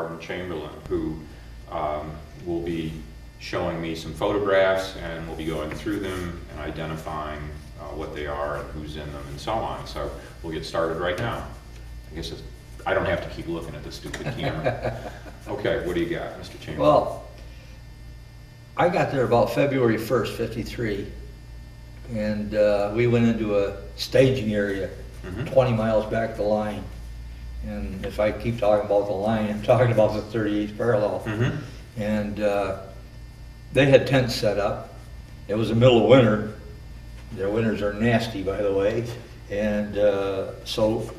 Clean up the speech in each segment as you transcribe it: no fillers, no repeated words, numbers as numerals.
Marvin Chamberlain, who will be showing me some photographs, and we'll be going through them and identifying what they are and who's in them and so on. So we'll get started right now. I guess I don't have to keep looking at the stupid camera. Okay, what do you got, Mr. Chamberlain? Well, I got there about February 1st, 53, and we went into a staging area 20 miles back the line. And if I keep talking about the line, I'm talking about the 38th parallel. And they had tents set up. It was the middle of winter. Their winters are nasty, by the way. And so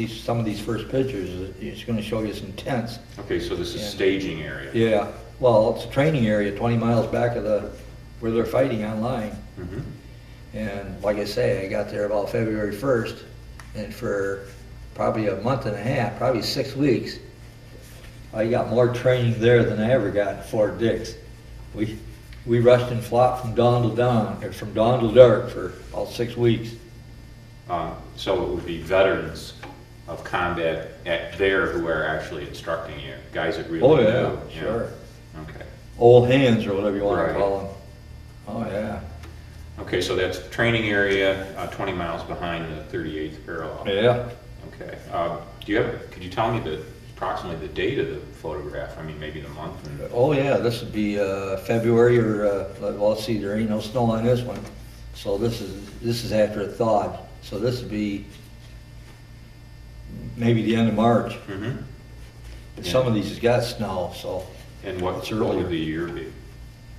some of these first pictures, it's going to show you some tents. Okay, so this is staging area. Yeah. Well, it's a training area 20 miles back of where they're fighting on line. And like I say, I got there about February 1st, and for probably a month and a half, probably 6 weeks, I got more training there than I ever got in Fort Dix. We rushed and flopped from dawn to dawn, or from dawn to dark for about 6 weeks. So it would be veterans of combat there who are actually instructing you, guys that really know. Yeah, sure. Okay. Old hands, or whatever you want to call them. Oh yeah. Okay, so that's training area 20 miles behind the 38th parallel. Yeah. Okay. Could you tell me approximately the date of the photograph? I mean, maybe the month. Oh yeah, this would be February, or well, let's see, there ain't no snow on this one, so this is after it thawed. So this would be maybe the end of March. Some of these has got snow, so. And what would the year be?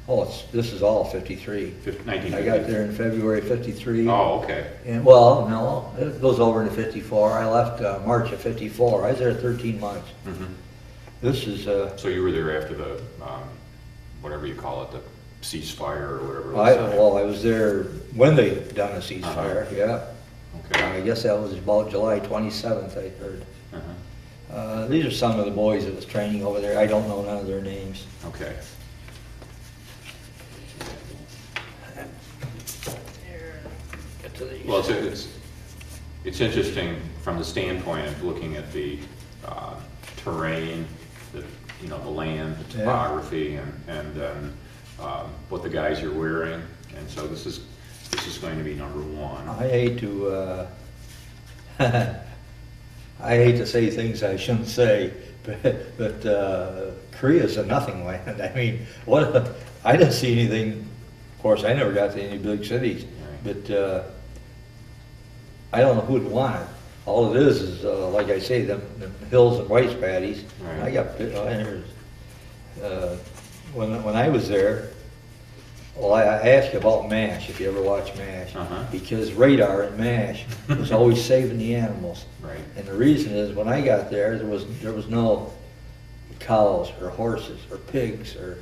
Oh, this is all 53. 1953. I got there in February 53. Oh, okay. And well, no, it goes over into 54. I left March of 54. I was there 13 months. This is. So you were there after the whatever you call it, the ceasefire or whatever. I was there when they done a ceasefire. Yeah. Okay. I guess that was about July 27th. I heard. These are some of the boys that was training over there. I don't know none of their names. Okay. Well, it's interesting from the standpoint of looking at the terrain, the land, the topography, and then what the guys are wearing, and so this is going to be number one. I hate to say things I shouldn't say, but Korea's a nothing land. I mean, I didn't see anything. Of course, I never got to any big cities, but I don't know who'd want it. All it is like I say, them hills and rice paddies. Right. I got when I was there. Well, I asked you about MASH, if you ever watch MASH, because radar in MASH was always saving the animals. Right. And the reason is, when I got there was no cows or horses or pigs, or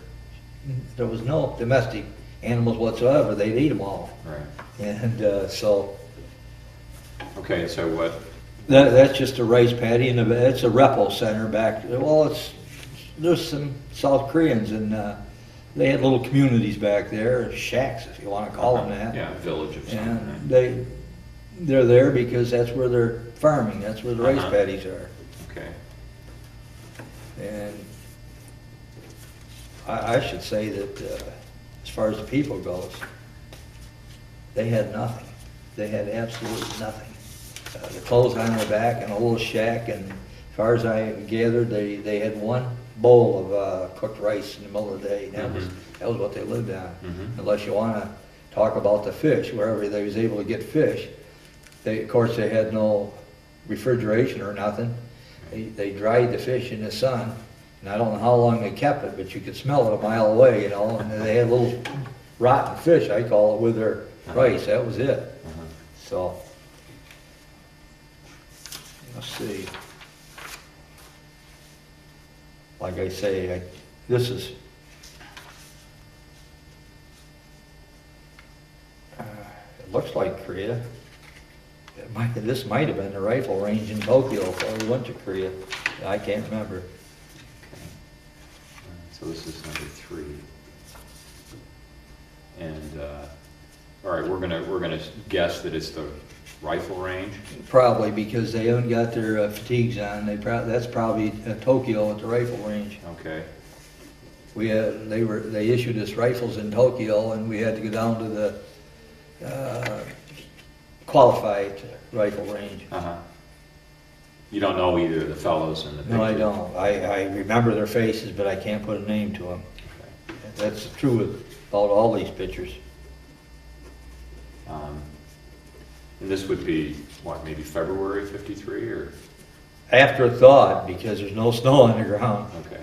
there was no domestic animals whatsoever. They'd eat them all. Right. And so. Okay, so what? That's just a rice paddy, and it's a repo center back. Well, there's some South Koreans, and they had little communities back there, shacks, if you want to call them that. Yeah, village of some And they're there because that's where they're farming. That's where the rice paddies are. Okay. And I should say that as far as the people goes, they had nothing. They had absolutely nothing. The clothes on their back and a little shack, and as far as I gathered, they had one bowl of cooked rice in the middle of the day. That was what they lived on. Unless you want to talk about the fish, wherever they was able to get fish. Of course, they had no refrigeration or nothing. They dried the fish in the sun, and I don't know how long they kept it, but you could smell it a mile away, you know. And they had little rotten fish, I call it, with their rice. That was it. So. Let's see. Like I say, this is. It looks like Korea. This might have been the rifle range in Tokyo before we went to Korea. I can't remember. Okay. So this is number 3. And all right, we're gonna guess that it's the rifle range? Probably because they haven't got their fatigues on. That's probably Tokyo at the rifle range. Okay. They issued us rifles in Tokyo, and we had to go down to the qualified rifle range. Uh-huh. You don't know either of the fellows in the picture? No, I don't. I remember their faces, but I can't put a name to them. Okay. That's true about all these pictures. And this would be, what, maybe February '53 or? After a thought, because there's no snow on the ground. Okay.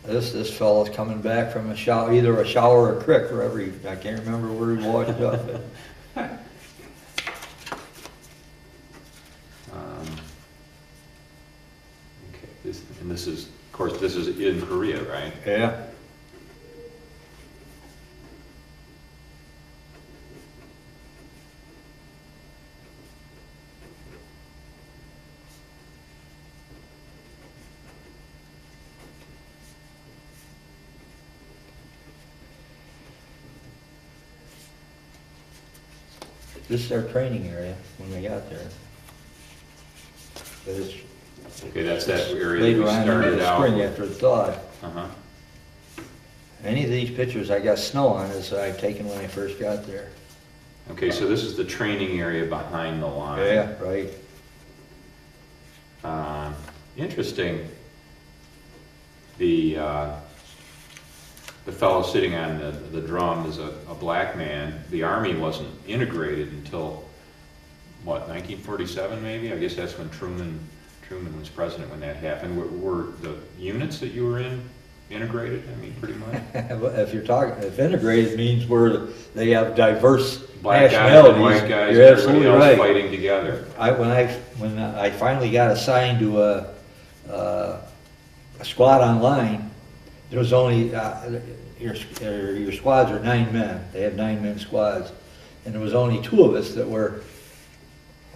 This fellow's coming back from a shower, either a shower or a creek, wherever I can't remember where he washed up. Okay, this is, of course, this is in Korea, right? Yeah. This is our training area when we got there. Okay, that's that area Later we on in started the out spring with. after the thaw. Uh-huh. Any of these pictures I got snow on is I've taken when I first got there. Okay, so this is the training area behind the line. Yeah, right. Interesting. The fellow sitting on the drum is a black man. The Army wasn't integrated until, what, 1947 maybe? I guess that's when Truman was president when that happened. Were the units that you were in integrated? I mean, pretty much? If integrated means they have diverse Black guys and nationalities. white guys You're and absolutely everybody else right. fighting together. When I finally got assigned to a squad on line, there was only your squads are 9 men. They had 9-man squads, and there was only 2 of us that were.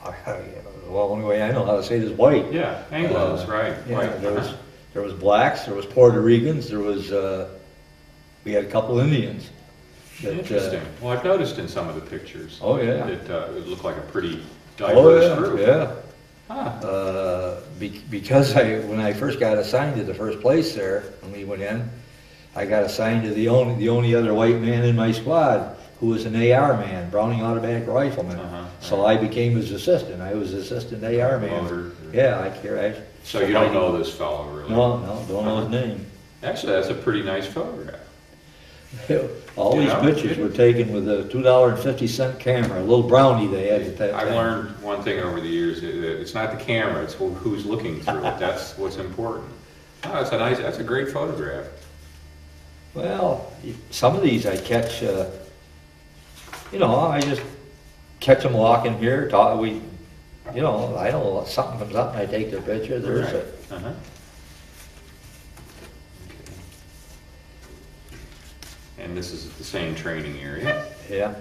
Well, the only way I know how to say it is white. Yeah, Anglos, right. Yeah, White. there was blacks, there was Puerto Ricans, we had a couple Indians. Interesting. Well, I've noticed in some of the pictures. Oh, yeah. It looked like a pretty Oh, diverse yeah, group. yeah. Huh. Because when I first got assigned to the first place there, when we went in, I got assigned to the only other white man in my squad, who was an AR man, Browning automatic rifleman. So I became his assistant. I was assistant AR man. Loader. Yeah, So you don't know this fellow, really? No, don't know his name. Actually, that's a pretty nice photograph. All these pictures were taken with a $2.50 camera, a little brownie they had at that time. I've learned one thing over the years. It's not the camera, it's who's looking through it. That's what's important. Oh, that's a great photograph. Well, some of these I catch, I just catch them walking here, I don't know, something comes up and I take their picture, there's Right. it. Uh-huh. Okay. And this is the same training area. Yeah.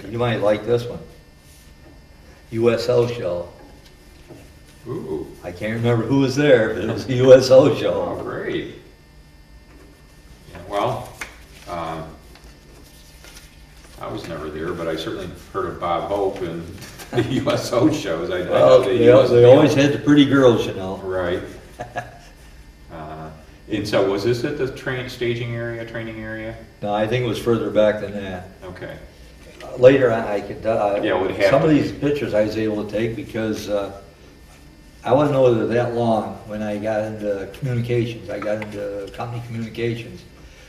You might like this one. USO show. Ooh. I can't remember who was there, but it was a USO Oh, show. great. Yeah, well, I was never there, but I certainly heard of Bob Hope and the USO shows. I Well, know the they US always had the pretty girls, you know. Right. And so was this at the training area? No, I think it was further back than that. Okay. Later on, I could, Yeah, it would have some to of be. these pictures I was able to take because I wasn't know they're that long when I got into communications. I got into company communications,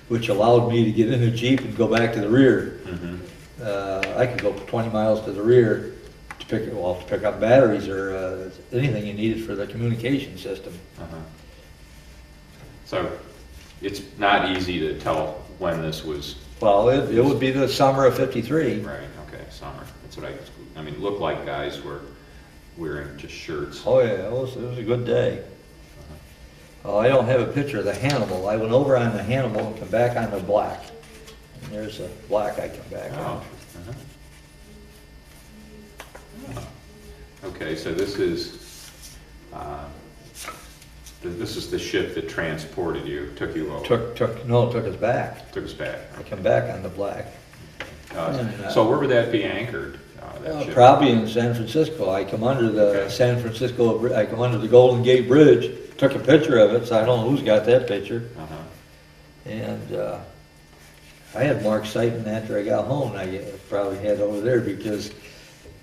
which allowed me to get in a Jeep and go back to the rear. Mm-hmm. I could go 20 miles to the rear to pick up batteries or anything you needed for the communication system. Uh-huh. So it's not easy to tell when this was. Well, it would be the summer of '53. Right, okay, summer. That's what I mean, it looked like guys were wearing just shirts. Oh yeah, it was a good day. Oh, I don't have a picture of the Hannibal. I went over on the Hannibal and come back on the black. there's a black I come back Oh. on. Uh-huh. Oh. Okay, so this is the ship that transported you, took you over. Took us back. Took us back. I come back on the black. So where would that be anchored, that ship? Probably in San Francisco. I come under the Okay. San Francisco, I come under the Golden Gate Bridge, took a picture of it, so I don't know who's got that picture. Uh-huh. And I had more excitement after I got home than I probably had over there because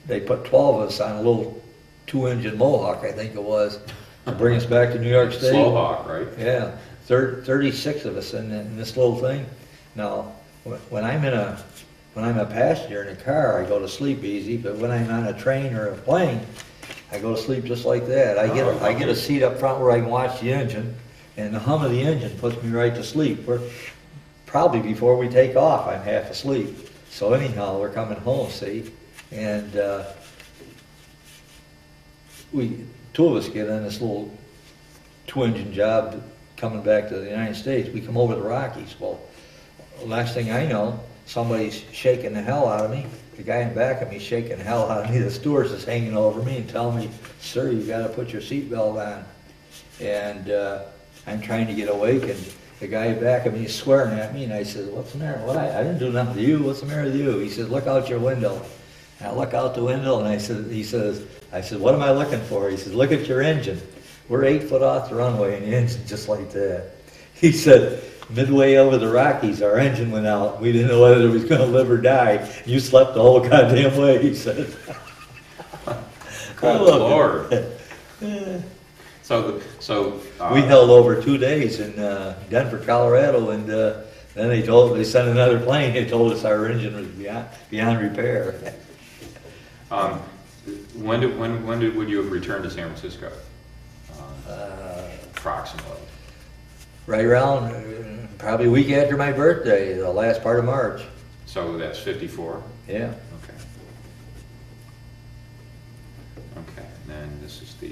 they put 12 of us on a little 2-engine Mohawk, I think it was, to bring us back to New York State. Slowhawk, right? Yeah, 36 of us in this little thing. Now, when I'm a passenger in a car, I go to sleep easy, but when I'm on a train or a plane, I go to sleep just like that. I get a seat up front where I can watch the engine, and the hum of the engine puts me right to sleep. Probably before we take off, I'm half asleep. So anyhow, we're coming home, see, and two of us get on this little 2-engine job coming back to the United States. We come over the Rockies. Well, last thing I know, somebody's shaking the hell out of me. The guy in back of me shaking the hell out of me. The stewardess is hanging over me and telling me, "Sir, you got to put your seatbelt on." And I'm trying to get awake, and the guy back of me is swearing at me, and I said, "What's the matter? What? I didn't do nothing to you. What's the matter with you?" He says, "Look out your window." And I look out the window, and I said, "What am I looking for?" He says, "Look at your engine. We're 8 foot off the runway, and the engine's just like that." He said, "Midway over the Rockies, our engine went out. We didn't know whether it was going to live or die. You slept the whole goddamn way," he said. Good Lord. So we held over 2 days in Denver, Colorado, and then they sent another plane. They told us our engine was beyond repair. When would you have returned to San Francisco? Approximately. Right around, probably a week after my birthday, the last part of March. So that's 54? Yeah. Okay. Okay, and then this is the...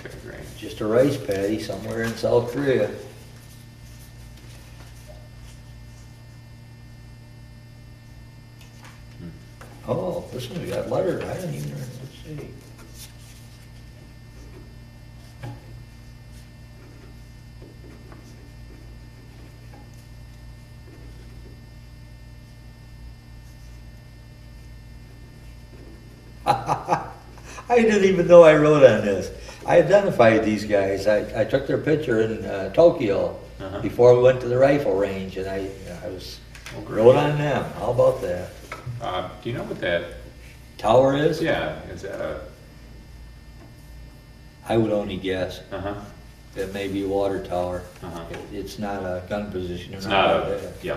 Okay, great. Just a rice paddy somewhere in South Korea. Oh, this one's got letters. I didn't even, let's see. I didn't even know I wrote on this. I identified these guys. I took their picture in Tokyo before we went to the rifle range, and I wrote on them. How about that? Do you know what that Tower is? Yeah, is that a... I would only guess. Uh-huh. It may be a water tower. Uh-huh. It's not a gun position. It's not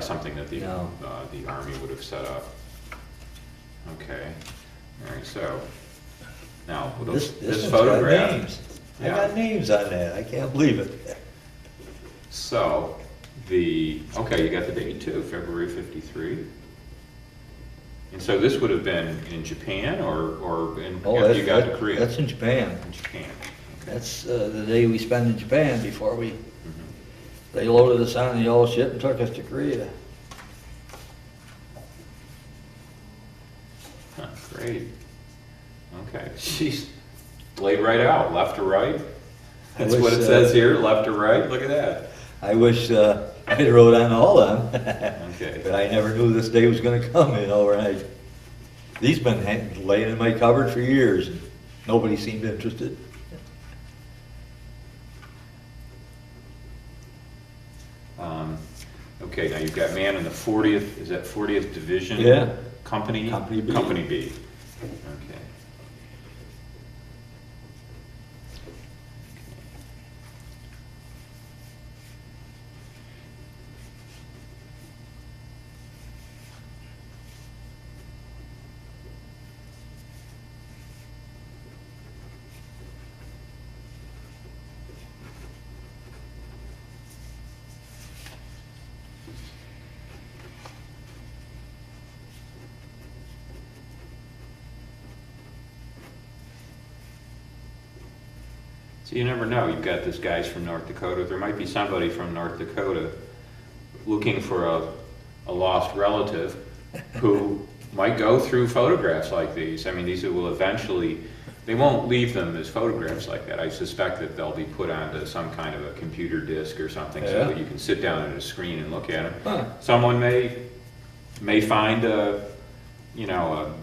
something that the No. the Army would have set up. Okay. All right, so now This one's photograph. got names. Yeah. I got names on that. I can't believe it. So you got the date too, February 53. And so this would have been in Japan or after you got to Korea? That's in Japan. In Japan. Okay. That's the day we spent in Japan before Mm-hmm. they loaded us on the old ship and took us to Korea. Huh, great. Okay. Jeez. Laid right out, left to right. That's what it says here, left to right. Look at that. I wish I had wrote on all of them. Okay. But I never knew this day was going to come, right? These been laying in my cupboard for years. And nobody seemed interested. Okay, now you've got man in the 40th, is that 40th Division? Yeah. Company? Company B. Company B. Okay. So you never know. You've got this guy's from North Dakota. There might be somebody from North Dakota looking for a lost relative who might go through photographs like these. I mean, these will eventually, they won't leave them as photographs like that. I suspect that they'll be put onto some kind of a computer disk or something so that you can sit down at a screen and look at them. Huh. Someone may find a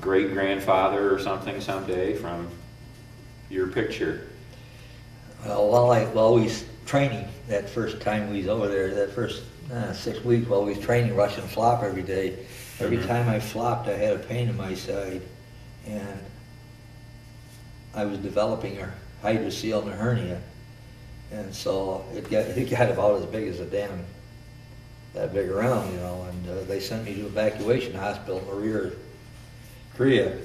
great-grandfather or something someday from your picture. Well, while we was training, that first time we was over there, that first 6 weeks while we was training Russian flop every day, every time I flopped I had a pain in my side, and I was developing a hydrocele and a hernia, and so it got about as big as that big around, and they sent me to evacuation hospital in Maria, Korea,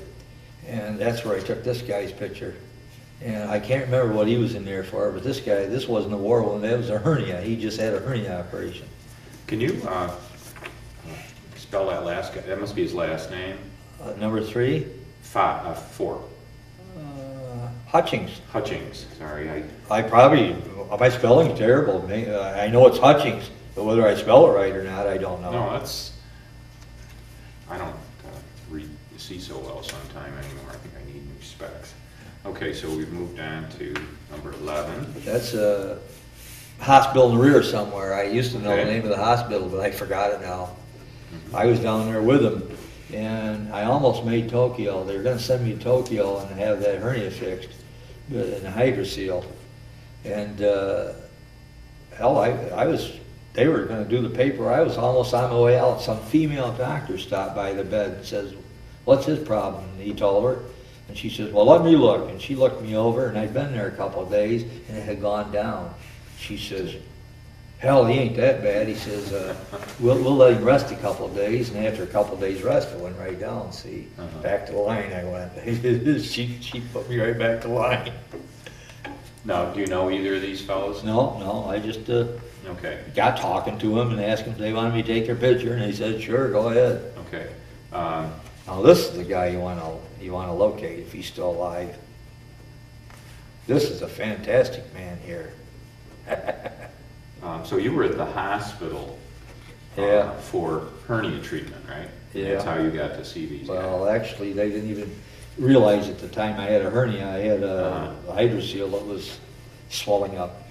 and that's where I took this guy's picture. And I can't remember what he was in there for, but this guy, this wasn't a war wound, that was a hernia. He just had a hernia operation. Can you spell that last guy? That must be his last name. Number 3? 4. Hutchings. Hutchings, sorry. My spelling's terrible. I know it's Hutchings, but whether I spell it right or not, I don't know. No, I don't see so well sometime anymore. I think I need new specs. Okay, so we've moved on to number 11. That's a hospital in the rear somewhere. I used to know the Okay. name of the hospital, but I forgot it now. I was down there with them, and I almost made Tokyo. They were going to send me to Tokyo and have that hernia fixed in a hydrocele. And they were going to do the paper. I was almost on my way out. Some female doctor stopped by the bed and says, "What's his problem?" And he told her. And she says, "Well, let me look." And she looked me over, and I'd been there a couple of days, and it had gone down. She says, "Hell, he ain't that bad." He says, we'll let him rest a couple of days. And after a couple of days rest, it went right down. See, back to the line I went. She put me right back to line. Now, do you know either of these fellows? No, I just Okay, got talking to them and asked them if they wanted me to take their picture, and they said, "Sure, go ahead." okay. Now this is the guy you want to locate if he's still alive. This is a fantastic man here. So you were at the hospital for hernia treatment, right? Yeah. That's how you got to see these Well, guys. actually, they didn't even realize at the time I had a hernia. I had a hydrocele that was swelling up.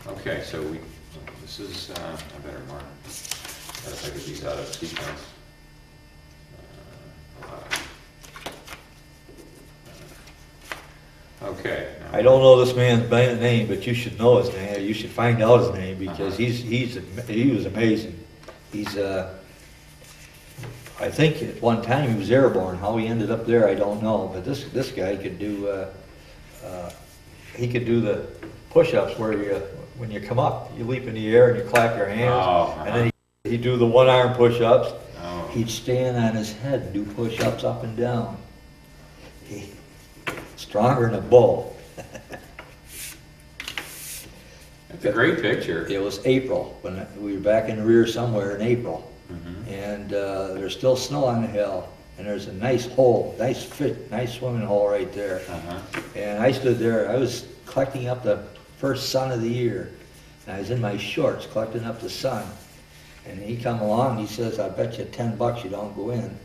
Okay, so this is, I better mark. Gotta figure these out of sequence. Okay. now- I don't know this man's name, but you should know his name. You should find out his name because he was amazing. He's I think at one time he was airborne. How he ended up there, I don't know. But this guy could do the push-ups where when you come up, you leap in the air and you clap your hands, and then he'd do the one-arm push-ups. Oh. He'd stand on his head and do push-ups up and down. Stronger than a bull. That's a great picture. It was April, when we were back in the rear somewhere in April. And there's still snow on the hill, and there's a nice hole, nice swimming hole right there. And I stood there, I was collecting up the first sun of the year, and I was in my shorts collecting up the sun. And he come along, he says, "I bet you $10 you don't go in."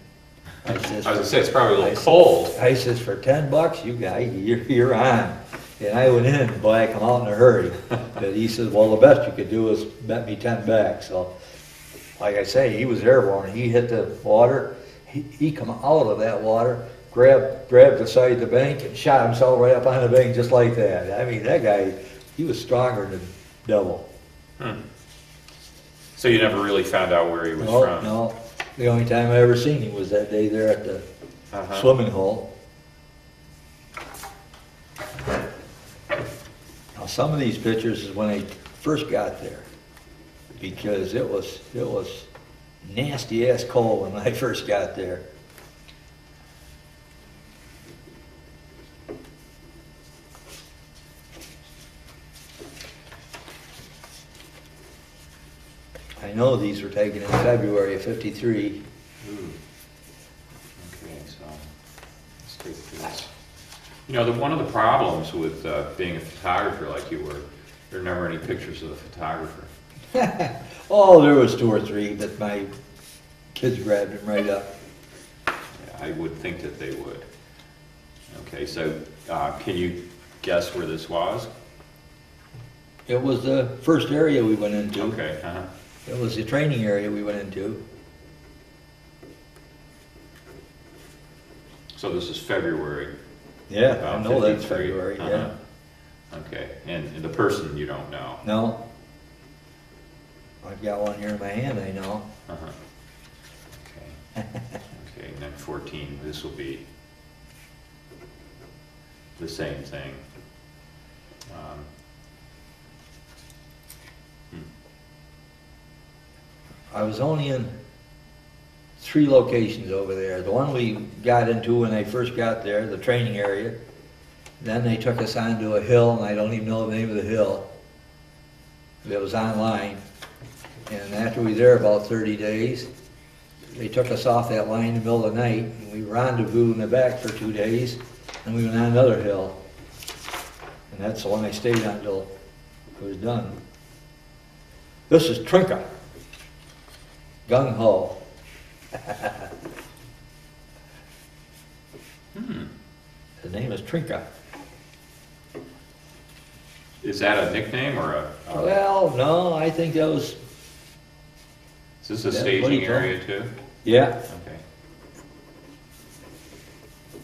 I says, I was gonna say, it's probably a little cold. I says, "For $10, you guys, you're on." And I went in, and boy, I come out in a hurry. But he says, "Well, the best you could do is bet me 10 back." So, like I say, he was airborne. He hit the water. He come out of that water, grabbed the side of the bank, and shot himself right up on the bank just like that. I mean, that guy, he was stronger than the devil. So you never really found out where he was from? No. The only time I ever seen him was that day there at the swimming hole. Now, some of these pictures is when I first got there, because it was nasty ass cold when I first got there. I know these were taken in February of '53. Ooh. Okay, so let's take this. You know, one of the problems with being a photographer like you were, there are never any pictures of the photographer. Oh, there was 2 or 3, but my kids grabbed them right up. Yeah, I would think that they would. Okay, so can you guess where this was? It was the first area we went into. Okay, It was the training area we went into. So this is February. Yeah, I About know that's 53. February, yeah. Okay, and the person you don't know? No. I've got one here in my hand, I know. Okay. Okay, and then 14, this will be the same thing. I was only in 3 locations over there. The one we got into when I first got there, the training area. Then they took us onto a hill, and I don't even know the name of the hill. It was online. And after we were there about 30 days, they took us off that line in the middle of the night, and we rendezvoused in the back for 2 days, and we went on another hill. And that's the one I stayed on until it was done. This is Trinka. Gung Ho. His name is Trinka. Is that a nickname or a? Well, no, I think that was. Is this a That's what staging he told me. area too? Yeah. Okay.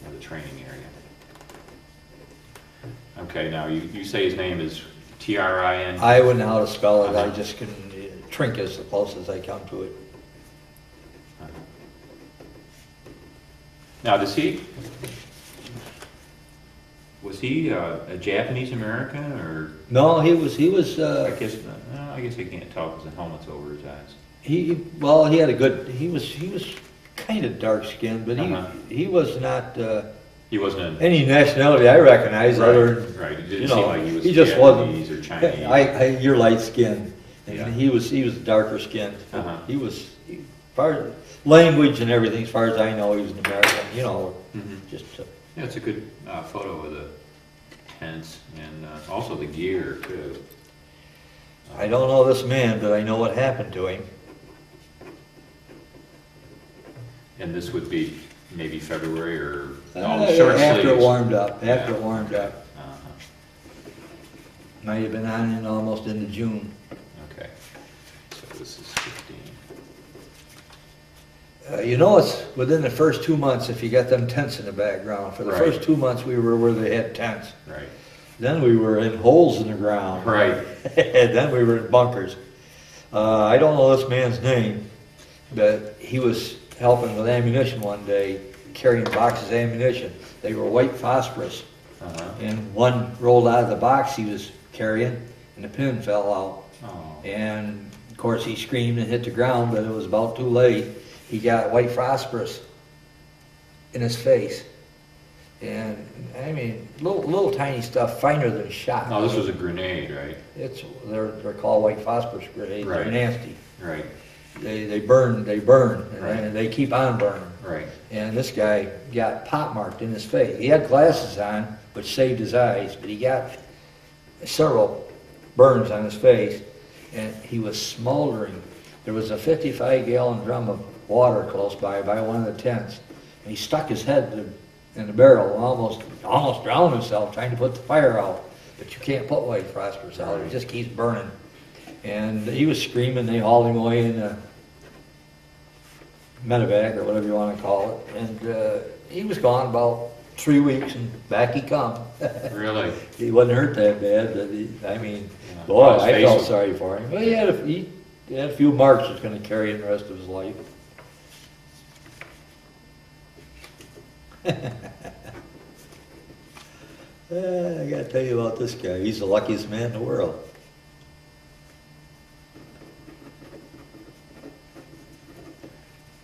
Or the training area. Okay, now you say his name is Trin? I wouldn't know how to spell it. I Uh-huh. just can. Trinka is the closest I come to it. Now, was he a Japanese American or? No, he was. I guess he can't talk because the helmet's over his eyes. Well, he had a good. He was kind of dark skinned, but Uh-huh. he was not He wasn't any nationality I recognize other. right. It didn't You seem know, like he was he just Japanese wasn't. or Chinese. You're light skinned, and Yeah. he was darker skinned. Uh-huh. As far as language and everything, as far as I know, he was an American. You know, Mhm. just. Yeah, it's a good photo of the tents and also the gear too. I don't know this man, but I know what happened to him. And this would be maybe February or After short sleeves. it warmed up. After Yeah. it warmed up, Uh-huh. might have been on in almost into June. Okay, so this is 15. You know, it's within the first 2 months if you got them tents in the background. For the Right. first 2 months, we were where they had tents. Right. Then we were in holes in the ground. Right. And then we were in bunkers. I don't know this man's name, but he was helping with ammunition one day, carrying boxes of ammunition. They were white phosphorus. Uh-huh. And one rolled out of the box he was carrying, and the pin fell out. Oh. And of course, he screamed and hit the ground, but it was about too late. He got white phosphorus in his face. And I mean, little tiny stuff, finer than shot. No, this was a grenade, right? They're called white phosphorus grenades. They're Right. nasty. Right. They burn, Right. and they keep on burning. Right. And this guy got pot marked in his face. He had glasses on, which saved his eyes, but he got several burns on his face, and he was smoldering. There was a 55-gallon drum of water close by one of the tents, and he stuck his head in the barrel and almost drowned himself trying to put the fire out. But you can't put white phosphorus out; it just keeps burning. And he was screaming. They hauled him away in a medevac or whatever you want to call it, and he was gone about 3 weeks, and back he come. Really? He wasn't hurt that bad, but I mean, Yeah. boy, His I face felt was- sorry for him. But he had a few marks that's going to carry him the rest of his life. I got to tell you about this guy. He's the luckiest man in the world.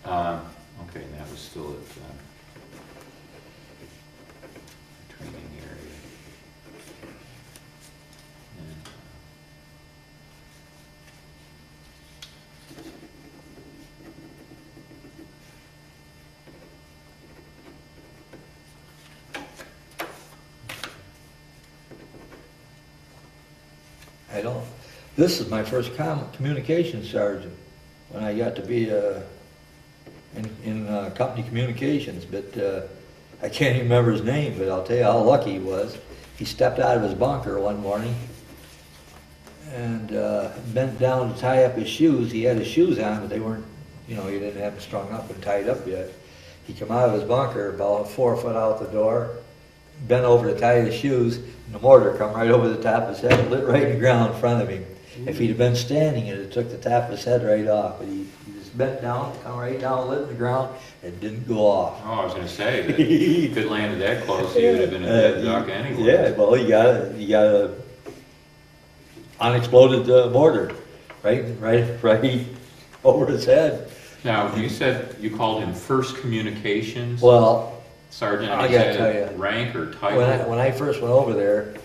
Okay, and that was still at training area. And, I don't, this is my first communications sergeant, when I got to be in company communications, but I can't even remember his name, but I'll tell you how lucky he was. He stepped out of his bunker one morning and bent down to tie up his shoes. He had his shoes on, but they weren't, you know, he didn't have them strung up and tied up yet. He come out of his bunker about 4 foot out the door, bent over to tie his shoes, and the mortar come right over the top of his head and lit right in the ground in front of him. If he'd have been standing, it took the top of his head right off. But he just bent down, come right down, lit in the ground, and didn't go off. Oh, I was going to say, that if it landed that close, he would have been a dead duck anyway. Yeah, well, he got a unexploded mortar right over his head. Now, you said you called him First Communications Well, Sergeant. I Is gotta that tell you, rank or title? when I first went over there,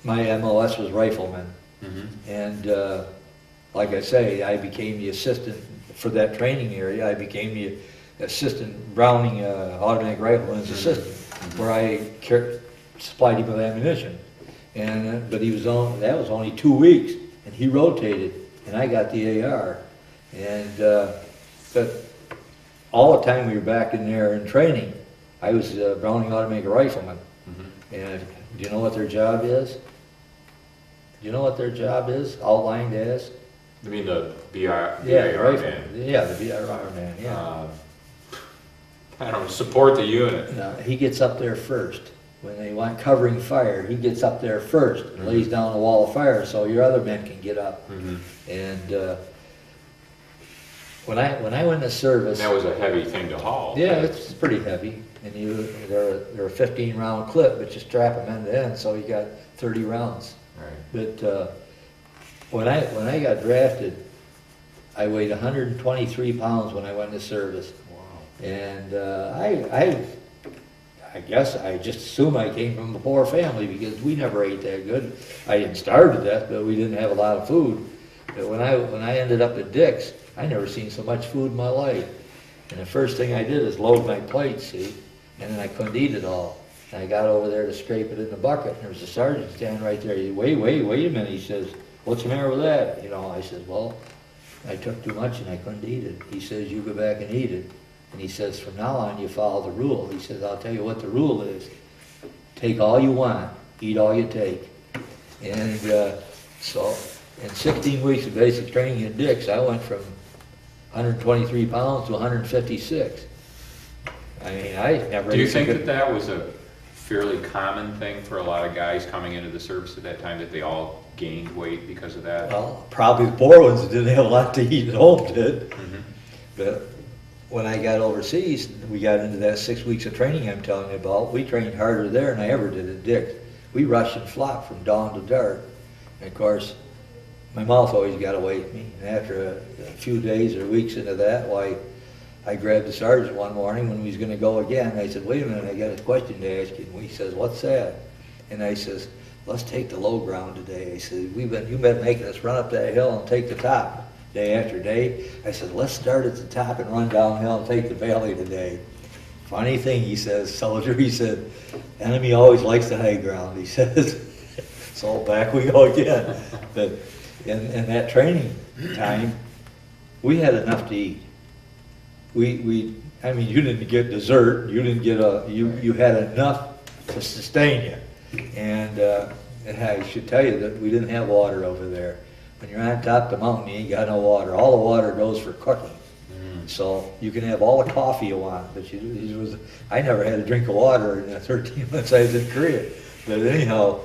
my MOS was rifleman. Mm-hmm. And like I say, I became the assistant for that training area. I became the assistant Browning automatic rifleman's assistant, where I supplied him with ammunition. And but that was only 2 weeks, and he rotated, and I got the AR. And but all the time we were back in there in training, I was Browning automatic rifleman. Mm-hmm. And do you know what their job is? Do you know what their job is, outlined as? You mean the BIR rifleman. man? Yeah, the BIR man, yeah. I don't support the unit. Now, he gets up there first. When they want covering fire, he gets up there first and lays down a wall of fire so your other men can get up. Mm-hmm. And when I went into service, that was a heavy thing to haul. Yeah, it's pretty heavy, and they're a 15-round clip, but you strap them end to end, so you got 30 rounds. Right. But when I got drafted, I weighed 123 pounds when I went into service. Wow. And I guess I just assume I came from a poor family because we never ate that good. I didn't starve to death, but we didn't have a lot of food. But when I ended up at Dick's, I never seen so much food in my life. And the first thing I did is load my plate, see, and then I couldn't eat it all. And I got over there to scrape it in the bucket, and there was a sergeant standing right there. He said, wait a minute. He says, what's the matter with that? You know, I said, well, I took too much and I couldn't eat it. He says, you go back and eat it. And he says, from now on, you follow the rule. He says, I'll tell you what the rule is. Take all you want, eat all you take. And so in 16 weeks of basic training at Dick's, I went from 123 pounds to 156. I mean, I never... Do you think that was a fairly common thing for a lot of guys coming into the service at that time, that they all gained weight because of that? Well, probably the poor ones that didn't have a lot to eat at home did. Mm-hmm. But when I got overseas, we got into that 6 weeks of training I'm telling you about. We trained harder there than I ever did at Dick's. We rushed and flopped from dawn to dark. And of course, my mouth always got away from me. And after a few days or weeks into that, why, I grabbed the sergeant one morning when we was going to go again. I said, wait a minute, I got a question to ask you. And he says, what's that? And I says, let's take the low ground today. I said, you've been making us run up that hill and take the top day after day. I said, let's start at the top and run downhill and take the valley today. Funny thing, he says, soldier, he said, enemy always likes the high ground, he says. So back we go again. But in that training time, we had enough to eat. I mean, you didn't get dessert, you didn't get you had enough to sustain you. And I should tell you that we didn't have water over there. When you're on top of the mountain, you ain't got no water. All the water goes for cooking. So you can have all the coffee you want, but I never had a drink of water in the 13 months I was in Korea. But anyhow,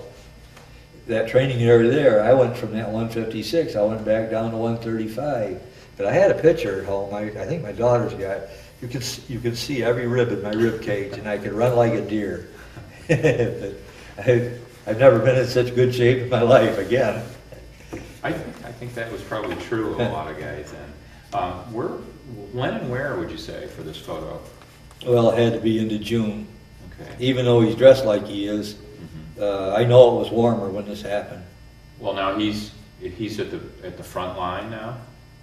that training area there, I went from that 156, I went back down to 135. But I had a picture at home, I think my daughter's got it. You can see every rib in my rib cage, and I could run like a deer. I've never been in such good shape in my life again. I think that was probably true of a lot of guys then. When and where would you say for this photo? Well, it had to be into June. Okay. Even though he's dressed like he is, I know it was warmer when this happened. Well, now he's at the front line now.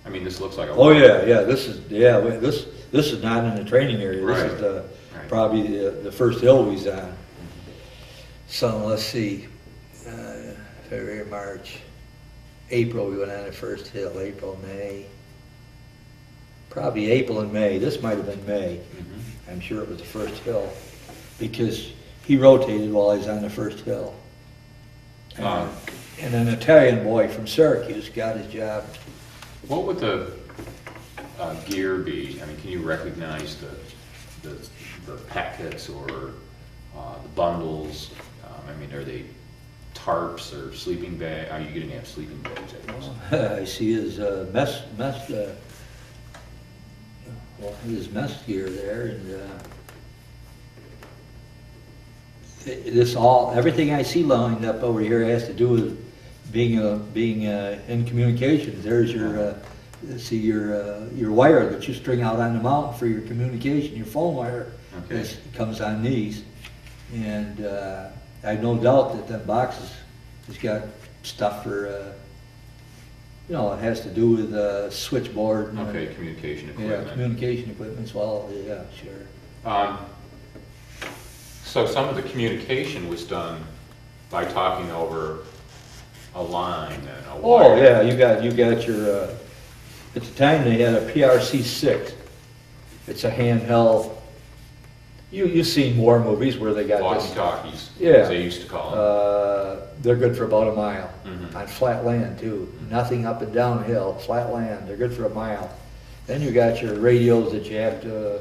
I mean, this looks like a. Oh yeah. This is not in the training area. Right. This is probably the first hill we was on. So let's see, February, March. April, we went on the first hill, April, May. Probably April and May, this might have been May. Mhm. I'm sure it was the first hill, because he rotated while he was on the first hill. And an Italian boy from Syracuse got his job. What would the gear be? I mean, can you recognize the packets or the bundles? I mean, are they tarps or sleeping bag? Are you going to have sleeping bags? I guess? I see his his mess gear there, and everything I see lined up over here has to do with being in communications. There's your your wire that you string out on the mountain for your communication, your phone wire. Okay. This comes on these, and I have no doubt that that boxes has got stuff for it has to do with switchboard. And, Okay, communication yeah, equipment. communication equipment as well. Yeah, sure. So some of the communication was done by talking over a line and a wire. Oh yeah, you got your. At the time they had a PRC-6. It's a handheld. You've seen war movies where they got this. Walkie-talkies, Yeah. as they used to call them. They're good for about a mile Mhm. on flat land too. Nothing up and downhill, flat land. They're good for a mile. Then you got your radios that you have to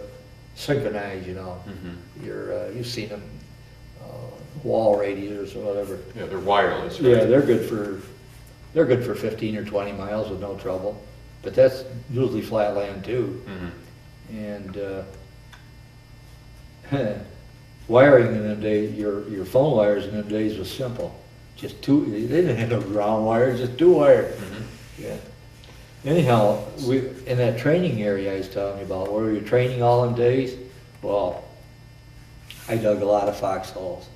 synchronize. Mhm. You've seen them, wall radios or whatever. Yeah, they're wireless, right? Yeah, they're good for 15 or 20 miles with no trouble. But that's usually flat land too. Mhm. And wiring in them days, your phone wires in them days was simple. Just two. They didn't have no ground wires, just two wires. Mhm. Yeah. Anyhow, we in that training area I was telling you about, where we were training all them days. Well, I dug a lot of foxholes,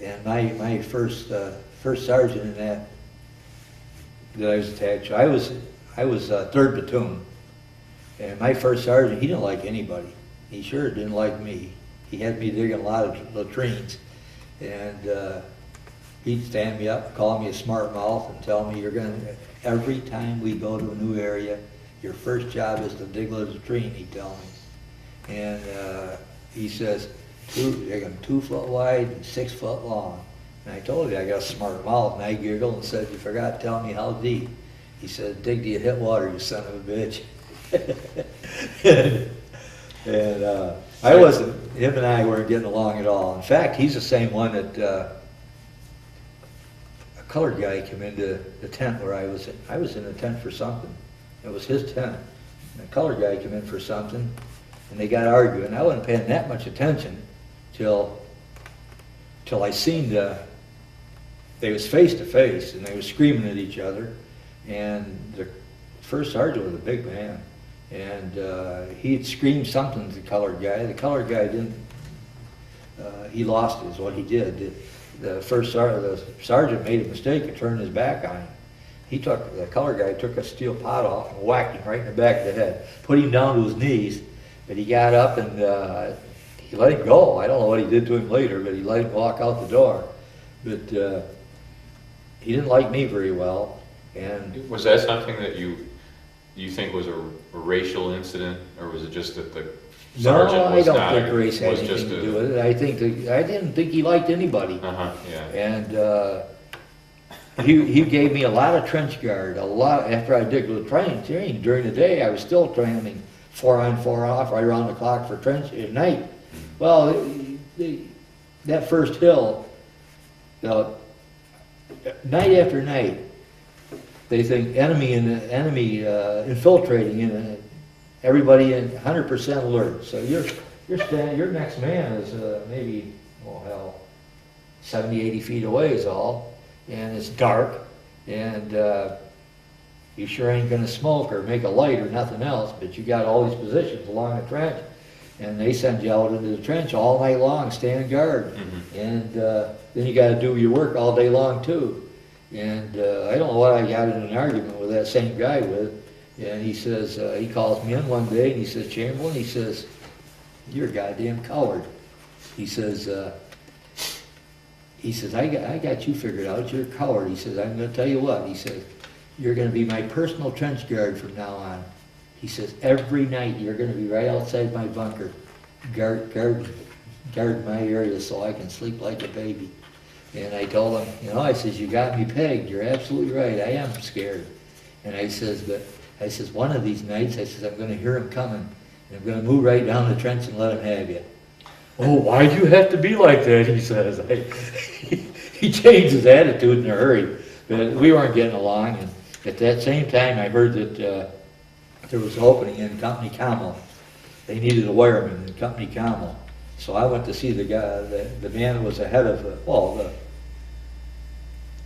and my first sergeant in that I was attached to, I was third platoon, and my first sergeant, he didn't like anybody. He sure didn't like me. He had me digging a lot of latrines, and he'd stand me up, call me a smart mouth, and tell me, every time we go to a new area, your first job is to dig a latrine, he'd tell me. And he says, they're 2 foot wide and 6 foot long. And I told you I got a smart mouth, and I giggled and said, you forgot to tell me how deep. He said, dig till you hit water, you son of a bitch. and him and I weren't getting along at all. In fact, he's the same one that a colored guy came into the tent where I was in. I was in the tent for something. It was his tent. And a colored guy came in for something, and they got arguing. I wasn't paying that much attention till I seen they was face to face, and they was screaming at each other. And the first sergeant was a big man, and he had screamed something to the colored guy. The colored guy didn't. He lost it, is what he did. The sergeant made a mistake and turned his back on him. The colored guy took a steel pot off and whacked him right in the back of the head, put him down to his knees, but he got up and he let him go. I don't know what he did to him later, but he let him walk out the door. But he didn't like me very well. And Was that something that you think was a racial incident, or was it just that the sergeant no, I was don't not think race had was just anything to do with it. I didn't think he liked anybody. Yeah. And he gave me a lot of trench guard, after I did the training. During the day, I was still training 4 on, 4 off, right around the clock for trench at night. Well, that first hill, night after night, they think enemy infiltrating in everybody in 100% alert. So your next man is maybe 70, 80 feet away is all, and it's dark, and you sure ain't gonna smoke or make a light or nothing else, but you got all these positions along the trench, and they send you out into the trench all night long, stand guard, and then you gotta do your work all day long too. And I don't know what I got in an argument with that same guy with, and he says, he calls me in one day and he says, Chamberlain, he says, you're a goddamn coward. He says, I got you figured out, you're a coward. He says, I'm gonna tell you what, he says, you're gonna be my personal trench guard from now on. He says, every night you're gonna be right outside my bunker, guard my area so I can sleep like a baby. And I told him, you know, I says, you got me pegged, you're absolutely right, I am scared. And I says, but, I says, one of these nights, I says, I'm gonna hear him coming, and I'm gonna move right down the trench and let him have you. Oh, why'd you have to be like that, he says. He changed his attitude in a hurry, but we weren't getting along, and at that same time, I heard that there was an opening in Company Camel. They needed a wireman in Company Camel. So I went to see the guy, the man who was the head of the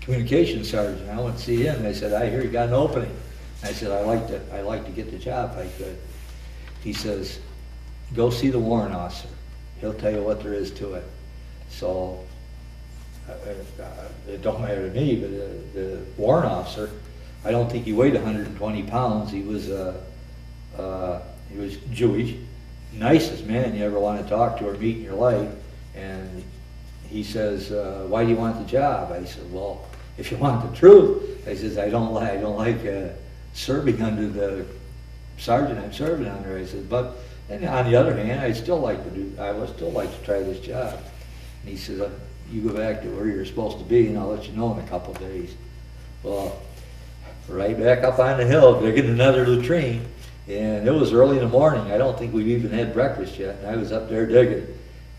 communications sergeant. I went to see him, and I said, I hear you got an opening. I said, I'd like to get the job if I could. He says, go see the warrant officer. He'll tell you what there is to it. So, it don't matter to me, but the warrant officer, I don't think he weighed 120 pounds. He was Jewish, nicest man you ever want to talk to or meet in your life. And he says, why do you want the job? I said, well, if you want the truth, I says, I don't like serving under the sergeant I'm serving under. I said, but and on the other hand, I would still like to try this job. And he says, you go back to where you're supposed to be, and I'll let you know in a couple of days. Well, right back up on the hill, digging another latrine, and it was early in the morning. I don't think we'd even had breakfast yet, and I was up there digging,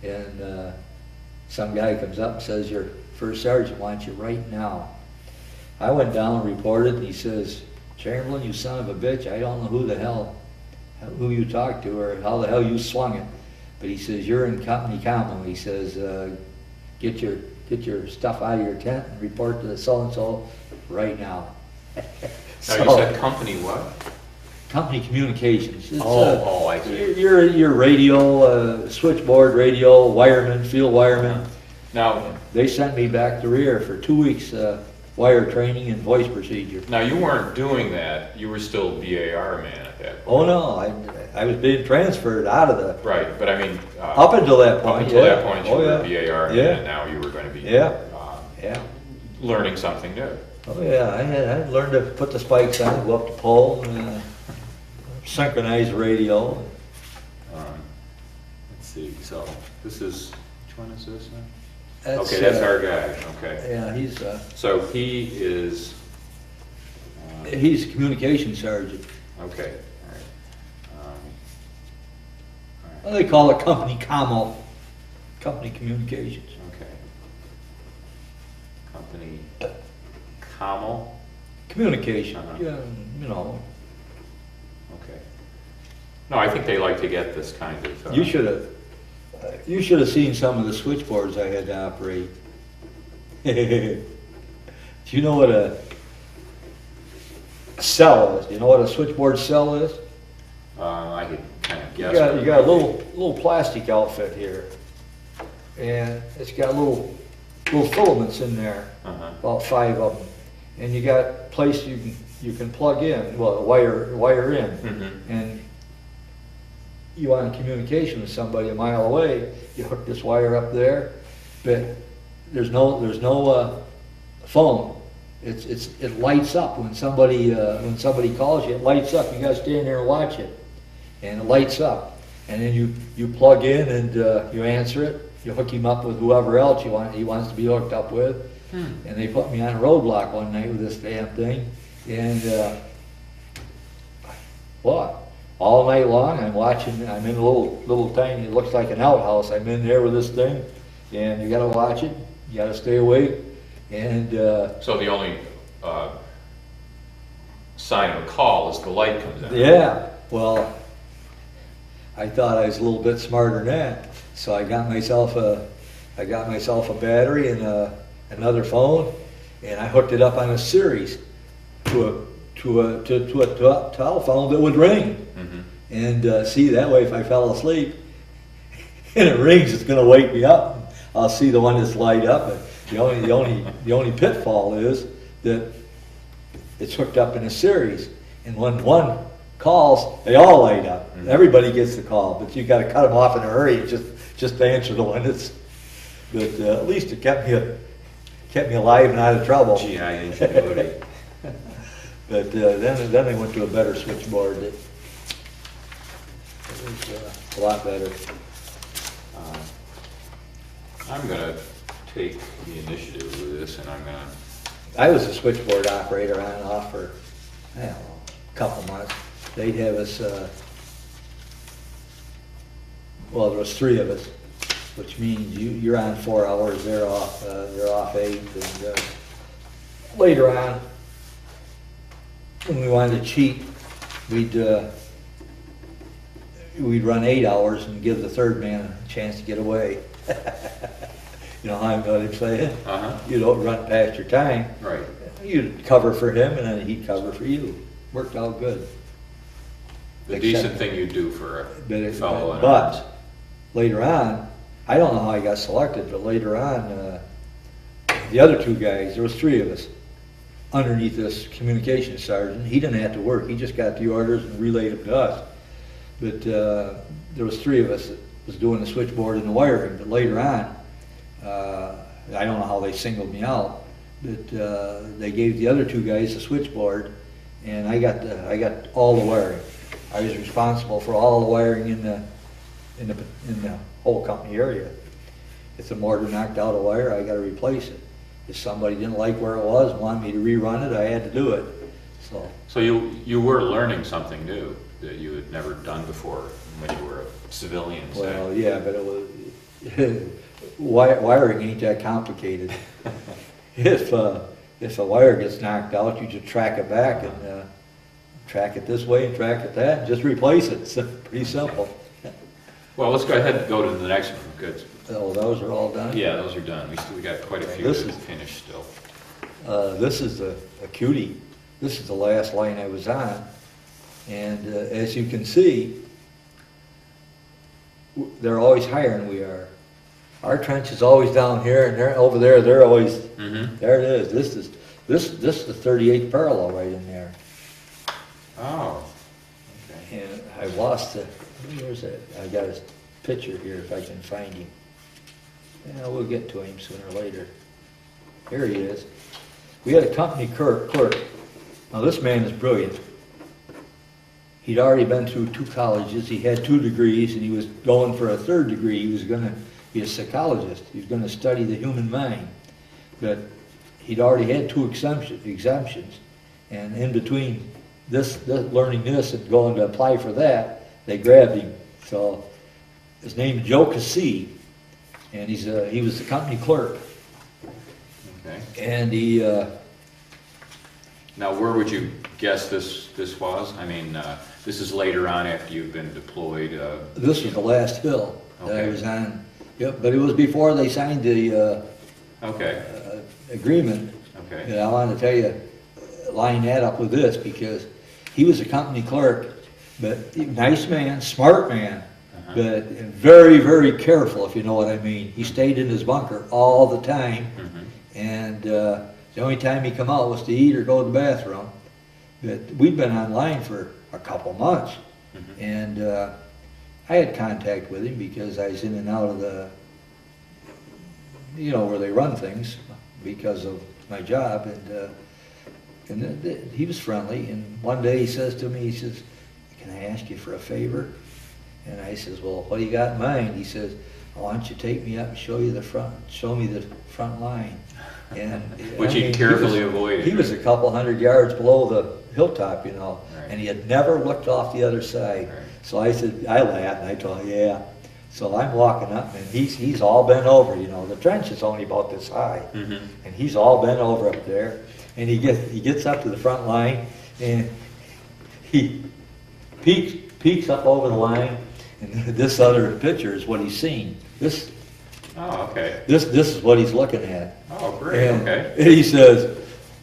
and some guy comes up and says, your first sergeant wants you right now. I went down and reported, and he says, Chamberlain, you son of a bitch, I don't know who you talked to or how the hell you swung it, but he says, you're in Company Camel. He says, get your stuff out of your tent and report to the so-and-so right now. So, now you said company what? Company communications. It's, I see. Your radio, switchboard radio, wireman, field wireman. Now, they sent me back to rear for 2 weeks wire training and voice procedure. now you weren't doing that. You were still BAR man at that point. Oh no, I was being transferred out of the. Right, but I mean, Up until that point. up until yeah. that point, you Oh, were yeah. BAR man, Yeah. and now you were going to be Yeah. Yeah. learning something new. Oh yeah, I learned to put the spikes on, go up the pole, and synchronize the radio. Let's see. So this is which one is this? That's, Okay, that's our guy. Okay. Yeah, he's So he is. he's a communications sergeant. Okay. All right. All right. Well, they call it Company Camel, Company Communications. Okay. Company Camel. Communication, Uh-huh. yeah, you know. Okay. No, I think they like to get this kind of. You should have seen some of the switchboards I had to operate. Do you know what a cell is? Do you know what a switchboard cell is? I could kind of guess. You got a little plastic outfit here, and it's got little filaments in there, Uh-huh. about 5 of them, and you got a place you can plug in, well, wire in, Mhm. and you want communication with somebody a mile away, you hook this wire up there, but there's no phone. It lights up when somebody calls you. It lights up. You got to stand there and watch it, and it lights up. And then you plug in and you answer it. You hook him up with whoever else he wants to be hooked up with. And they put me on a roadblock one night with this damn thing, and what? All night long, I'm watching. I'm in a little tiny. It looks like an outhouse. I'm in there with this thing, and you got to watch it. You got to stay awake. And So the only sign of a call is the light comes on. yeah, well, I thought I was a little bit smarter than that, so I got myself a battery and another phone, and I hooked it up on a series to a telephone that would ring. Mm-hmm. And see, that way if I fell asleep and it rings, it's going to wake me up. I'll see the one that's light up. But the only pitfall is that it's hooked up in a series, and when one calls, they all light up. Mm-hmm. Everybody gets the call, but you got to cut them off in a hurry just to answer the one that's. But at least it kept me alive and out of trouble. GI ingenuity. But then they went to a better switchboard that was a lot better. I'm gonna take the initiative with this, and I'm gonna, I was a switchboard operator on and off for, I don't know, a couple months. They'd have us, well, there was 3 of us, which means you're on 4 hours, they're off 8. And later on, when we wanted to cheat, we'd run 8 hours and give the 3rd man a chance to get away. You know how I'm going to say it? You don't run past your time. right. You'd cover for him, and then he'd cover for you. Worked out good. The decent thing you do for a fellow in arms. But later on, I don't know how I got selected, but later on, the other 2 guys, there was 3 of us underneath this communications sergeant. He didn't have to work. He just got the orders and relayed them to us. But there was 3 of us that was doing the switchboard and the wiring. But later on, I don't know how they singled me out, but they gave the other 2 guys the switchboard, and I got all the wiring. I was responsible for all the wiring in the whole company area. If the mortar knocked out a wire, I got to replace it. If somebody didn't like where it was, wanted me to rerun it, I had to do it. So you were learning something new that you had never done before when you were a civilian, say. Well, yeah, but it was wiring ain't that complicated. If a wire gets knocked out, you just track it back and track it this way and track it that, and just replace it. It's pretty simple. Well, let's go ahead and go to the next one. Good. Oh, those are all done? Yeah, those are done. We got quite a few to finish still. This is a cutie. This is the last line I was on. And as you can see, they're always higher than we are. Our trench is always down here, and they're over there. They're always there. It is. This is the 38th parallel right in there. Oh. Okay. And I lost the. Where's that? I got his picture here if I can find him. Yeah, we'll get to him sooner or later. Here he is. We had a company clerk. Now this man is brilliant. He'd already been through 2 colleges. He had 2 degrees, and he was going for a 3rd degree. He was going to be a psychologist. He was going to study the human mind. But he'd already had 2 exemptions. And in between learning this and going to apply for that, they grabbed him. So his name is Joe Cassi, and he was the company clerk. Okay. And he. Now, where would you guess this was? I mean, this is later on after you've been deployed. This was the last hill that I was on. Yep, but it was before they signed the agreement. Okay. And I want to tell you, line that up with this, because he was a company clerk, but nice man, smart man, but very, very careful, if you know what I mean. He stayed in his bunker all the time, and the only time he come out was to eat or go to the bathroom. But we'd been online for a couple months, and I had contact with him because I was in and out of the, where they run things because of my job, and he was friendly. And one day he says to me, he says, "Can I ask you for a favor?" And I says, "Well, what do you got in mind?" He says, "Why don't you take me up and show me the front line?" And which he carefully avoided. He was a couple 100 yards below the hilltop, and he had never looked off the other side. Right. So I said, I laughed, and I told him, yeah. So I'm walking up, and he's all bent over. The trench is only about this high, and he's all bent over up there. And he gets up to the front line, and he peeks up over the line, and this other picture is what he's seen. Oh, okay. This is what he's looking at. Oh, great. And okay. he says,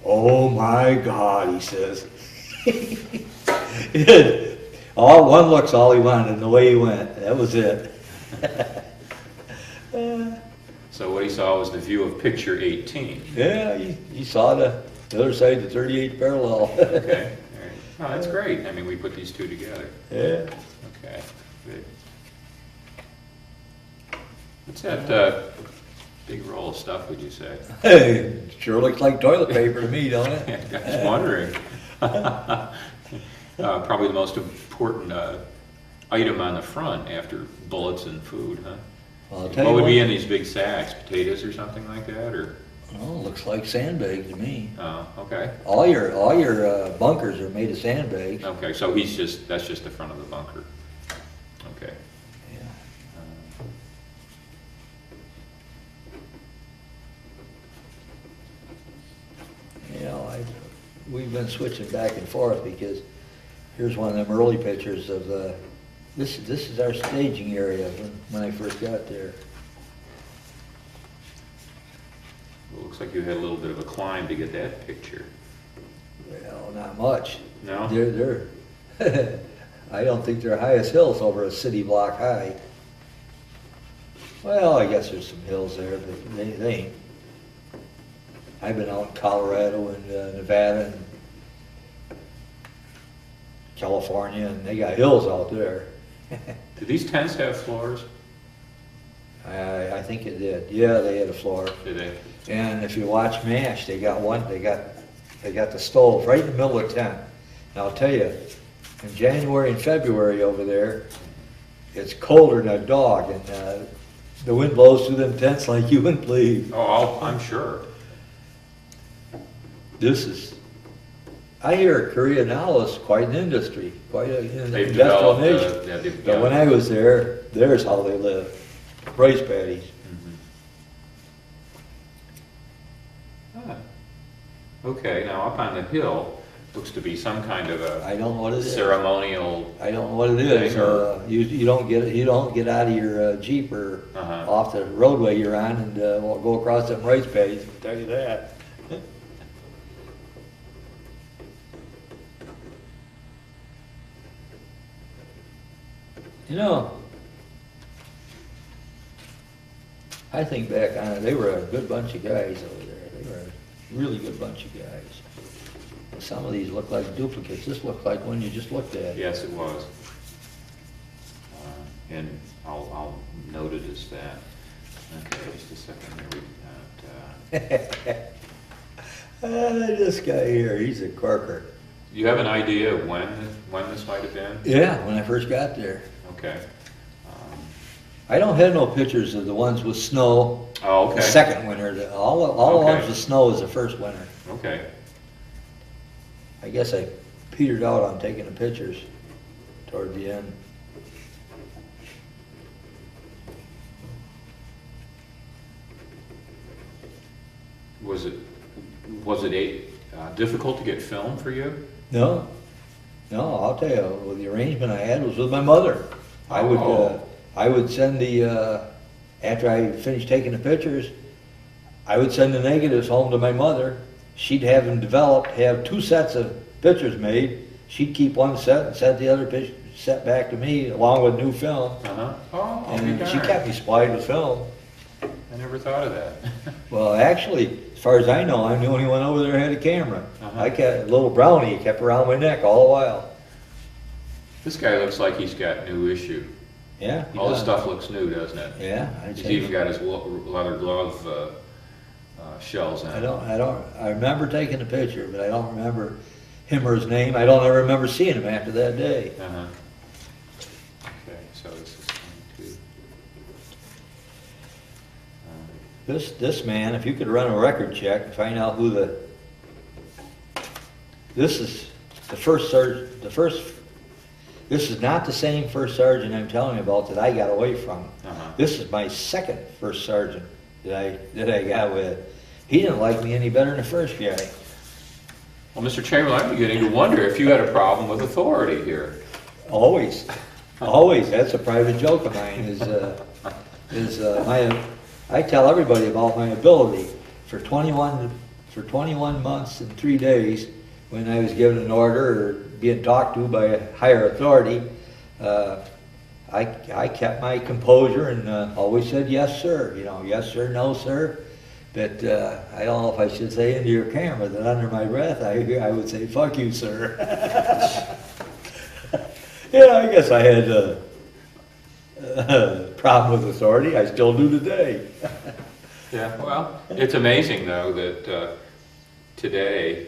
"Oh my God," he says. One look's all he wanted, and the way he went, that was it. So what he saw was the view of picture 18. Yeah, he saw the other side of the 38th parallel. Okay. All right. Oh, that's great. I mean, we put these 2 together. Yeah. Okay. Good. What's that big roll of stuff, would you say? Hey, sure looks like toilet paper to me, don't it? I was wondering. Probably the most important item on the front after bullets and food, huh? Well, I'll tell What you would be in these big sacks? Potatoes or something like that, or? Oh, looks like sandbags to me. Oh, okay. All your bunkers are made of sandbags. Okay, so that's just the front of the bunker. Okay. Yeah. You know, we've been switching back and forth because here's one of them early pictures of this is our staging area when I first got there. Well, looks like you had a little bit of a climb to get that picture. Well, not much. No? They're I don't think their highest hill's over a city block high. Well, I guess there's some hills there, but they ain't. I've been out in Colorado and Nevada and California, and they got hills out there. Do these tents have floors? I think it did. Yeah, they had a floor. Do they? And if you watch MASH, they got the stove right in the middle of the tent. Now I'll tell you, in January and February over there, it's colder than a dog, and the wind blows through them tents like you wouldn't believe. Oh, I'm sure. I hear Korea now is quite an industry, quite an They've industrial developed, nation. yeah, they've But when I was there, there's how they live. Rice paddies. Ah. Okay, now up on the hill, looks to be some kind of I don't know what it is. ceremonial. I don't know what it is. Thing, or- You don't get out of your Jeep or off the roadway you're on and go across them rice paddies. I'll tell you that. You know, I think back on it, they were a good bunch of guys over there. They were a really good bunch of guys. Some of these look like duplicates. This looked like one you just looked at. Yes, it was. And I'll note it as that. Okay, just a second here. This guy here, he's a corker. You have an idea of when this might have been? Yeah, when I first got there. Okay. I don't have no pictures of the ones with snow. Oh, okay. The second winter. All the Okay. ones with snow is the first winter. Okay. I guess I petered out on taking the pictures toward the end. Was it difficult to get film for you? No, I'll tell you, well, the arrangement I had was with my mother. I would send after I finished taking the pictures, I would send the negatives home to my mother. She'd have them developed, have 2 sets of pictures made. She'd keep one set and send the other set back to me along with new film. Oh, And be she darned. kept me supplied with film. I never thought of that. Well, actually, as far as I know, I'm the only one over there who had a camera. I kept a little brownie kept around my neck all the while. This guy looks like he's got new issue. Yeah. All the does. stuff looks new, doesn't it? Yeah. I'd He's say even got his leather glove shells on. I remember taking the picture, but I don't remember him or his name. I don't ever remember seeing him after that day. Okay, so this is 22. This man, if you could run a record check and find out who this is the first sergeant, this is not the same first sergeant I'm telling you about that I got away from. This is my second first sergeant that I got with. He didn't like me any better than the first guy. Well, Mr. Chamberlain, I'm beginning to wonder if you had a problem with authority here. Always. That's a private joke of mine. I tell everybody about my ability. For 21 months and 3 days, when I was given an order or being talked to by a higher authority, I kept my composure and always said yes, sir. Yes, sir, no, sir. But I don't know if I should say into your camera that under my breath I would say, fuck you, sir. Yeah, I guess I had a problem with authority. I still do today. Yeah, well, it's amazing, though, that today,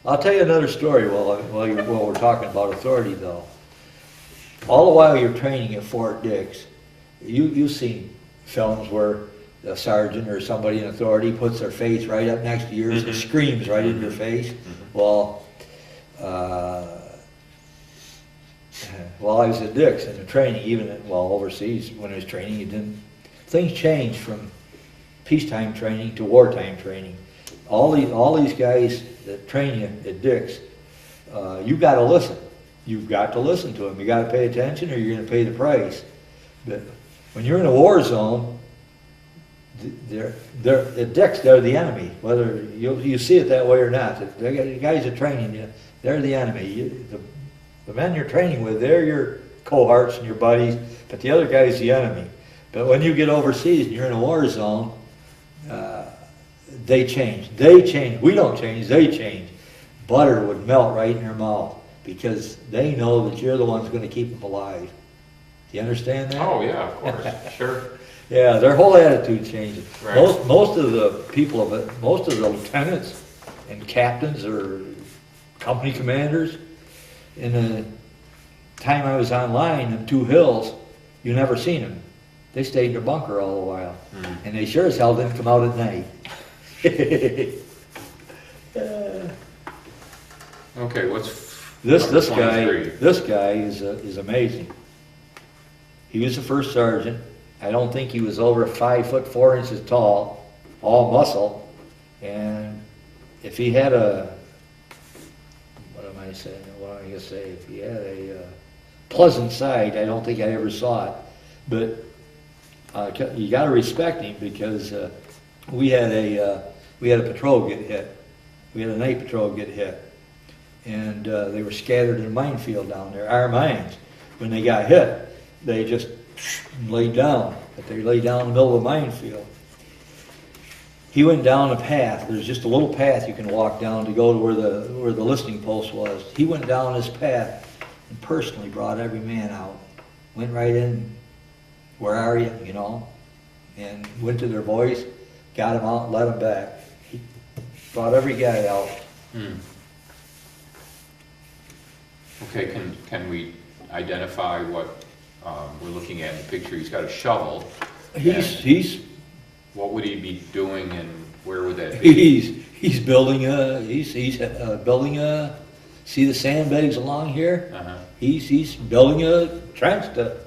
I'll tell you another story while we're talking about authority though. All the while you're training at Fort Dix, you've seen films where a sergeant or somebody in authority puts their face right up next to yours and screams right in your face. Well, while I was at Dix in the training, overseas when I was training, things changed from peacetime training to wartime training. All these guys that train you at Dix, you got to listen. You've got to listen to them. You got to pay attention, or you're going to pay the price. But when you're in a war zone, they're at Dix. They're the enemy. Whether you see it that way or not, the guys that training you, they're the enemy. The men you're training with, they're your cohorts and your buddies, but the other guy's the enemy. But when you get overseas and you're in a war zone, they change. We don't change, they change. Butter would melt right in their mouth because they know that you're the ones going to keep them alive. Do you understand that? Oh, yeah, of course. Sure. Yeah, their whole attitude changes. Right. Most of the people of it, most of the lieutenants and captains or company commanders, in the time I was online in 2 Hills, you never seen them. They stayed in their bunker all the while. And they sure as hell didn't come out at night. Okay, what's This number guy 23? this guy is amazing. He was the first sergeant. I don't think he was over 5 foot 4 inches tall, all muscle. And if he had what am I saying? What am I gonna say? If he had a pleasant side, I don't think I ever saw it. But you got to respect him because we had a patrol get hit. We had a night patrol get hit, and they were scattered in a minefield down there. Our mines, when they got hit, they just laid down. But they laid down in the middle of the minefield. He went down a path. There's just a little path you can walk down to go to where the listening post was. He went down this path and personally brought every man out. Went right in. Where are you? You know, and went to their voice, got them out, and let them back. He brought every guy out. Okay, can we identify what we're looking at in the picture? He's got a shovel. He's What would he be doing, and where would that be? he's building building a. See the sandbags along here? He's building a trench to.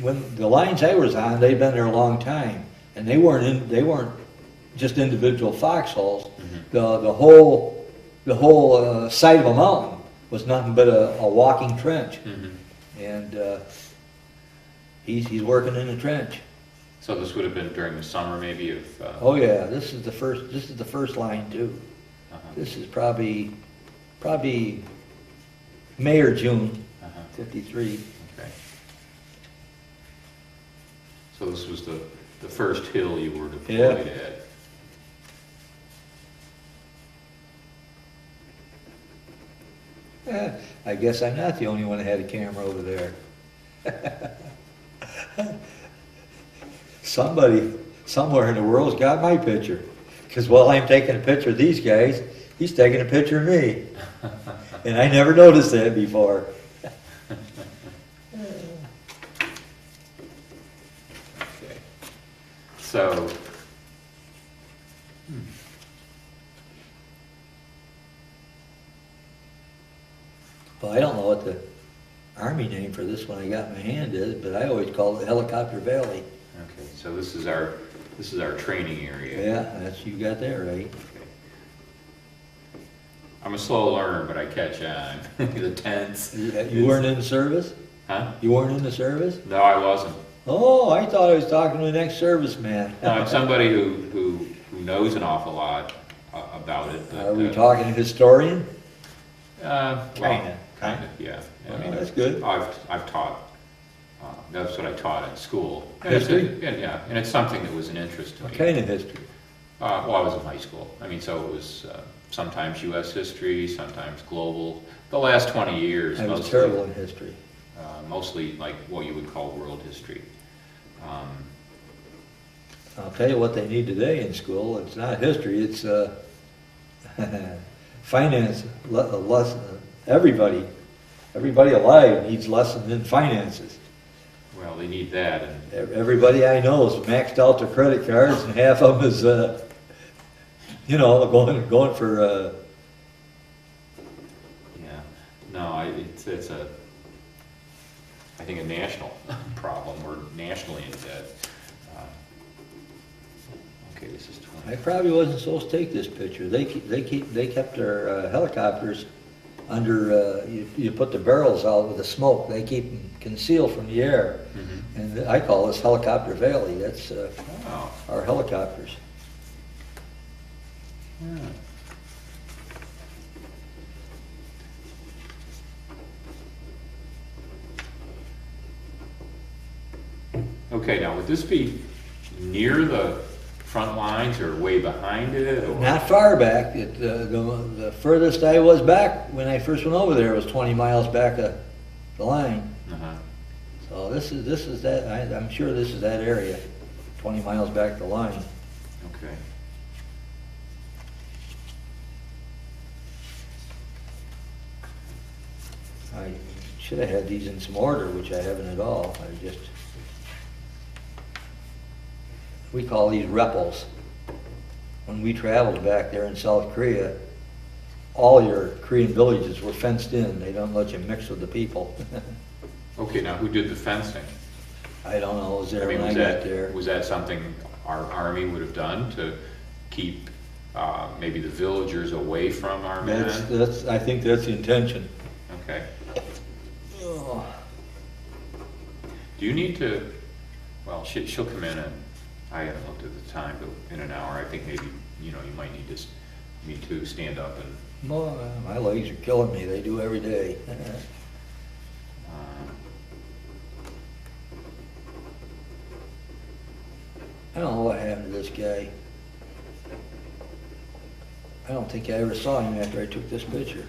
When the lines I was on, they'd been there a long time, and they weren't just individual foxholes. The whole side of a mountain was nothing but a walking trench, and he's working in the trench. So this would have been during the summer, maybe of. Oh yeah, this is the first line too. This is probably May or June, '53. Okay. So this was the first hill you were deployed at. I guess I'm not the only one that had a camera over there. Somebody, somewhere in the world's got my picture. Because while I'm taking a picture of these guys, he's taking a picture of me. And I never noticed that before. Okay. So, Well, I don't know what the Army name for this one I got in my hand is, but I always call it Helicopter Valley. okay, so this is our training area. Yeah, you got that right. Okay. I'm a slow learner, but I catch on. The tents. You weren't in the service? Huh? You weren't in the service? No, I wasn't. Oh, I thought I was talking to the next serviceman. No, I'm somebody who knows an awful lot about it. But, Are we talking historian? Kinda, yeah. Well, that's good. I've taught. That's what I taught in school. History? And it's something that was an interest to me. What kind of history? Well, I was in high school. I mean, so it was sometimes U.S. history, sometimes global. The last 20 years, I was mostly, terrible in history. Mostly like what you would call world history. I'll tell you what they need today in school. It's not history, it's finance, lesson. Everybody alive needs lessons in finances. Well, they need that, and Everybody I know is maxed out their credit cards, and half of them is, going for, yeah, no, it's I think a national problem. We're nationally in debt. Okay, this is 20. I probably wasn't supposed to take this picture. They kept their helicopters under, you put the barrels out with the smoke. They keep them concealed from the air. Mhm. And I call this Helicopter Valley. That's Oh. our helicopters. Yeah. Okay, now would this be near the front lines or way behind it? Or? Not far back. The furthest I was back when I first went over there was 20 miles back of the line. Uh-huh. So this is that. I'm sure this is that area, 20 miles back the line. Okay. I should have had these in some order, which I haven't at all. We call these repels. When we traveled back there in South Korea, all your Korean villages were fenced in. They don't let you mix with the people. Okay, now who did the fencing? I don't know. I was there I mean, when I got there. was that something our Army would have done to keep maybe the villagers away from our men? I think that's the intention. Okay. Oh. Do you need to, well, she'll come in and, I haven't looked at the time, but in an hour, I think maybe, you might need me to stand up and, Well, my legs are killing me. They do every day. I don't know what happened to this guy. I don't think I ever saw him after I took this picture.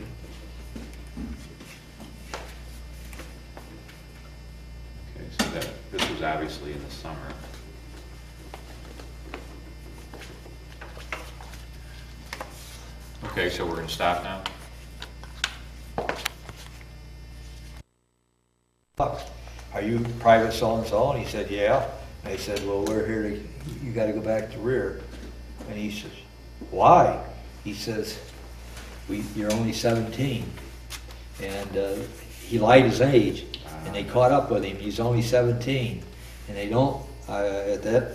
okay, so this was obviously in the summer. Okay, so we're gonna stop now? Are you private so-and-so? And he said, yeah. And I said, well, we're here to, you gotta go back to rear. And he says, why? He says, you're only 17. And he lied his age. And they caught up with him. He's only 17. And they don't, at that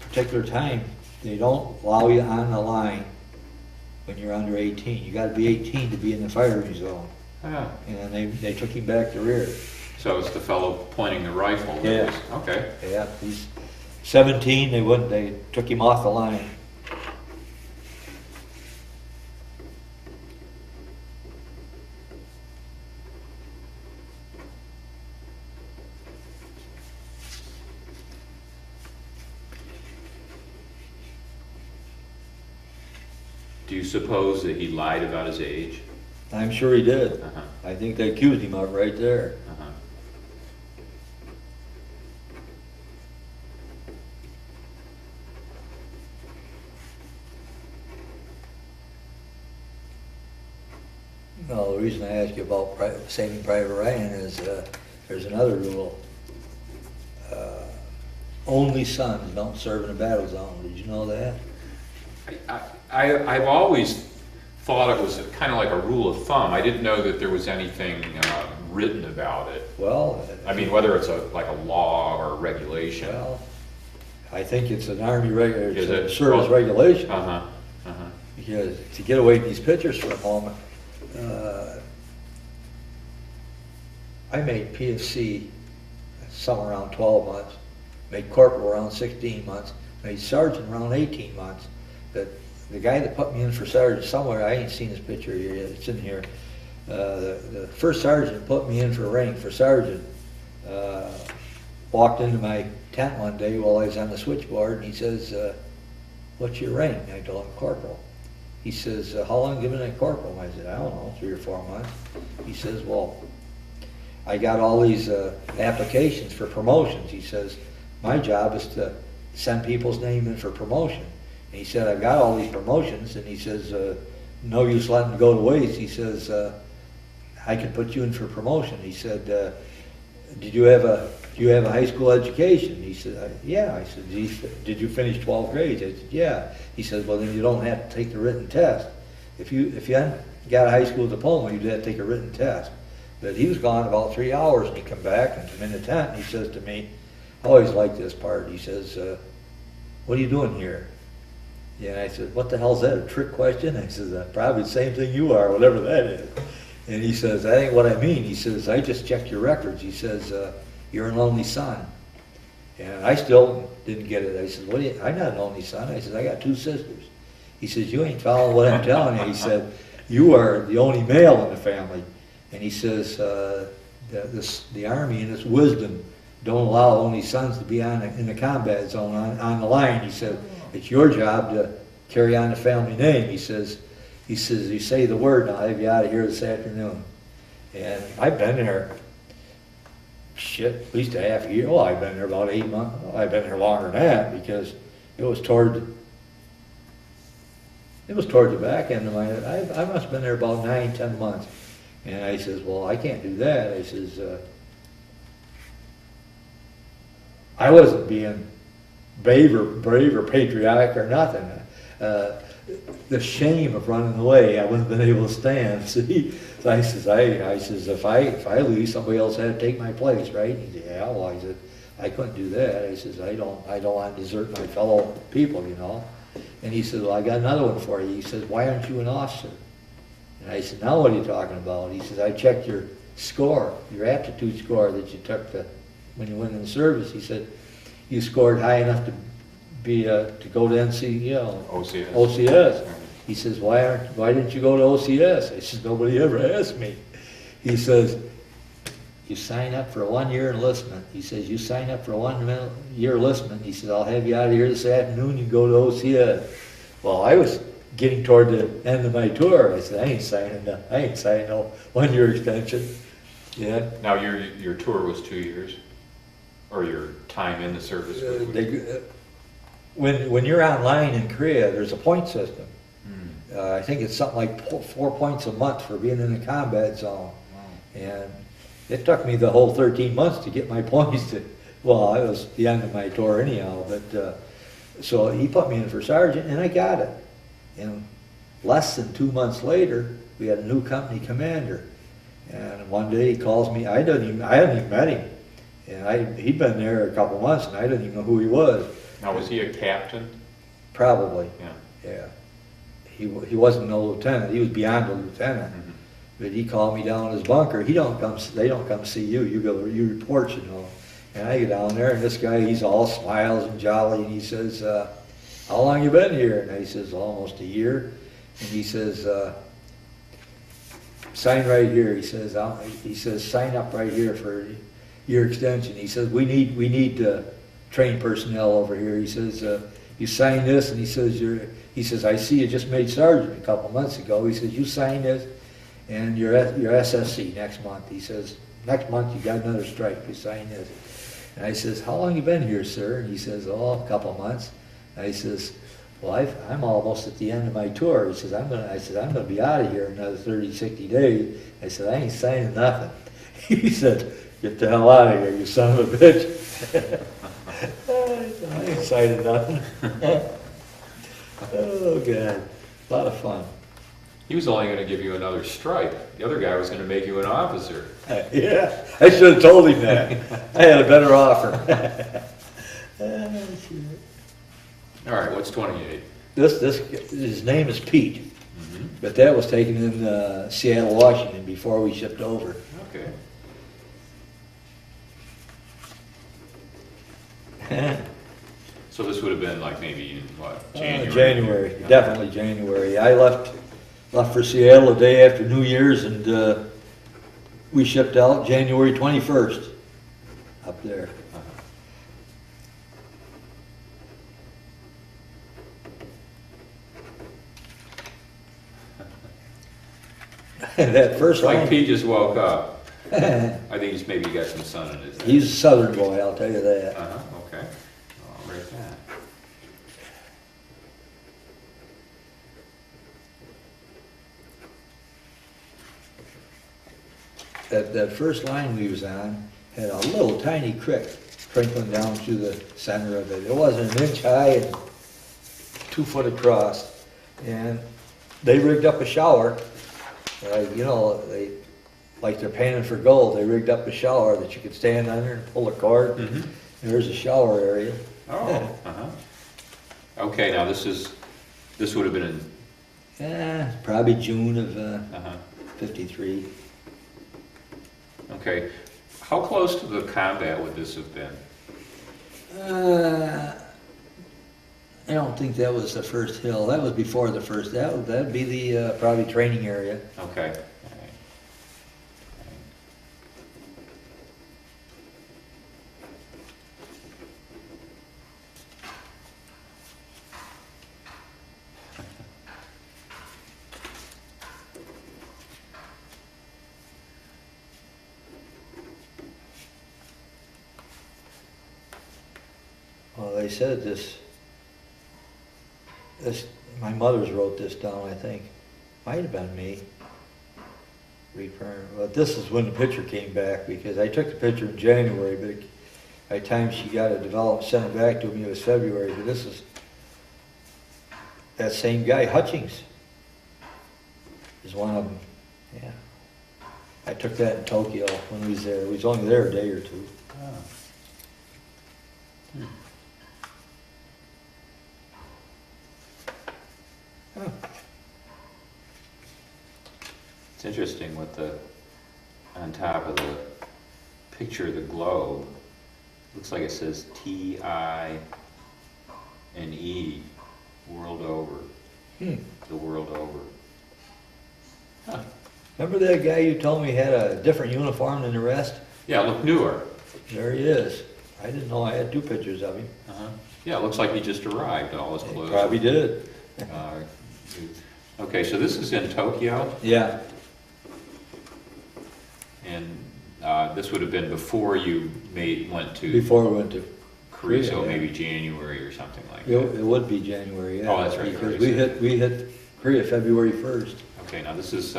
particular time, they don't allow you on the line when you're under 18. You gotta be 18 to be in the firing zone. Yeah. And they took him back to rear. So it's the fellow pointing the rifle? that Yeah. was- Okay. Yeah, he's 17, they took him off the line. Do you suppose that he lied about his age? I'm sure he did. Uh-huh. I think they accused him of it right there. Uh-huh. No, the reason I ask you about Saving Private Ryan is there's another rule. Only sons don't serve in a battle zone. Did you know that? I've always thought it was kind of like a rule of thumb. I didn't know that there was anything written about it. Well, I mean, whether it's like a law or a regulation. well, I think it's an Army Is it? service Well, regulation. Uh-huh, uh-huh. Because to get away from these pictures for a moment, I made PFC somewhere around 12 months, made corporal around 16 months, made sergeant around 18 months. The guy that put me in for sergeant somewhere, I ain't seen his picture here yet, it's in here. The first sergeant put me in for rank for sergeant. Walked into my tent one day while I was on the switchboard, and he says, what's your rank? And I told him corporal. He says, how long have you been a corporal? And I said, I don't know, 3 or 4 months. He says, well, I got all these applications for promotions. He says, my job is to send people's name in for promotion. And he said, I've got all these promotions, and he says, no use letting them go to waste. He says, I could put you in for promotion. He said, do you have a high school education? He said, yeah. I said, did you finish 12th grade? I said, yeah. He says, well, then you don't have to take the written test. If you hadn't got a high school diploma, you'd have to take a written test. But he was gone about 3 hours, and he come back and come in the tent, and he says to me, I always like this part. He says, what are you doing here? Yeah, and I said, what the hell's that, a trick question? I says, probably the same thing you are, whatever that is. And he says, that ain't what I mean. He says, I just checked your records. He says, you're an only son. And I still didn't get it. I said, I'm not an only son. I said, I got 2 sisters. He says, you ain't following what I'm telling you. He said, you are the only male in the family. And he says, the Army in its wisdom don't allow only sons to be in the combat zone on the line. He said, it's your job to carry on the family name. He says, you say the word, and I'll have you out of here this afternoon. And I've been there, at least a half a year. Well, I've been there about 8 months. Well, I've been there longer than that, because it was toward the back end of I must have been there about 9-10 months. And I says, well, I can't do that. I says, I wasn't being brave or patriotic or nothing. The shame of running away, I wouldn't have been able to stand. See? So I says, if I leave, somebody else had to take my place, right? He said, yeah. Well, I said, I couldn't do that. I says, I don't want to desert my fellow people, you know. And he said, well, I got another one for you. He says, why aren't you an officer? And I said, now what are you talking about? He says, I checked your score, your aptitude score that you took when you went in the service. He said, you scored high enough to go to OCS. He says, why didn't you go to OCS? I said, nobody ever asked me. He says, you sign up for a 1-year enlistment. He says, you sign up for a 1-year enlistment. He says, I'll have you out of here this afternoon. You can go to OCS. Well, I was getting toward the end of my tour. I said, I ain't signing no 1-year extension. Yeah. Now your tour was 2 years, or your time in the service? When you're online in Korea, there's a point system. I think it's something like 4 points a month for being in the combat zone. Wow. And it took me the whole 13 months to get my points well, it was the end of my tour anyhow, but so he put me in for sergeant, and I got it. And less than 2 months later, we had a new company commander. And one day he calls me, I hadn't even met him. And he'd been there a couple months, and I didn't even know who he was. Now, was he a captain? Probably. Yeah. He wasn't no lieutenant. He was beyond a lieutenant. Mm-hmm. But he called me down to his bunker. They don't come see you. You report, you know. And I get down there, and this guy, he's all smiles and jolly, and he says, how long you been here? And I says, almost a year. And he says, sign right here. He says, sign up right here for your extension. He says, we need trained personnel over here. He says, you sign this, and he says, I see you just made sergeant a couple months ago. He says, you sign this, and you're SSC next month. He says, next month you got another strike. You sign this. And I says, how long you been here, sir? And he says, oh, a couple months. And I says, well, I'm almost at the end of my tour. He says, I'm gonna be out of here in another 30, 60 days. I said, I ain't signing nothing. He said, get the hell out of here, you son of a bitch. I ain't signing nothing. Oh, God. A lot of fun. He was only going to give you another stripe. The other guy was going to make you an officer. Yeah, I should have told him that. I had a better offer. All right, what's 28? His name is Pete, but that was taken in Seattle, Washington before we shipped over. Okay. So this would have been like maybe, what, January? January, definitely January. I left for Seattle the day after New Year's, and we shipped out January 21st up there. That first like line, Pete just woke up. I think he's maybe got some sun in his head. He's a southern boy, I'll tell you that. Okay. I'll write that. that first line we was on had a little tiny creek trickling down through the center of it. It wasn't an inch high and 2 foot across. And they rigged up a shower, you know, like they're panning for gold. They rigged up a shower that you could stand under and pull a cord. Mm-hmm. And there's a shower area. Oh, okay, now this would have been in, Probably June of uh-huh. 53. Okay. How close to the combat would this have been? I don't think that was the first hill. That was before the first. That'd be the probably training area. Okay. All right. Well, they said this, my mother's wrote this down, I think. Might have been me. But this is when the picture came back, because I took the picture in January, but by the time she got it developed, sent it back to me, it was February. But this is that same guy, Hutchings, is one of them. Yeah. I took that in Tokyo when we was there. We was only there a day or two. Oh. Huh. It's interesting what on top of the picture of the globe, looks like it says T-I-N-E, world over. The world over. Huh. Remember that guy you told me had a different uniform than the rest? Yeah, look newer. There he is. I didn't know I had 2 pictures of him. Uh-huh. Yeah, it looks like he just arrived, all his He clothes. probably did. Okay, so this is in Tokyo, Yeah. and this would have been before you went to Before we went to Korea, Korea, so yeah. maybe January or something like It, that. it would be January, yeah. Oh, that's right, Because you we hit Korea February 1st. Okay, now this is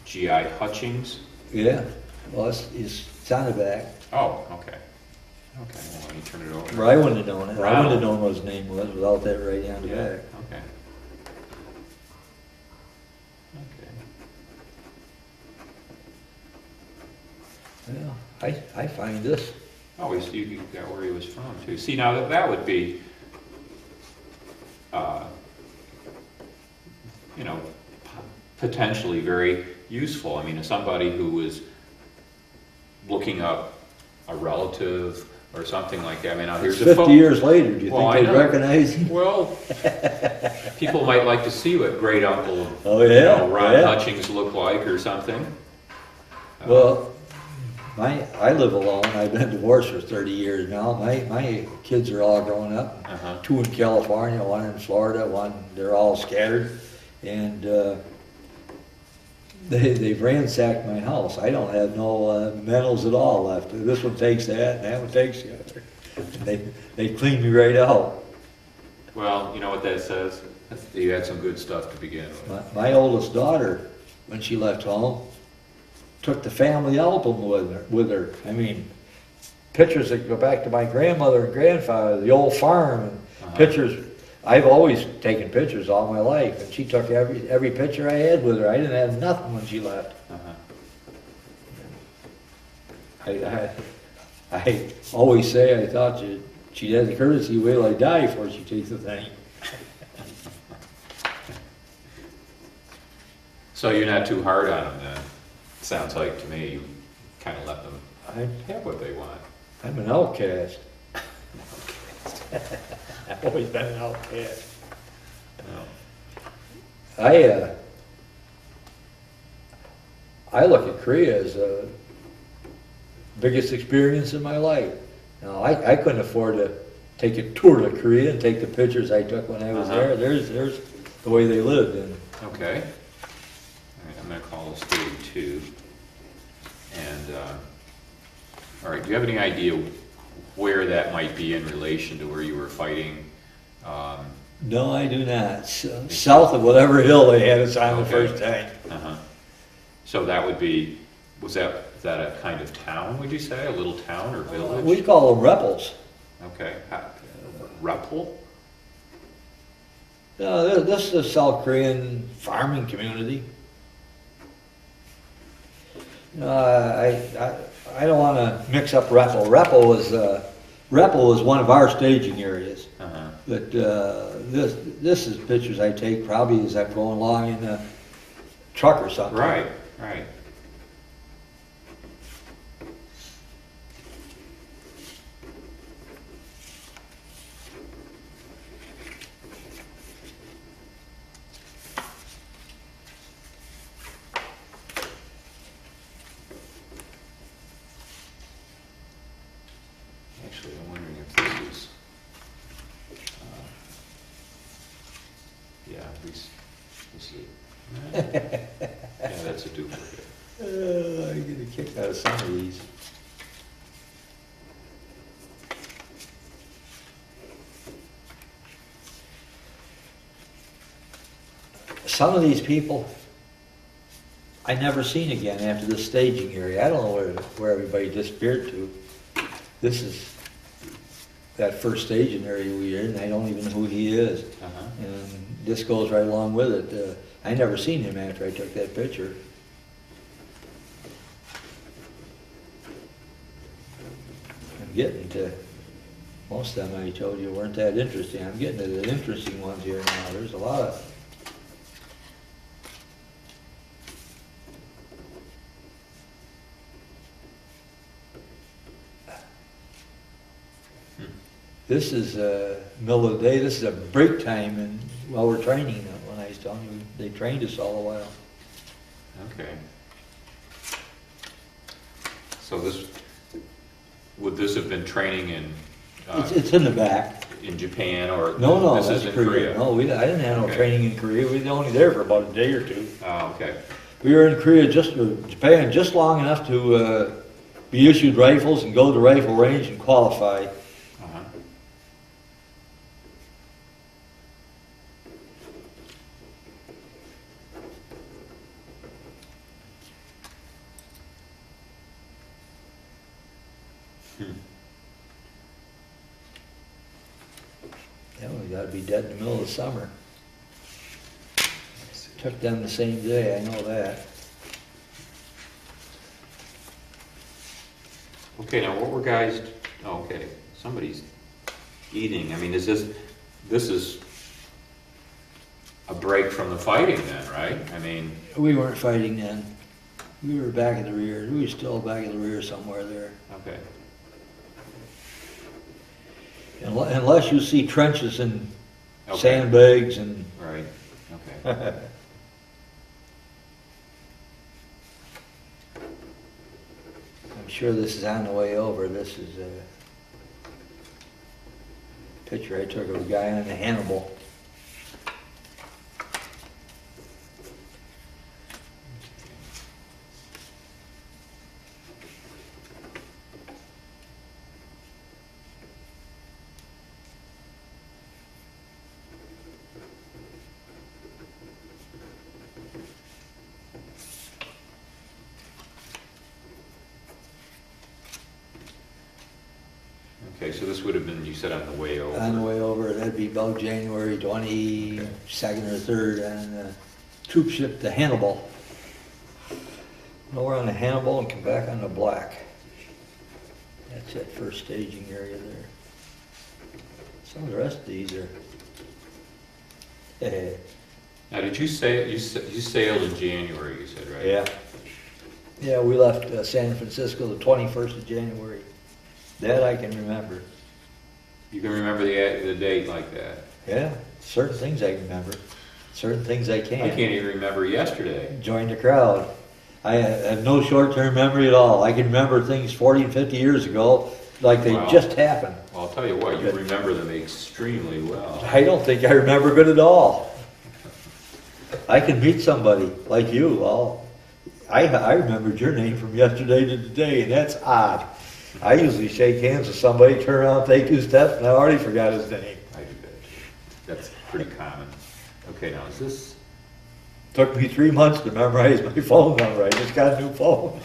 G.I. Hutchings. Yeah. Well, it's on the back. Oh, okay. Okay, well, let me turn it over. Well, I wouldn't have known it. I Ronald. wouldn't have known what his name was without that right on the Yeah, back. okay. Okay. Yeah. I find this. Oh, you got where he was from, too. See, now that would be, you know, potentially very useful. I mean, as somebody who was looking up a relative or something like that. I mean, now here's a 50 years later, do you Well, think I they'd know. recognize him? Well, people might like to see what great uncle Oh, yeah. Ron yeah. Hutchings looked like or something. Well, I live alone. I've been divorced for 30 years now. My kids are all grown up. Uh-huh. 2 in California, 1 in Florida, they're all scattered. And they've ransacked my house. I don't have no medals at all left. This one takes that, and that one takes the other. They cleaned me right out. Well, you know what that says? You had some good stuff to begin with. My oldest daughter, when she left home, took the family album with her. I mean, pictures that go back to my grandmother and grandfather, the old farm, and pictures. I've always taken pictures all my life, and she took every picture I had with her. I didn't have nothing when she left. I always say I thought she'd have the courtesy to wait till I die before she takes the thing. So you're not too hard on them then? Sounds like to me you kind of let them have what they want. I'm an outcast. I've always been an outcast. No. I look at Korea as the biggest experience in my life. Now, I couldn't afford to take a tour to Korea and take the pictures I took when I was there. There's the way they lived. And Okay. All right, I'm going to call this 32. And, all right, do you have any idea where that might be in relation to where you were fighting? no, I do not. South of whatever hill they had us on the Okay. first time. Uh-huh. So that would be, was that a kind of town, would you say? A little town or village? We call them rebels. Okay. Repel? This is a South Korean farming community. I don't want to mix up Repel. Repel was one of our staging areas. Uh-huh. But this is pictures I take probably as I'm going along in a truck or something. Right, right. Actually, I'm wondering if this is, yeah, this is, yeah, that's a duplicate. I get a kick out of some of these. Some of these people I never seen again after this staging area. I don't know where everybody disappeared to. This is that first staging area we were in. I don't even know who he is. Uh-huh. And this goes right along with it. I never seen him after I took that picture. I'm getting to, most of them I told you weren't that interesting. I'm getting to the interesting ones here now. There's a lot of, this is middle of the day. This is a break time, and while we're training, when I was telling you, they trained us all a while. Okay. So would this have been training in, It's in the back. in Japan or? No, this that's is in Korea. No, I didn't have no Okay. training in Korea. We were only there for about a day or two. Oh, okay. We were in Korea, Japan, just long enough to be issued rifles and go to the rifle range and qualify. Uh-huh. Yeah, we got to be dead in the middle of the summer. Took them the same day, I know that. Okay, now what were guys, oh, okay, somebody's eating. I mean, this is a break from the fighting then, right? I mean, We weren't fighting then. We were back in the rear. We were still back in the rear somewhere there. okay. Unless you see trenches and Okay. sandbags and Right, okay. I'm sure this is on the way over. This is a picture I took of a guy on the Hannibal. Okay, so this would have been, you said, on the way over. On the way over, that'd be about January 22nd or 3rd, and troop ship to Hannibal. Over on the Hannibal and come back on the Black. That's that first staging area there. Some of the rest of these are. Now, did you say, you sailed in January, you said, right? Yeah. Yeah, we left San Francisco the 21st of January. That I can remember. You can remember the date like that? Yeah, certain things I remember. Certain things I can't. I can't even remember yesterday. Join the crowd. I have no short-term memory at all. I can remember things 40 and 50 years ago like they Wow. just happened. Well, I'll tell you what, you remember them extremely well. I don't think I remember good at all. I can meet somebody like you. Well, I remembered your name from yesterday to today, and that's odd. I usually shake hands with somebody, turn around, take 2 steps, and I already forgot his name. I do that too. That's pretty common. Okay, now is this, Took me 3 months to memorize my phone number. I just got a new phone.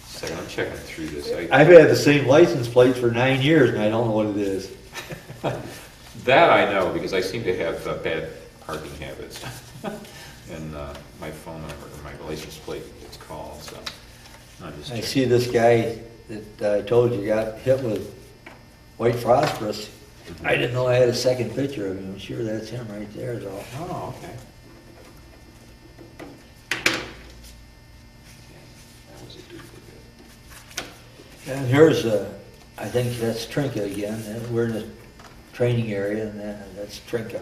Second, I'm checking through this. I've had the same license plate for 9 years and I don't know what it is. That I know, because I seem to have bad parking habits. And my phone number, my license plate gets called, so I'm just I checking. see this guy that I told you got hit with white phosphorus. I didn't know I had a second picture of him. I'm sure that's him right there is all. Oh, okay. That was a duplicate. And here's, I think that's Trinka again. And we're in the training area and that's Trinka.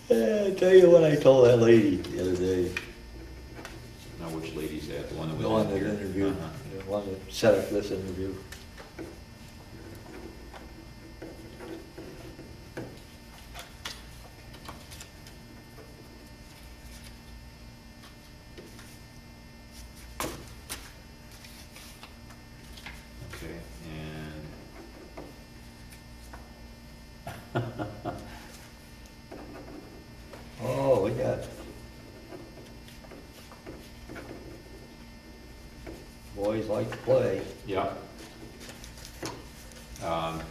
I tell you what I told that lady the other day. Now, which lady's that? The one that was The one in that here? interviewed, Uh-huh. the one that set up this interview. Okay, and Oh, we got boys like to play. yeah. And,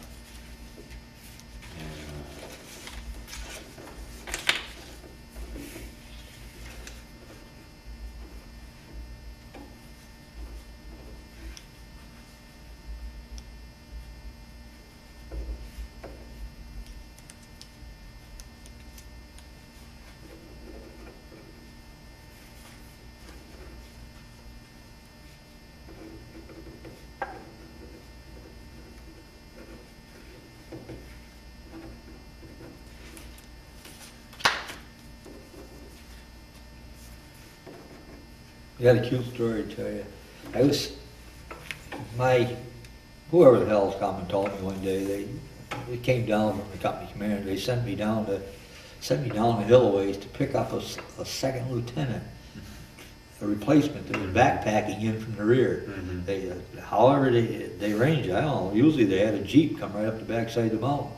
I got a cute story to tell you. Whoever the hell's come and told me one day, they came down from the company commander, they sent me down the hill a ways to pick up a second lieutenant, a replacement that was backpacking in from the rear. Mhm. However they range, I don't know, usually they had a Jeep come right up the backside of the mountain.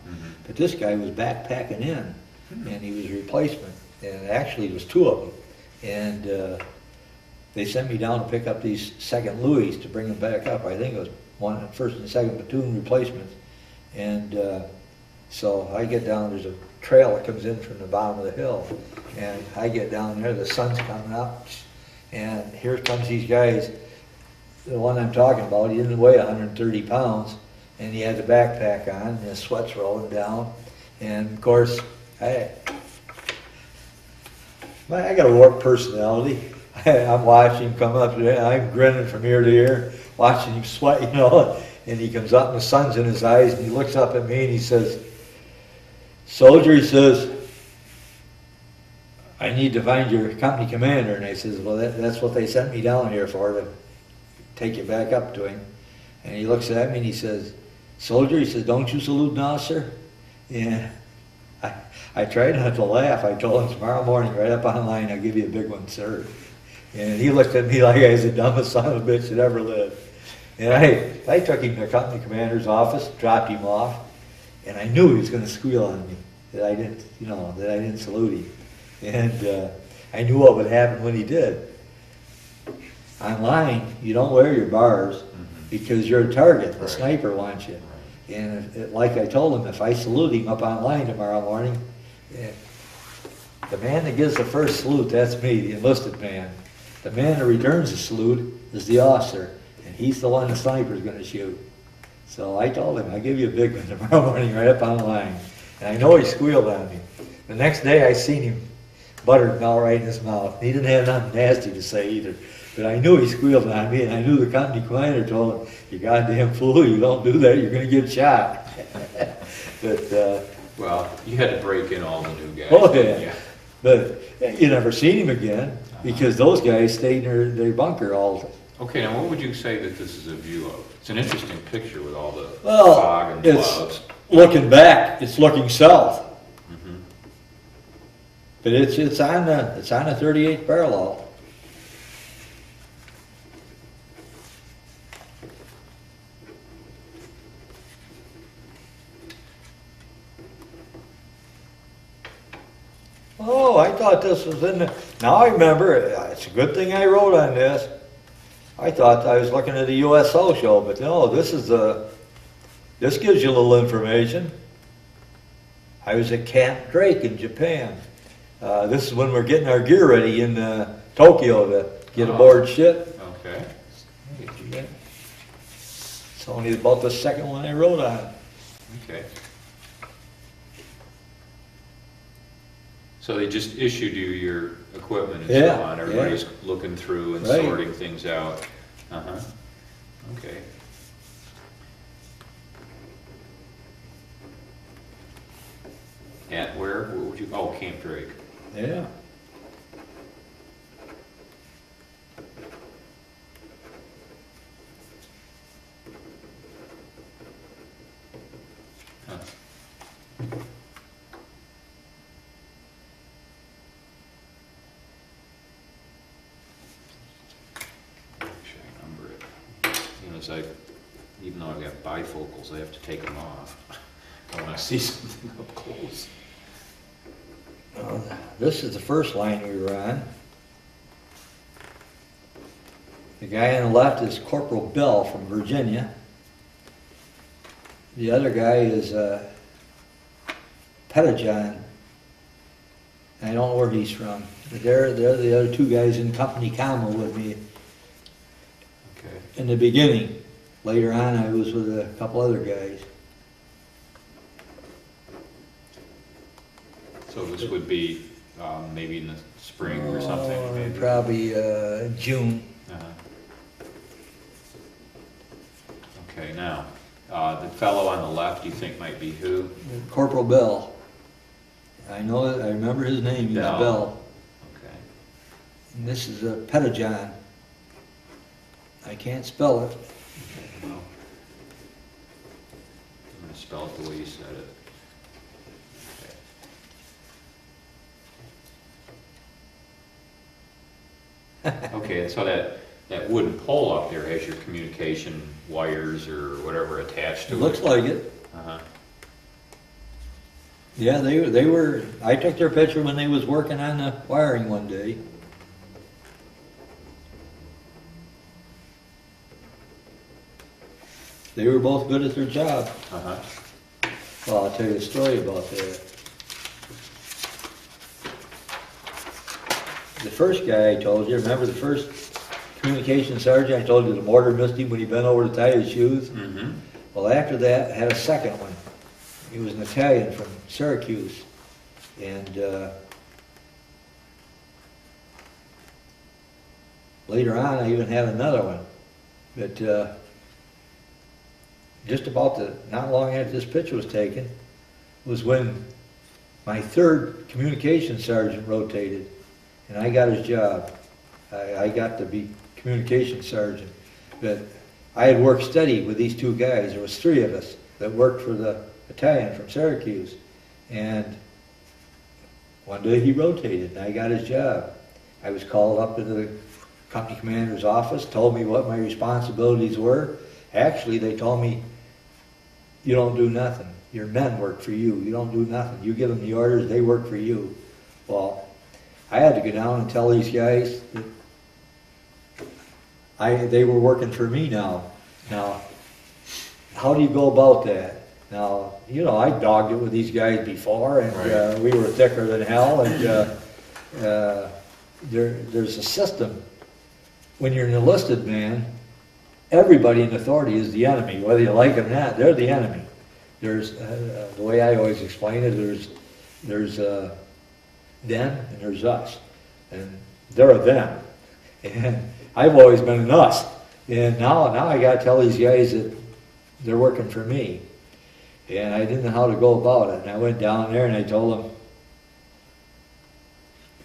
But this guy was backpacking in, and he was a replacement, and actually there was two of them. And they sent me down to pick up these second Louis to bring them back up. I think it was first and second platoon replacements. And so I get down, there's a trail that comes in from the bottom of the hill. And I get down there, the sun's coming up, and here comes these guys. The one I'm talking about, he didn't weigh 130 pounds, and he had the backpack on, and his sweat's rolling down. And of course, I got a warped personality. I'm watching him come up there, I'm grinning from ear to ear, watching him sweat, you know, and he comes up and the sun's in his eyes, and he looks up at me and he says, "Soldier," he says, "I need to find your company commander." And I says, "Well, that's what they sent me down here for, to take you back up to him." And he looks at me and he says, "Soldier," he says, "don't you salute an officer?" And I tried not to laugh. I told him, "Tomorrow morning, right up on line, I'll give you a big one, sir." And he looked at me like I was the dumbest son of a bitch that ever lived. And I took him to the company commander's office, dropped him off, and I knew he was going to squeal on me that I didn't salute him. And I knew what would happen when he did. On line, you don't wear your bars because you're a target. The sniper wants you. And like I told him, if I salute him up on line tomorrow morning, the man that gives the first salute, that's me, the enlisted man. The man that returns the salute is the officer, and he's the one the sniper's going to shoot. So I told him, "I'll give you a big one tomorrow morning right up on the line." And I know he squealed on me. The next day I seen him buttered melt right in his mouth. He didn't have nothing nasty to say either. But I knew he squealed on me, and I knew the company commander told him, "You goddamn fool, you don't do that, you're going to get shot." But well, you had to break in all the new guys. oh yeah. But you never seen him again because those guys stayed in their bunker all the time. Okay, now what would you say that this is a view of? It's an interesting picture with all the Well, fog and it's clouds. looking back, it's looking south. But it's on a 38 parallel. thought this was in the, now I remember, it's a good thing I wrote on this. I thought I was looking at a USO show, but no, this gives you a little information. I was at Camp Drake in Japan. This is when we're getting our gear ready in Tokyo to get aboard ship. Okay. It's only about the second one I wrote on. Okay. So they just issued you your equipment and so on. Everybody's looking through and sorting things out. Uh-huh. Okay. At where? Where would you? Oh, Camp Drake. Yeah. Huh. Actually, I number it. You know, it's like, even though I've got bifocals, I have to take them off when I see something up close. This is the first line we were on. The guy on the left is Corporal Bell from Virginia. The other guy is Pettijohn. I don't know where he's from. But they're the other two guys in Company Comma with me Okay. in the beginning. Later on, I was with a couple other guys. So this would be maybe in the spring or something? Maybe. Probably June. Uh-huh. Okay, now, the fellow on the left you think might be who? Corporal Bell. I know it. I remember his name. He's Bell. Okay. And this is Pettijohn. I can't spell it. Okay, well, I'm going to spell it the way you said it. Okay, and so that wooden pole up there has your communication wires or whatever attached to It it? looks like it. Uh-huh. Yeah, they were. I took their picture when they was working on the wiring one day. They were both good at their job. Uh-huh. Well, I'll tell you a story about that. The first guy I told you, remember the first communication sergeant I told you the mortar missed him when he bent over to tie his shoes? Mm-hmm. Well, after that, I had a second one. He was an Italian from Syracuse. And later on, I even had another one. But just about not long after this picture was taken, was when my third communication sergeant rotated, and I got his job. I got to be communication sergeant. But I had worked steady with these two guys. There was three of us that worked for the Italian from Syracuse. And one day he rotated, and I got his job. I was called up into the company commander's office, told me what my responsibilities were. Actually, they told me, you don't do nothing. Your men work for you. You don't do nothing. You give them the orders, they work for you. Well, I had to go down and tell these guys that they were working for me now. Now, how do you go about that? Now, you know, I dogged it with these guys before, and Right. We were thicker than hell, and there's a system. When you're an enlisted man, everybody in authority is the enemy, whether you like them or not. They're the enemy. There's the way I always explain it. There's them and there's us, and they're a them, and I've always been an us. And now I got to tell these guys that they're working for me, and I didn't know how to go about it. And I went down there and I told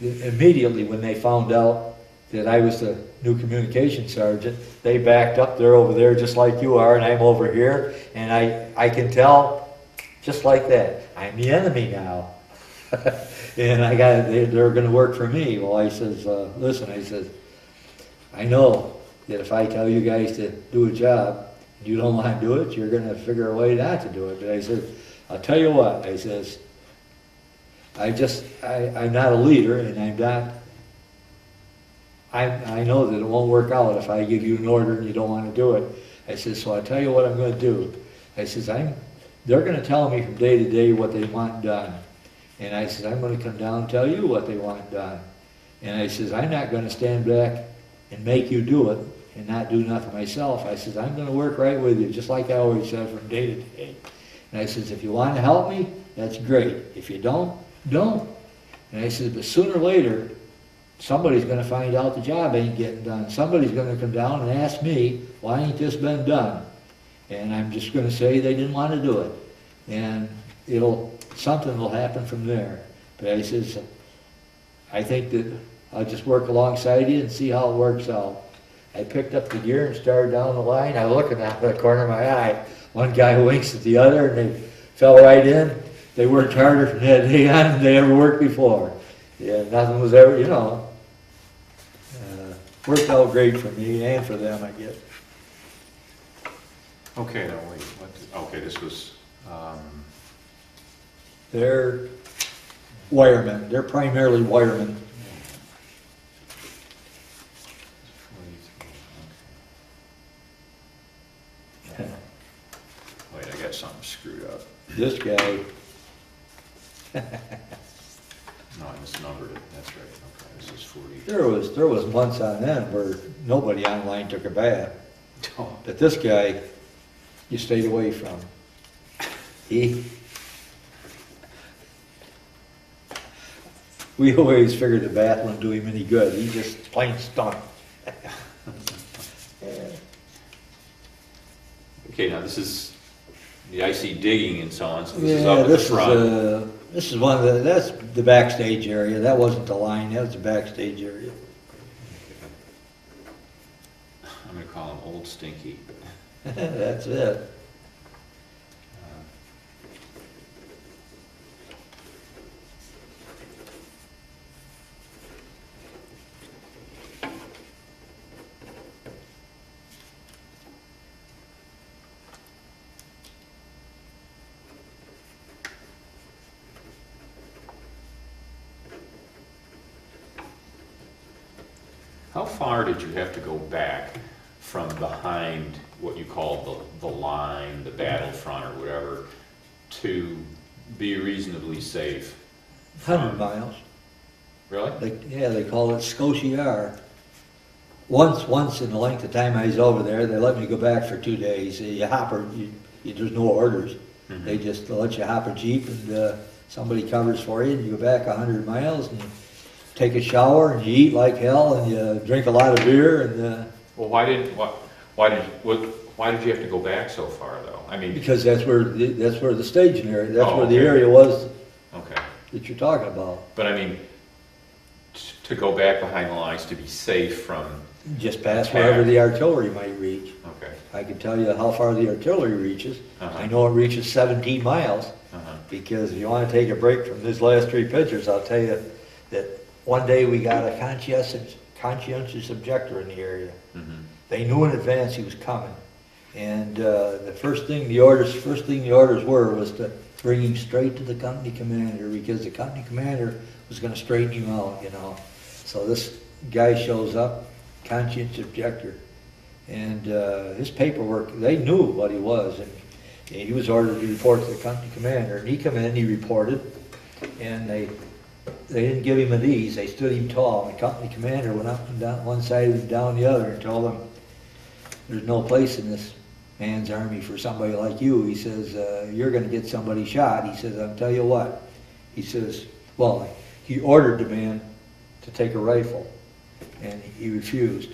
them immediately when they found out that I was the new communication sergeant, they backed up. They're over there just like you are, and I'm over here, and I can tell just like that, I'm the enemy now. And they're going to work for me. Well, I says, listen, I says, I know that if I tell you guys to do a job, and you don't want to do it, you're going to figure a way not to do it. But I said, I'll tell you what, I says, I'm not a leader, and I know that it won't work out if I give you an order and you don't want to do it. I says, so I tell you what I'm going to do. I says, they're going to tell me from day to day what they want done. And I says, I'm going to come down and tell you what they want done. And I says, I'm not going to stand back and make you do it and not do nothing myself. I says, I'm going to work right with you, just like I always said, from day to day. And I says, if you want to help me, that's great. If you don't, don't. And I says, but sooner or later, somebody's going to find out the job ain't getting done. Somebody's going to come down and ask me, why ain't this been done? And I'm just going to say they didn't want to do it. And something will happen from there. But I says, I think that I'll just work alongside you and see how it works out. I picked up the gear and started down the line. I was looking out the corner of my eye. One guy winks at the other, and they fell right in. They worked harder from that day on than they ever worked before. Yeah, nothing was ever, worked out great for me and for them, I guess. Okay, now wait, okay, this was, They're wiremen. They're primarily wiremen. wait, I got something screwed up. This guy, No, I misnumbered it, that's right, okay, this is 40. there was months on end where nobody online took a bath. Oh, But this guy, you stayed away from. We always figured the bath wouldn't do him any good. He just plain stunk. Okay, now this is, I see digging and so on, so this is up at the front. This is that's the backstage area. That wasn't the line, that was the backstage area. I'm gonna call him Old Stinky. That's it. How far did you have to go back from behind what you call the line, the battlefront or whatever, to be reasonably safe? 100 miles. Really? They call it Scotia. Once in the length of time I was over there, they let me go back for 2 days. There's no orders. Mm-hmm. They just let you hop a Jeep and somebody covers for you and you go back 100 miles and take a shower and you eat like hell and you drink a lot of beer and. Well, why did you have to go back so far though? I mean, Because that's where the staging area. That's where the okay. area was Okay, that you're talking about. but I mean, to go back behind the lines to be safe from. Just past attack. wherever the artillery might reach. Okay. I can tell you how far the artillery reaches. Uh-huh. I know it reaches 17 miles. Uh-huh. Because if you want to take a break from these last 3 pictures, I'll tell you that one day we got a conscientious objector in the area. Mm-hmm. They knew in advance he was coming. And the first thing the orders were was to bring him straight to the company commander because the company commander was going to straighten him out, So this guy shows up, conscientious objector, and his paperwork, they knew what he was, and he was ordered to report to the company commander, and he come in, he reported, and they didn't give him a knees, they stood him tall, and the company commander went up and down one side and down the other and told him, there's no place in this man's army for somebody like you. He says, you're going to get somebody shot. He says, I'll tell you what. He says, well, he ordered the man to take a rifle, and he refused.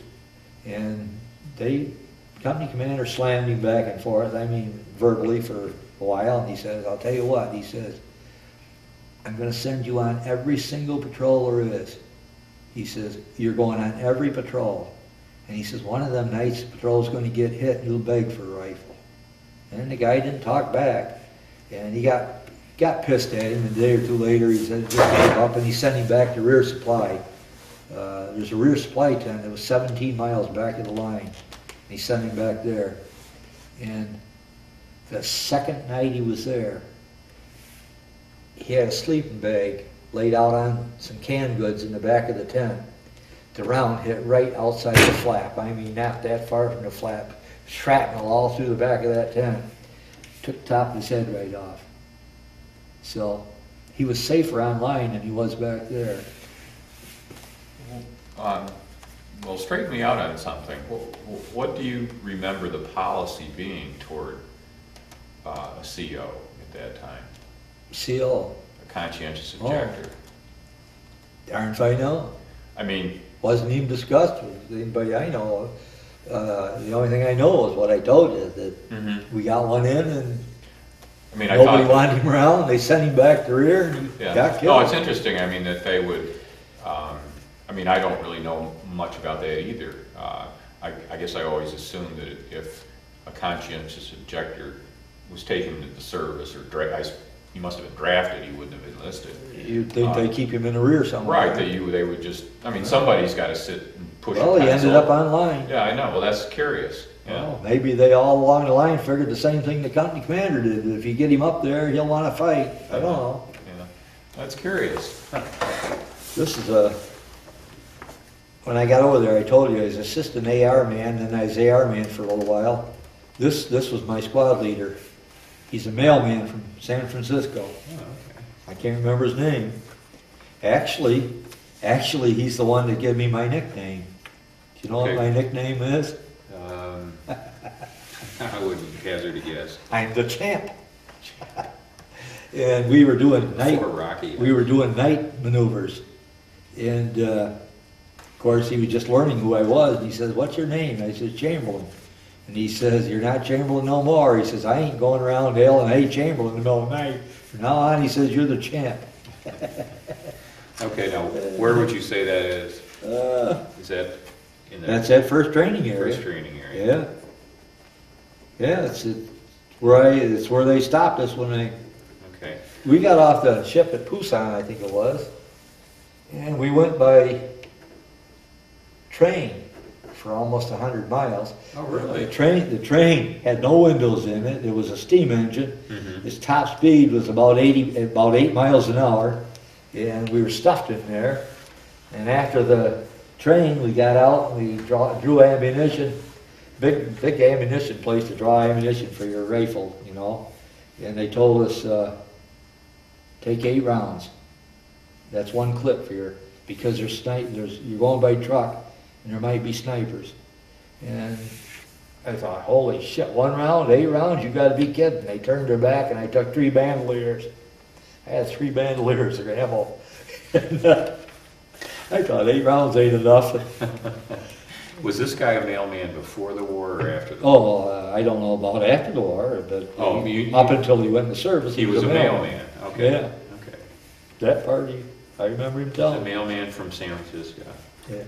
And company commander slammed him back and forth, verbally for a while, and he says, I'll tell you what. He says, I'm going to send you on every single patrol there is. He says, you're going on every patrol. And he says, one of them nights the patrol's going to get hit and you'll beg for a rifle. And the guy didn't talk back. And he got pissed at him. A day or two later, he said, just gave up, and he sent him back to rear supply. There's a rear supply tent that was 17 miles back of the line. And he sent him back there. And the second night he was there, he had a sleeping bag laid out on some canned goods in the back of the tent. The round hit right outside the flap. I mean, not that far from the flap. Shrapnel all through the back of that tent. Took the top of his head right off. So he was safer online than he was back there. Well, straighten me out on something. What do you remember the policy being toward a CO at that time? CO. A conscientious objector. Darn if I know. I mean, wasn't even discussed with anybody I know of. The only thing I know is what I told you, that we got one in and I mean, nobody wanted him around. They sent him back to the rear and he got killed. No, it's interesting. I mean, that they would, I mean, I don't really know much about that either. I guess I always assumed that if a conscientious objector was taken into the service or he must have been drafted, he wouldn't have enlisted. You'd think they keep him in the rear somewhere. Right, they would just, I mean, somebody's got to sit and push. Well, he ended up online. Yeah, I know. Well, that's curious. Yeah. Well, maybe they all along the line figured the same thing the company commander did. That if you get him up there, he'll want to fight. I don't know. Yeah, that's curious. This is when I got over there, I told you I was assistant AR man, then I was AR man for a little while. This was my squad leader. He's a mailman from San Francisco. Oh, okay. I can't remember his name. Actually, he's the one that gave me my nickname. Do you know what my nickname is? I wouldn't hazard a guess. I'm the champ. And we were doing night. We were doing night maneuvers, and of course he was just learning who I was. And he says, "What's your name?" I said, "Chamberlain." And he says, "You're not Chamberlain no more." He says, "I ain't going around yelling, 'Hey, Chamberlain,' in the middle of the night. From now on," he says, "you're the champ." Okay, now where would you say that is? Is that in the that's that first training area. First training area. Yeah, yeah, it's where they stopped us when they. Okay. We got off the ship at Busan, I think it was, and we went by train for almost 100 miles. Oh, really? The train had no windows in it. It was a steam engine. Its top speed was about 8 miles an hour, and we were stuffed in there. And after the train, we got out and we drew ammunition. Big ammunition place to draw ammunition for your rifle, you know. And they told us, take 8 rounds. That's one clip because you're going by truck and there might be snipers. And I thought, holy shit, 1 round, 8 rounds, you gotta be kidding. They turned their back and I took 3 bandoliers. I had 3 bandoliers of ammo. And, I thought 8 rounds ain't enough. Was this guy a mailman before the war or after the war? Oh, I don't know about after the war, but up until he went in the service, he was a mailman. Okay. Yeah. Okay. That part, I remember him telling me. A mailman from San Francisco. Yeah.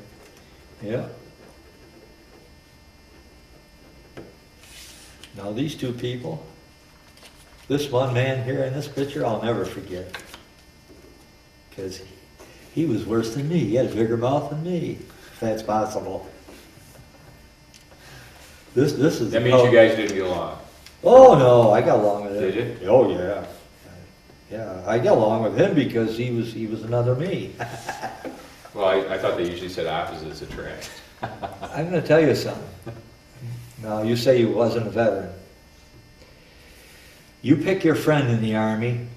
Yeah. Now these 2 people, this one man here in this picture, I'll never forget. Because he was worse than me. He had a bigger mouth than me, if that's possible. This is. That means you guys didn't get along. Oh no, I got along with him. Did you? Oh yeah, yeah. I got along with him because he was another me. Well, I thought they usually said opposites attract. I'm going to tell you something. Now you say you wasn't a veteran. You pick your friend in the Army.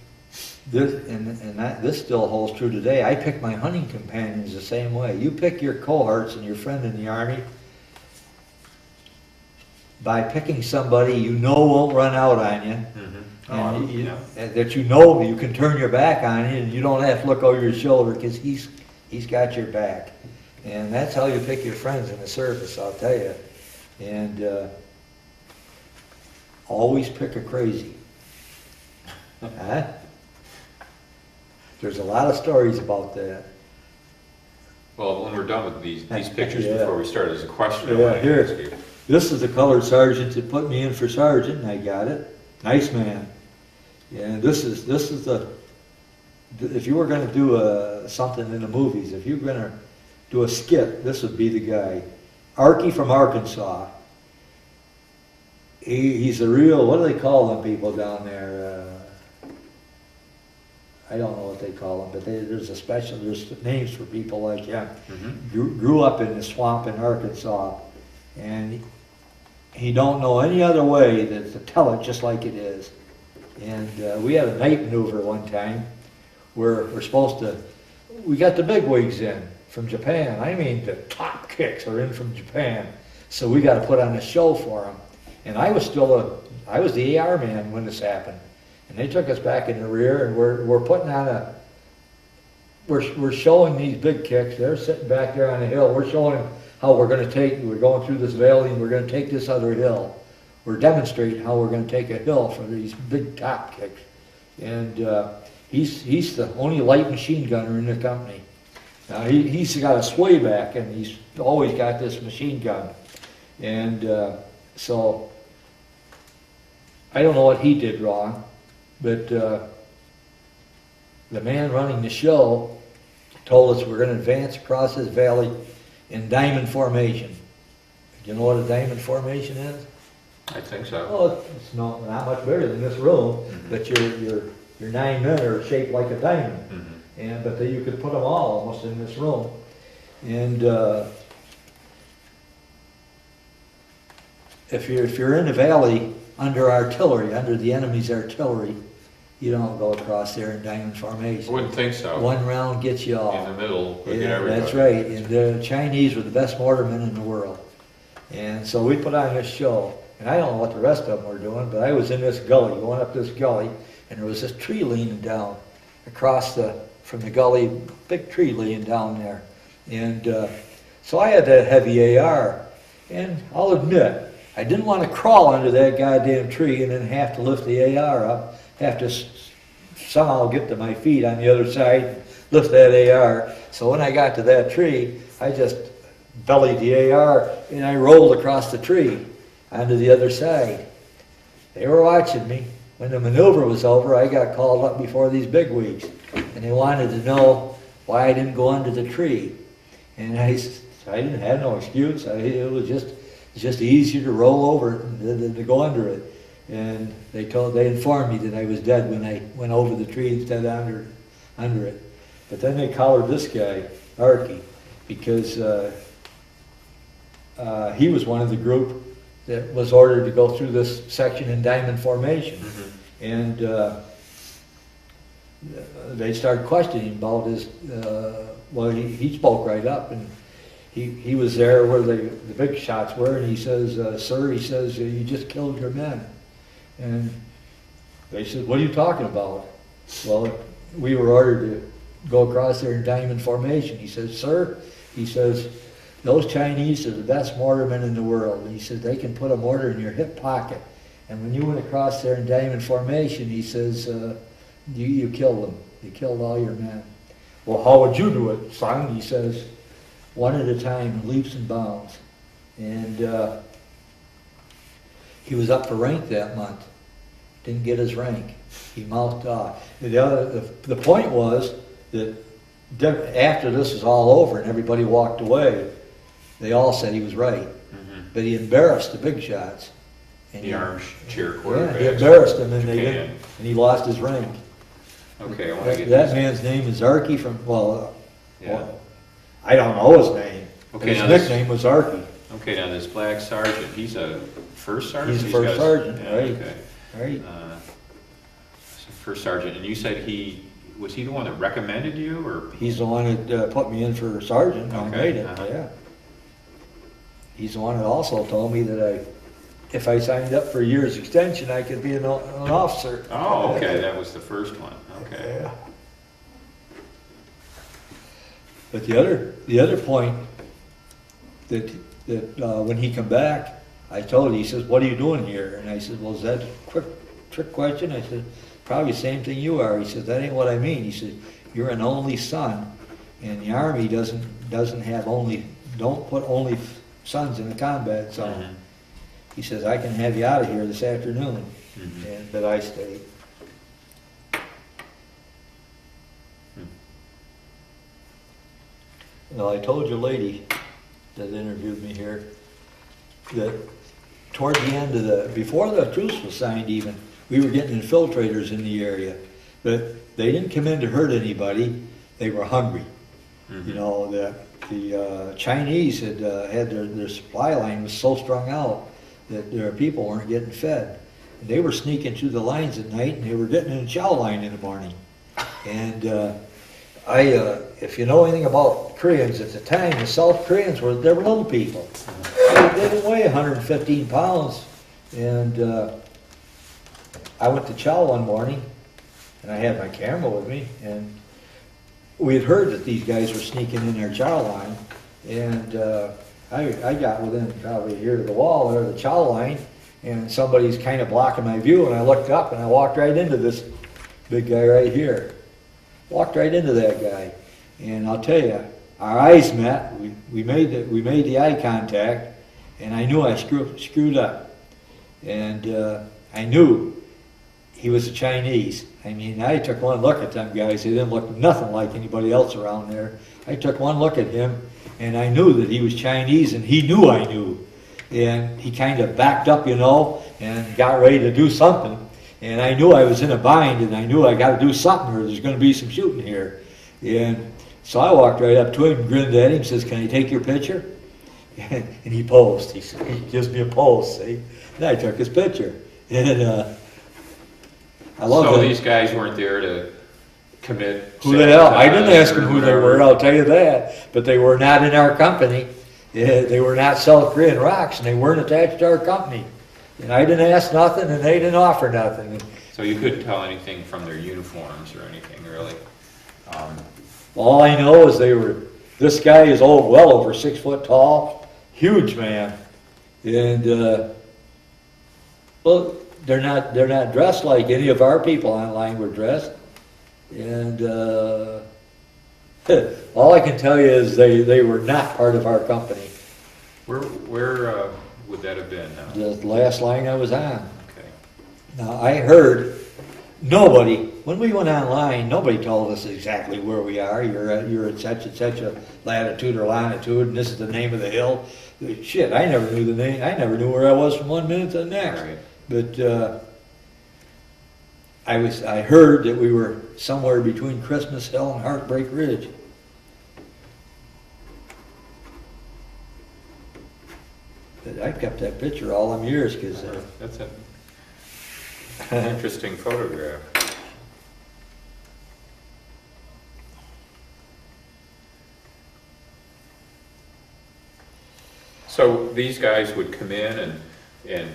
This still holds true today. I pick my hunting companions the same way. You pick your cohorts and your friend in the Army by picking somebody you know won't run out on you, and that you know you can turn your back on you, and you don't have to look over your shoulder because he's got your back. And that's how you pick your friends in the service, I'll tell you. And always pick a crazy. Huh? There's a lot of stories about that. Well, when we're done with these pictures, before we start, there's a question I Yeah, want to ask you. This is the colored sergeant that put me in for sergeant, and I got it. Nice man. And this is the. If you were going to do something in the movies, if you were going to do a skit, this would be the guy. Arky from Arkansas. He's a real. What do they call them people down there? I don't know what they call them, but there's names for people like him. Mm-hmm. Grew up in the swamp in Arkansas, and he don't know any other way than to tell it just like it is. And we had a night maneuver one time where we got the big wigs in from Japan. I mean, the top kicks are in from Japan. So we got to put on a show for them. And I was the AR man when this happened. And they took us back in the rear, and we're putting on we're showing these big kicks. They're sitting back there on the hill. We're showing how we're going through this valley, and we're going to take this other hill. We're demonstrating how we're going to take a hill for these big top kicks. And he's the only light machine gunner in the company. Now he's got a sway back, and he's always got this machine gun. And so I don't know what he did wrong, but the man running the show told us we're going to advance across this valley in diamond formation. Do you know what a diamond formation is? I think so. Well, it's not much bigger than this room, Mm-hmm. but your 9 men are shaped like a diamond. Mm-hmm. But you could put them all almost in this room. And if you're in the valley under the enemy's artillery, you don't go across there in diamond I formation. wouldn't think so. One round gets you off. In the middle, we get Yeah, everybody. that's right. And the Chinese were the best mortarmen in the world. And so we put on this show. And I don't know what the rest of them were doing, but I was in this gully, going up this gully, and there was this tree leaning down from the gully, big tree leaning down there. And so I had that heavy AR. And I'll admit, I didn't want to crawl under that goddamn tree and then have to lift the AR up, have to somehow get to my feet on the other side and lift that AR. So when I got to that tree, I just bellied the AR and I rolled across the tree onto the other side. They were watching me. When the maneuver was over, I got called up before these bigwigs, and they wanted to know why I didn't go under the tree. And I didn't have no excuse. It was just easier to roll over than to go under it. And they informed me that I was dead when I went over the tree instead of under it. But then they collared this guy, Arky, because he was one of the group that was ordered to go through this section in diamond formation. Mm-hmm. And they started questioning about his, he spoke right up, and he was there where the big shots were, and he says, sir, he says, you just killed your men. And they said, what are you talking about? Well, we were ordered to go across there in diamond formation. He says, sir, he says, those Chinese are the best mortarmen in the world. And he says, they can put a mortar in your hip pocket. And when you went across there in diamond formation, he says, you killed them. You killed all your men. Well, how would you do it, son? He says, one at a time, in leaps and bounds. And he was up for rank that month. Didn't get his rank. He mouthed off. The point was that after this was all over and everybody walked away, they all said he was right. Mm-hmm. But he embarrassed the big shots. And the arms cheer quarterbacks. Yeah, he embarrassed them, and Japan. he lost his rank. Okay, I want to get that this. man's name is Arky from, Yeah. I don't know his name. Okay, His now nickname was Arky. Okay, now this black sergeant, he's a first sergeant? He's a first sergeant, yeah, right. Okay. Right. So first sergeant, and you said was he the one that recommended you, or? He's the one that put me in for sergeant when I Okay, made it, uh-huh. yeah. He's the one that also told me that if I signed up for a year's extension, I could be an officer. Oh, okay, that was the first one, okay. Yeah. But the other point that when he come back, I told him, he says, what are you doing here? And I said, well, is that a quick trick question? I said, probably the same thing you are. He said, that ain't what I mean. He said, you're an only son, and the Army don't put only sons in the combat zone. Mm-hmm. He says, I can have you out of here this afternoon. Mm-hmm. But I stayed. Well, I told your lady that interviewed me here that toward the end of before the truce was signed even, we were getting infiltrators in the area. But they didn't come in to hurt anybody. They were hungry. You know, the Chinese had their supply line was so strung out that their people weren't getting fed. And they were sneaking through the lines at night, and they were getting in the chow line in the morning. And if you know anything about Koreans at the time, the South Koreans they were little people. They didn't weigh 115 pounds. And I went to chow one morning, and I had my camera with me, and we had heard that these guys were sneaking in their chow line, and I got within probably here to the wall there, the chow line, and somebody's kind of blocking my view, and I looked up and I walked right into this big guy right here. Walked right into that guy, and I'll tell you, our eyes met. We made the eye contact, and I knew I screwed up, and I knew he was a Chinese. I mean, I took one look at them guys. They didn't look nothing like anybody else around there. I took one look at him, and I knew that he was Chinese, and he knew I knew. And he kind of backed up, you know, and got ready to do something. And I knew I was in a bind, and I knew I got to do something, or there's going to be some shooting here. And so I walked right up to him and grinned at him, says, "Can I take your picture?" And he posed. He gives me a pose, see? And I took his picture. And I love So that. these guys weren't there to commit. Who the hell? I didn't ask them or who they whatever. were, I'll tell you that. But they were not in our company. Yeah, they were not South Korean rocks, and they weren't attached to our company. And I didn't ask nothing, and they didn't offer nothing. So you couldn't tell anything from their uniforms or anything, really? All I know is this guy is well over 6 foot tall, huge man. And, well, they're not dressed like any of our people online were dressed. And all I can tell you is they were not part of our company. Where would that have been now? The last line I was on. Okay. Now, I heard when we went online, nobody told us exactly where we are. You're at such and such a latitude or longitude, and this is the name of the hill. Shit, I never knew the name. I never knew where I was from one minute to the next. Right. But I heard that we were somewhere between Christmas Hill and Heartbreak Ridge. But I kept that picture all them years because That's an interesting photograph. So these guys would come in and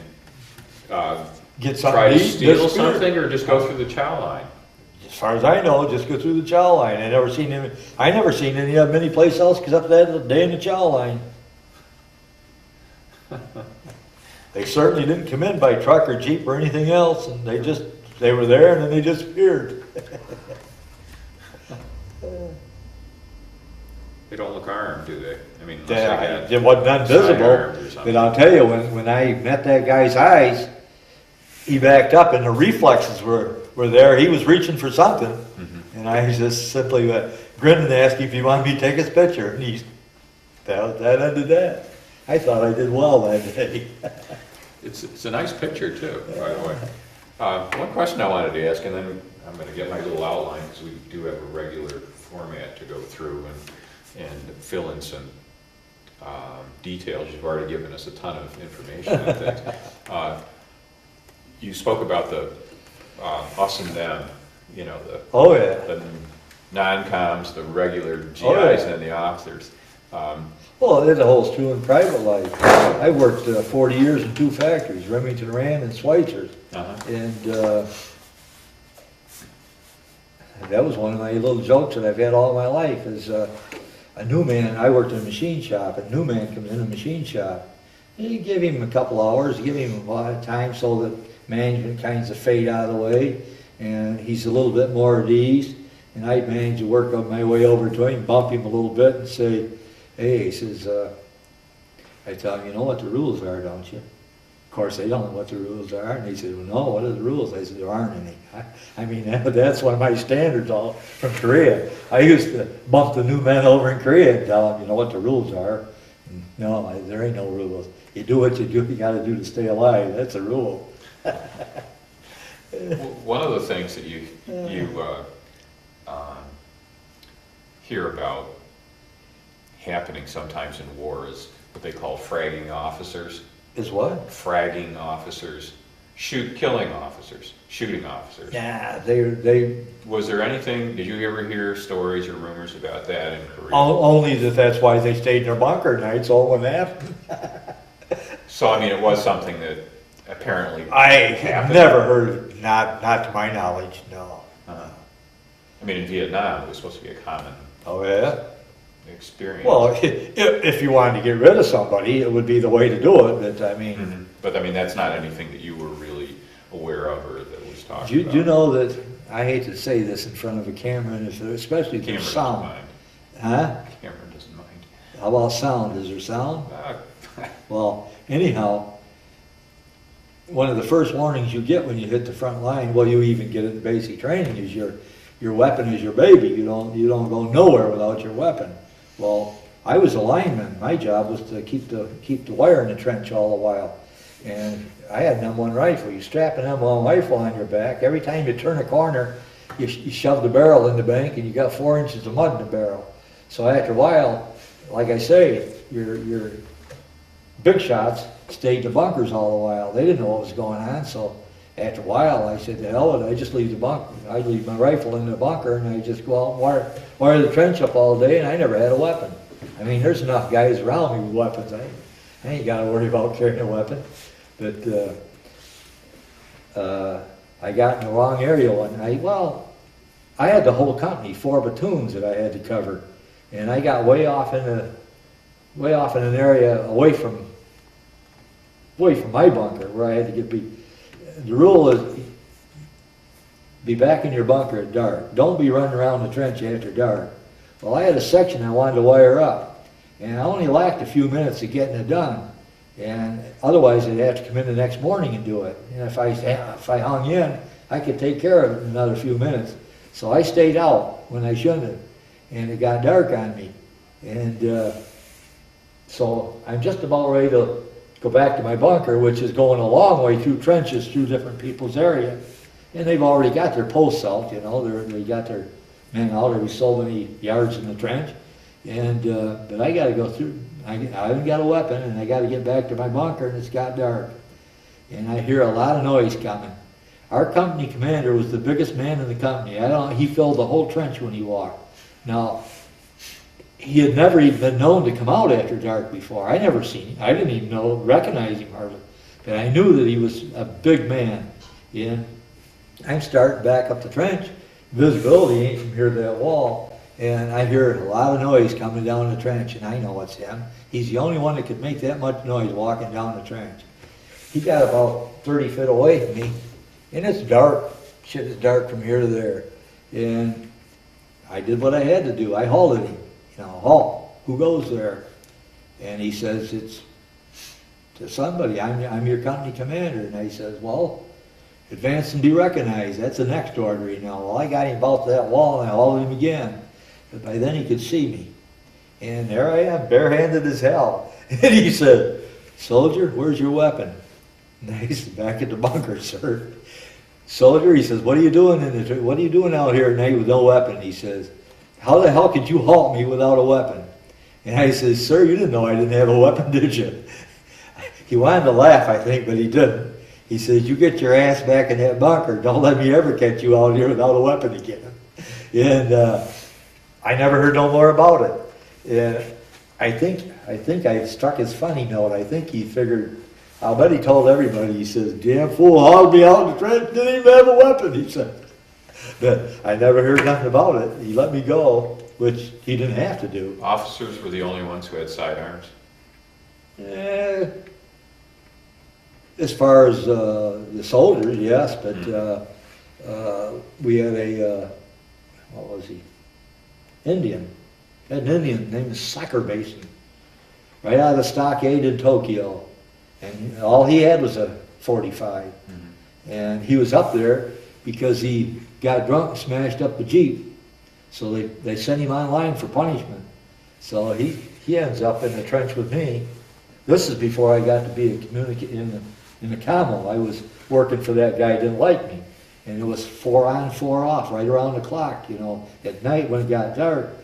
get something try to to eat, steal disappear. something, or just go through the chow line? As far as I know, just go through the chow line. I never seen any of them any place else except that day in the chow line. They certainly didn't come in by truck or jeep or anything else, and they were there and then they disappeared. They don't look armed, do they? I mean, unless It wasn't sidearms invisible. or something. But I'll tell you, when I met that guy's eyes, he backed up and the reflexes were there. He was reaching for something. Mm-hmm. And I just simply grinned and asked him if he wanted me to take his picture. And that ended that. I thought I did well that day. It's a nice picture too, by the way. One question I wanted to ask, and then I'm going to get my little outline, because we do have a regular format to go through and fill in some details. You've already given us a ton of information and things. You spoke about the us and them, you know, the non-coms, the regular GIs and the officers. Well, it holds true in private life. I worked 40 years in 2 factories, Remington Rand and Schweitzer's. And that was one of my little jokes that I've had all my life is a new man. I worked in a machine shop. A new man comes in a machine shop. And you give him a couple hours, give him a lot of time so that management kinds of fade out of the way, and he's a little bit more at ease. And I managed to work on my way over to him, bump him a little bit, and say, "Hey," he says, I tell him, "You know what the rules are, don't you?" Of course, they don't know what the rules are. And he said, "Well, no, what are the rules?" I said, "There aren't any." I mean, that's one of my standards all from Korea. I used to bump the new men over in Korea and tell them, "You know what the rules are?" And, "No, there ain't no rules. You do what you do, you got to do to stay alive. That's a rule." One of the things that you hear about happening sometimes in war is what they call fragging officers. Is what? Fragging officers, killing officers, shooting officers. Yeah, they. Was there anything? Did you ever hear stories or rumors about that in Korea? Only that's why they stayed in their bunker nights. All when happened. So I mean, it was something that apparently I happened. never heard, not to my knowledge, no. I mean, in Vietnam, it was supposed to be a common Oh yeah. experience. Well, if you wanted to get rid of somebody, it would be the way to do it. But I mean, Mhm. But I mean, that's not anything that you were really aware of or that was talked Do about. you know that, I hate to say this in front of a camera, and especially if Cameron there's doesn't sound. mind. Huh? Cameron doesn't mind. How about sound? Is there sound? Well, anyhow, one of the first warnings you get when you hit the front line, well, you even get it in basic training, is your weapon is your baby. You don't go nowhere without your weapon. Well, I was a lineman. My job was to keep the wire in the trench all the while. And I had an M1 rifle. You strap an M1 rifle on your back. Every time you turn a corner, you shove the barrel in the bank, and you got 4 inches of mud in the barrel. So after a while, like I say, your big shots stayed in the bunkers all the while. They didn't know what was going on, so after a while I said, to hell with it, I just leave the bunker. I'd leave my rifle in the bunker, and I just go out and wire the trench up all day, and I never had a weapon. I mean, there's enough guys around me with weapons. I ain't got to worry about carrying a weapon. But I got in the wrong area one night. Well, I had the whole company, 4 platoons that I had to cover, and I got way off in an area away from my bunker where I had to be. The rule is be back in your bunker at dark. Don't be running around the trench after dark. Well, I had a section I wanted to wire up, and I only lacked a few minutes of getting it done. And otherwise, I'd have to come in the next morning and do it. And if I hung in, I could take care of it in another few minutes. So I stayed out when I shouldn't have, and it got dark on me. And so I'm just about ready to go back to my bunker, which is going a long way through trenches, through different people's area. And they've already got their posts out, you know, they got their men out every so many yards in the trench. And but I got to go through. I haven't got a weapon, and I got to get back to my bunker, and it's got dark. And I hear a lot of noise coming. Our company commander was the biggest man in the company. He filled the whole trench when he walked. Now, he had never even been known to come out after dark before. I never seen him. I didn't even recognize him hardly. But I knew that he was a big man. Yeah. I'm starting back up the trench. Visibility ain't from here to that wall. And I hear a lot of noise coming down the trench, and I know it's him. He's the only one that could make that much noise walking down the trench. He got about 30 feet away from me, and it's dark. Shit is dark from here to there. And I did what I had to do. I halted him. You know, halt. Who goes there? And he says, it's to somebody. I'm your company commander. And I says, well, advance and be recognized. That's the next order, you know. Well, I got him about that wall, and I hauled him again. But by then he could see me. And there I am, barehanded as hell. And he said, soldier, where's your weapon? And I said, back at the bunker, sir. Soldier, he says, what are you doing what are you doing out here at night with no weapon? He says, how the hell could you halt me without a weapon? And I says, sir, you didn't know I didn't have a weapon, did you? He wanted to laugh, I think, but he didn't. He says, you get your ass back in that bunker. Don't let me ever catch you out here without a weapon again. And I never heard no more about it. And I think I struck his funny note. I think he figured, I'll bet he told everybody, he says, damn fool hauled me out of the trench, didn't even have a weapon, he said. But I never heard nothing about it. He let me go, which he didn't have to do. Officers were the only ones who had sidearms? As far as the soldiers, yes, but we had what was he? Indian. Had an Indian named Soccer Basin, right out of the stockade in Tokyo. And all he had was a 45. Mm-hmm. And he was up there because he got drunk and smashed up the Jeep. So they sent him online for punishment. So he ends up in the trench with me. This is before I got to be a in the commo. I was working for that guy who didn't like me. And it was 4 on, 4 off, right around the clock, you know. At night when it got dark,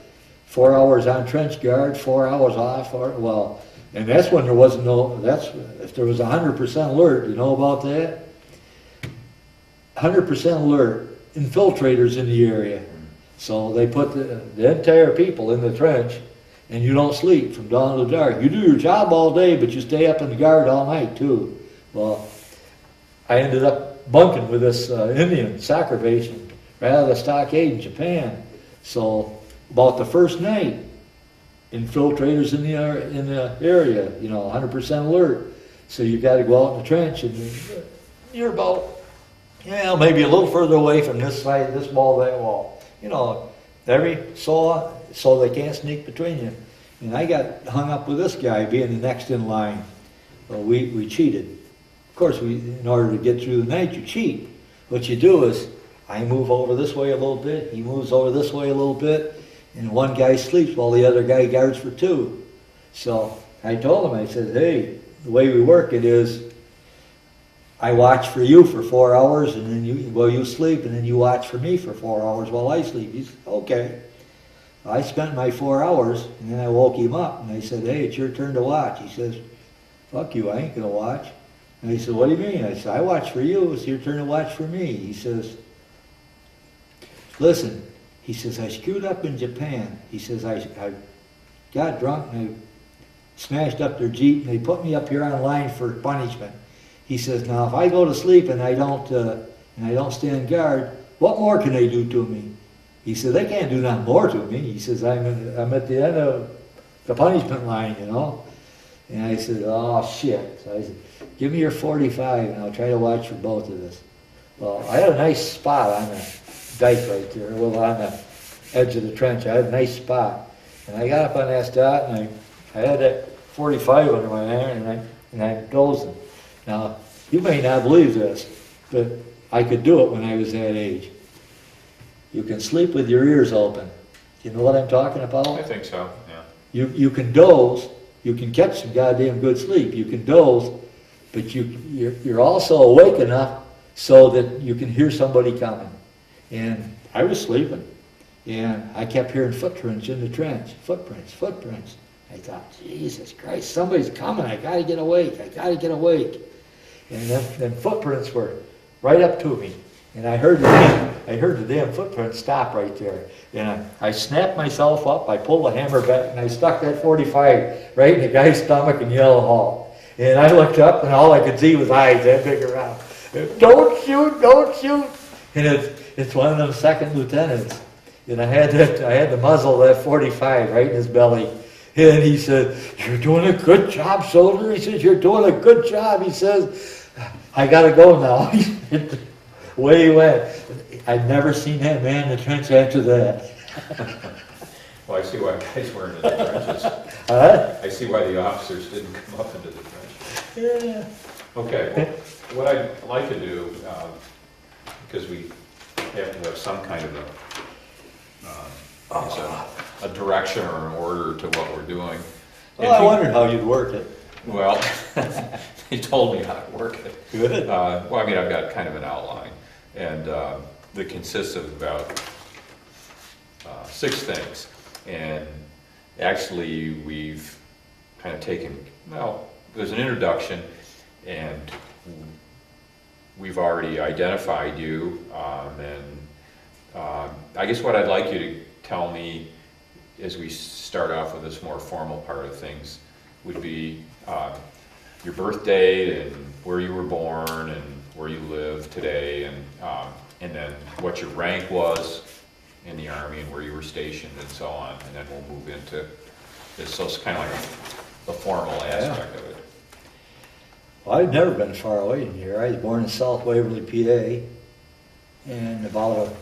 4 hours on trench guard, 4 hours off, well, and that's when there wasn't if there was 100% alert, you know about that? 100% alert, infiltrators in the area. So they put the entire people in the trench, and you don't sleep from dawn to dark. You do your job all day, but you stay up in the guard all night too. Well, I ended up bunking with this Indian soccer patient right out of the stockade in Japan. So about the first night, infiltrators in the area, you know, 100% alert. So you got to go out in the trench, and you're about, maybe a little further away from this side, this wall, that wall. You know, so they can't sneak between you. And I got hung up with this guy being the next in line. Well, we cheated. Of course, in order to get through the night, you cheat. What you do is, I move over this way a little bit, he moves over this way a little bit, and one guy sleeps while the other guy guards for 2. So I told him, I said, hey, the way we work it is, I watch for you for 4 hours, and then you sleep, and then you watch for me for 4 hours while I sleep. He said, okay. I spent my 4 hours, and then I woke him up, and I said, hey, it's your turn to watch. He says, fuck you, I ain't gonna watch. And he said, what do you mean? I said, I watch for you, it's your turn to watch for me. He says, listen, he says, I screwed up in Japan. He says, I got drunk and I smashed up their Jeep, and they put me up here on line for punishment. He says, now if I go to sleep and I don't stand guard, what more can they do to me? He said, they can't do nothing more to me. He says, I'm at the end of the punishment line, you know. And I said, oh shit. So I said, give me your 45 and I'll try to watch for both of us. Well, I had a nice spot on the dike right there, well, on the edge of the trench. I had a nice spot. And I got up on that spot and I had that 45 under my hand and I dozed. Now, you may not believe this, but I could do it when I was that age. You can sleep with your ears open. You know what I'm talking about? I think so, yeah. You can doze. You can catch some goddamn good sleep. You can doze, but you're also awake enough so that you can hear somebody coming. And I was sleeping, and I kept hearing footprints in the trench. Footprints, footprints. I thought, Jesus Christ, somebody's coming. I got to get awake. I got to get awake. And then footprints were right up to me. And I heard the damn footprint stop right there. And I snapped myself up, I pulled the hammer back, and I stuck that 45 right in the guy's stomach in Yellow Hall. And I looked up, and all I could see was eyes that big around. Don't shoot, don't shoot. And it's one of them second lieutenants. And I had the muzzle of that 45 right in his belly. And he said, you're doing a good job, soldier. He says, you're doing a good job. He says, I got to go now. Away he went. I'd never seen that man in the trench after that. Well, I see why guys weren't in the trenches. I see why the officers didn't come up into the trenches. Yeah. Okay, well, what I'd like to do, because we have to have some kind of a direction or an order to what we're doing. Well, I wondered how you'd work it. Well, he told me how to work it. Good. Well, I mean, I've got kind of an outline, and that consists of about 6 things. And actually, we've kind of taken, well, there's an introduction, and we've already identified you, and I guess what I'd like you to tell me as we start off with this more formal part of things would be your birth date and where you were born and where you live today, and then what your rank was in the Army and where you were stationed and so on, and then we'll move into this. So it's kind of like the formal aspect of it. Well, I've never been far away from here. I was born in South Waverly, PA, and about a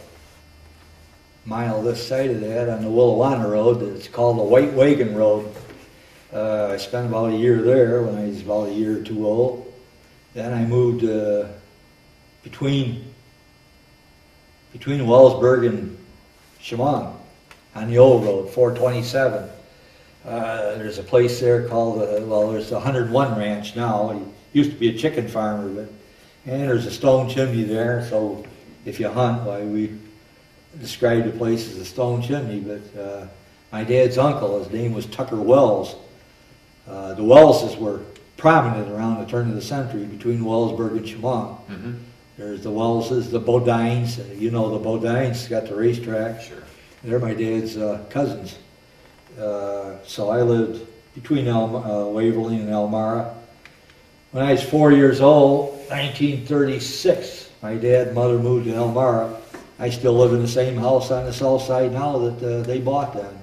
mile this side of that on the Willawanna Road, it's called the White Wagon Road. I spent about a year there when I was about a year or two old. Then I moved between Wellsburg and Chemung on the old road, 427. There's a place there called, there's the 101 Ranch now. It used to be a chicken farmer, and there's a stone chimney there, so if you hunt, why we described the place as a stone chimney, but my dad's uncle, his name was Tucker Wells. The Wellses were prominent around the turn of the century between Wellsburg and Chemung. Mm-hmm. There's the Wellses, the Bodines, you know the Bodines, got the racetrack. Sure. They're my dad's cousins. So I lived between Waverly and Elmira. When I was 4 years old, 1936, my dad and mother moved to Elmira. I still live in the same house on the south side now that they bought then.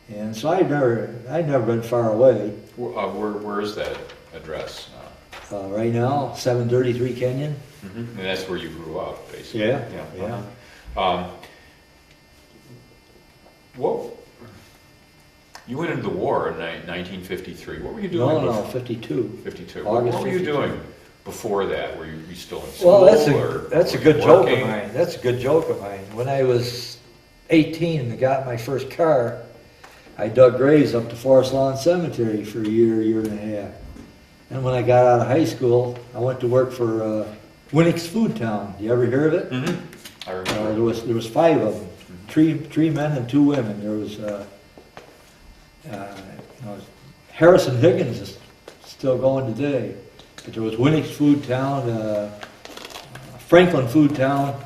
And so I'd never been far away. Where is that address? Right now, 733 Kenyon. Mm-hmm. And that's where you grew up, basically. Yeah. Uh-huh. What? You went into the war in 1953. What were you doing? No, 52. 52. August What were you 52. doing before that? Were you still in school? Well, or that's a were good you joke of working? mine. That's a good joke of mine. When I was 18 and got my first car, I dug graves up to Forest Lawn Cemetery for a year and a half. And when I got out of high school, I went to work for Winnick's Food Town. You ever hear of it? Mm-hmm. I remember. There was 5 of them, three men and 2 women. There was Harrison Higgins is still going today, but there was Winnick's Food Town, Franklin Food Town,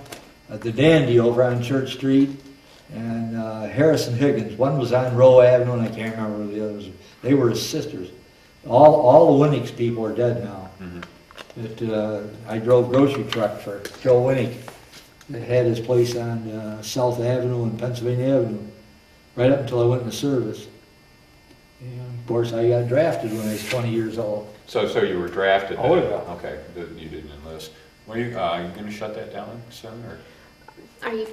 the Dandy over on Church Street, and Harrison Higgins. One was on Rowe Avenue, and I can't remember who the others. They were his sisters. All the Winnick's people are dead now. Mm-hmm. But I drove grocery truck for Joe Winnick. That had his place on South Avenue and Pennsylvania Avenue, right up until I went into service. And of course, I got drafted when I was 20 years old. So you were drafted? Oh, then? yeah. Okay, you didn't enlist. Were you going to shut that down soon, or? Are you?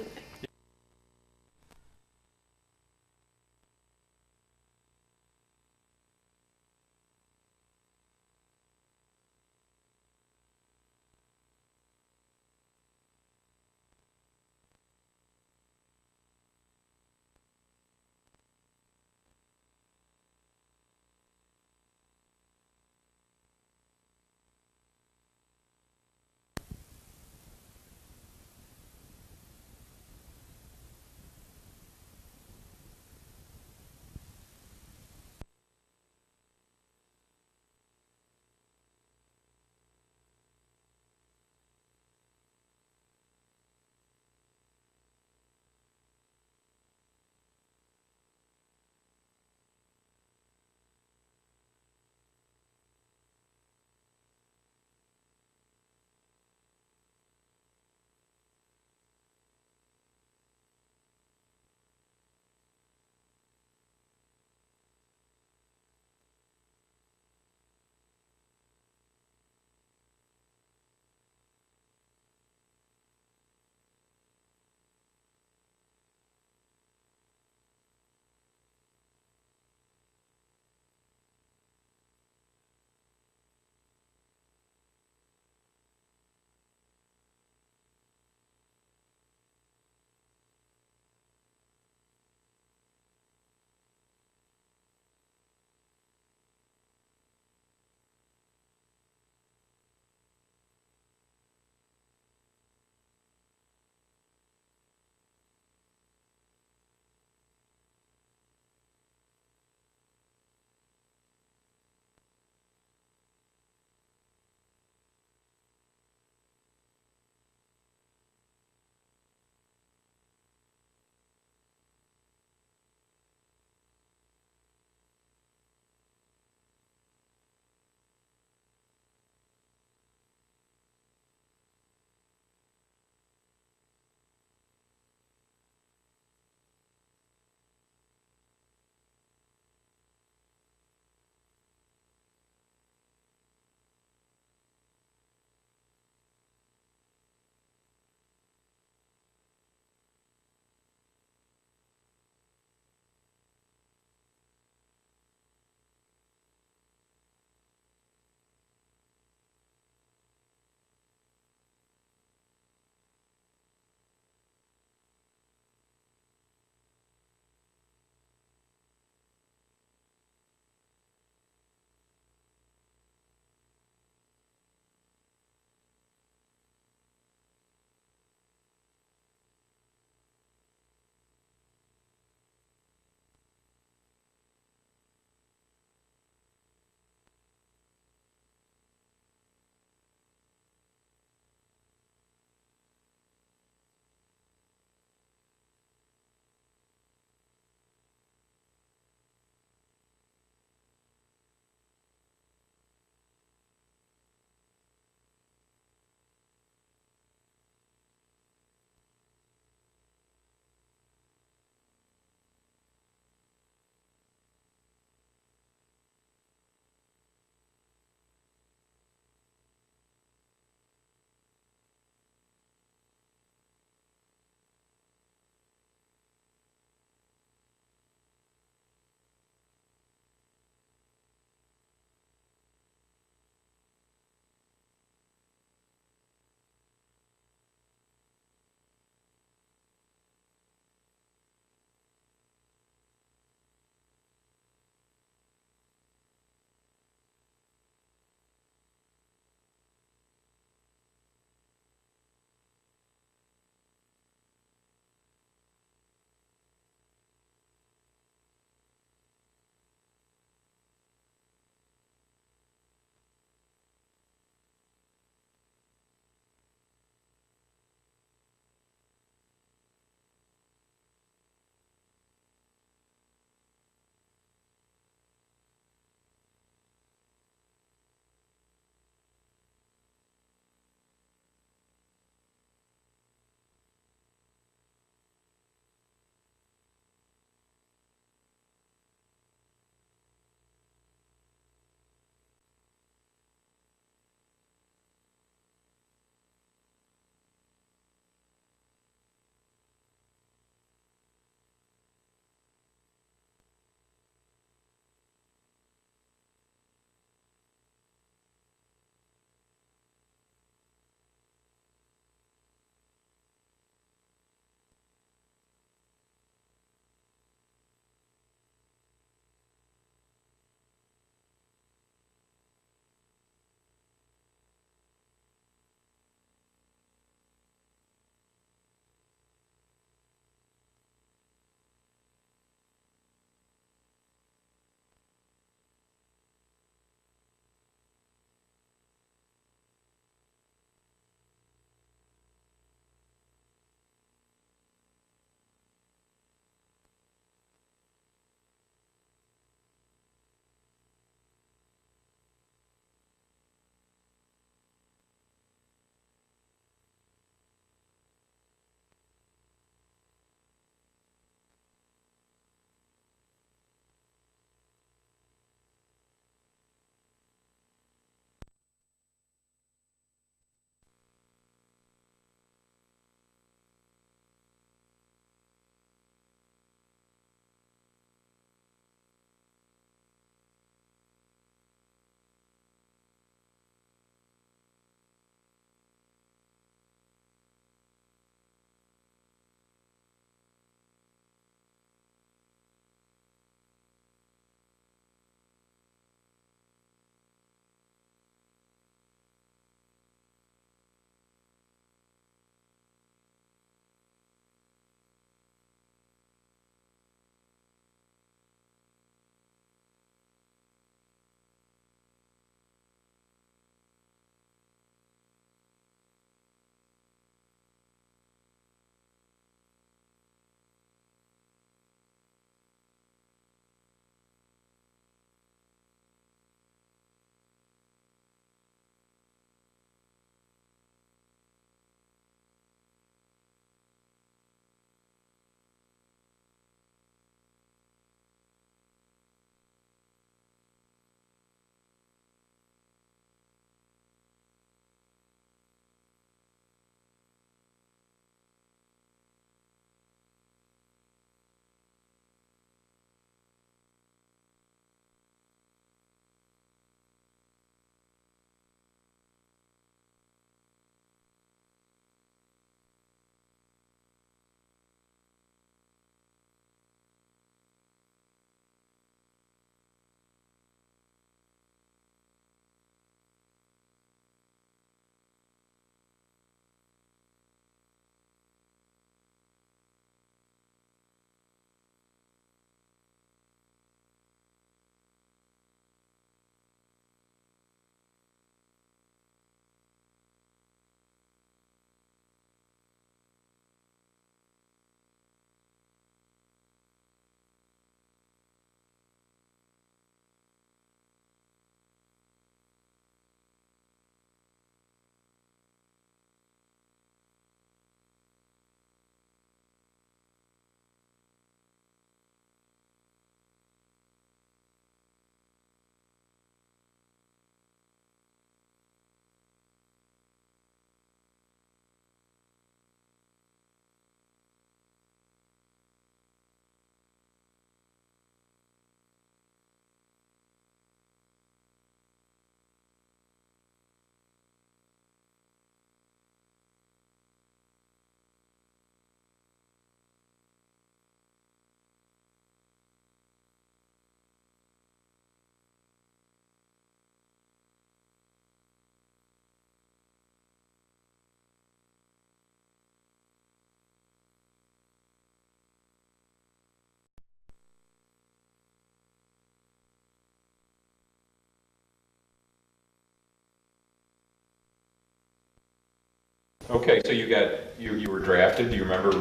Okay, so you were drafted. Do you remember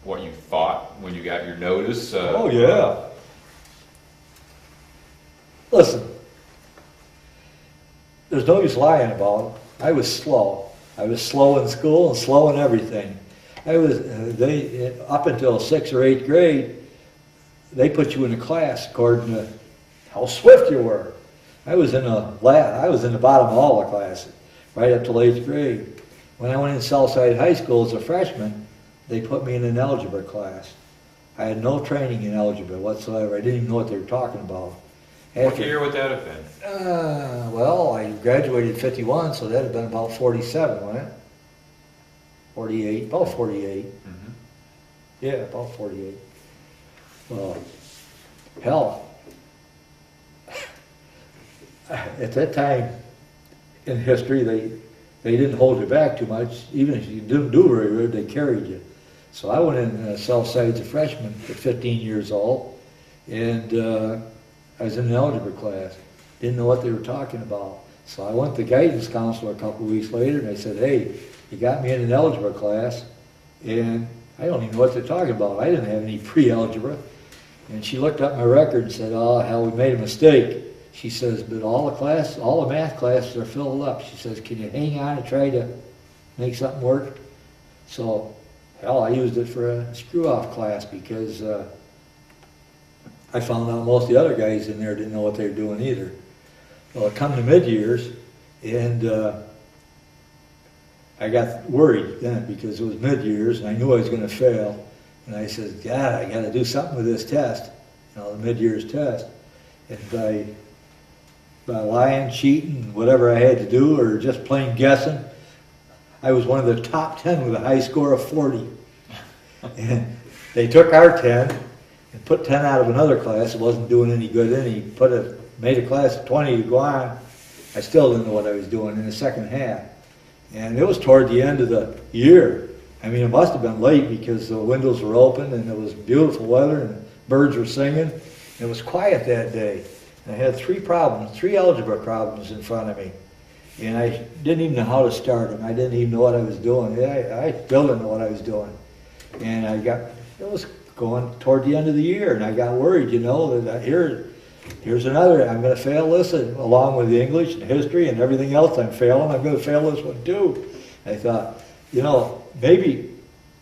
what you thought when you got your notice? Oh, yeah. Listen, there's no use lying about it. I was slow. I was slow in school and slow in everything. Up until 6th or 8th grade, they put you in a class according to how swift you were. I was in the bottom of all the classes, right up till 8th grade. When I went in Southside High School as a freshman, they put me in an algebra class. I had no training in algebra whatsoever. I didn't even know what they were talking about. What year would that have been? Well, I graduated 51, so that'd have been about 47, wasn't it? 48, about 48. Mm-hmm. Yeah, about 48. Well, hell, at that time in history, they didn't hold you back too much. Even if you didn't do very good, they carried you. So I went in Southside as a freshman at 15 years old, and I was in an algebra class. Didn't know what they were talking about. So I went to guidance counselor a couple of weeks later, and I said, hey, you got me in an algebra class, and I don't even know what they're talking about. I didn't have any pre-algebra. And she looked up my record and said, oh, hell, we made a mistake. She says, but all the math classes are filled up. She says, can you hang on and try to make something work? So, hell, I used it for a screw-off class because I found out most of the other guys in there didn't know what they were doing either. Well, it come to mid-years, and I got worried then because it was mid-years, and I knew I was going to fail. And I said, God, I got to do something with this test, the mid-years test. And by lying, cheating, whatever I had to do, or just plain guessing, I was one of the top 10 with a high score of 40. And they took our 10 and put 10 out of another class. It wasn't doing any good then. He made a class of 20 to go on. I still didn't know what I was doing in the second half. And it was toward the end of the year. I mean, it must have been late because the windows were open and it was beautiful weather and birds were singing. It was quiet that day. And I had three algebra problems in front of me. And I didn't even know how to start them. I didn't even know what I was doing. I still didn't know what I was doing. And it was going toward the end of the year, and I got worried, that here's another, I'm going to fail this, and along with the English and history and everything else I'm failing, I'm going to fail this one too. I thought, maybe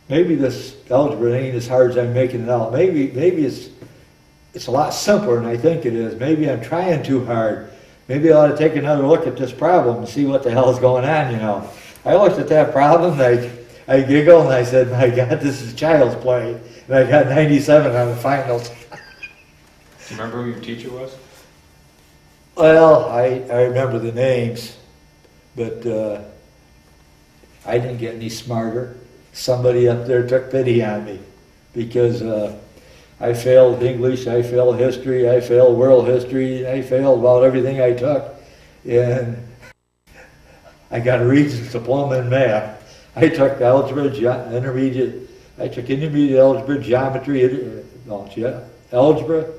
this algebra ain't as hard as I'm making it out. Maybe it's a lot simpler than I think it is. Maybe I'm trying too hard. Maybe I ought to take another look at this problem and see what the hell is going on, I looked at that problem, and I giggled, and I said, my God, this is child's play. And I got 97 on the finals. Do you remember who your teacher was? Well, I remember the names, but I didn't get any smarter. Somebody up there took pity on me because I failed English, I failed history, I failed world history, I failed about everything I took. And I got a Regents diploma in math. I took algebra, intermediate algebra, geometry, algebra,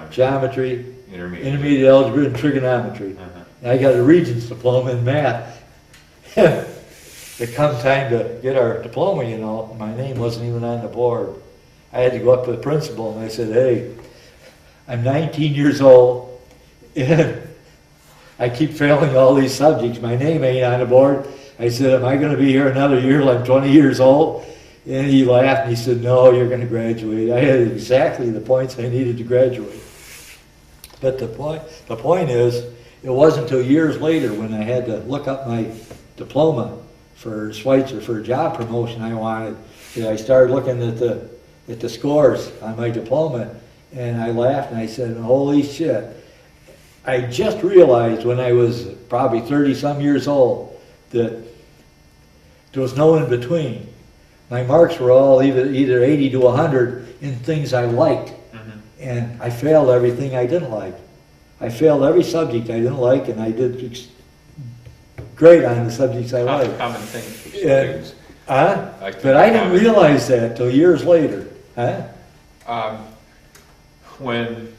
geometry, intermediate algebra, and trigonometry. And I got a Regents diploma in math. It come time to get our diploma, my name wasn't even on the board. I had to go up to the principal and I said, hey, I'm 19 years old and I keep failing all these subjects. My name ain't on the board. I said, am I going to be here another year till I'm 20 years old? And he laughed and he said, no, you're going to graduate. I had exactly the points I needed to graduate. But the point is, it wasn't until years later when I had to look up my diploma for Schweitzer for a job promotion I wanted that I started looking at the scores on my diploma, and I laughed and I said, holy shit. I just realized when I was probably 30-some years old that there was no in between. My marks were all either 80 to 100 in things I liked, and I failed everything I didn't like. I failed every subject I didn't like, and I did great on the subjects I liked. Common thing for students. But I didn't realize that till years later. When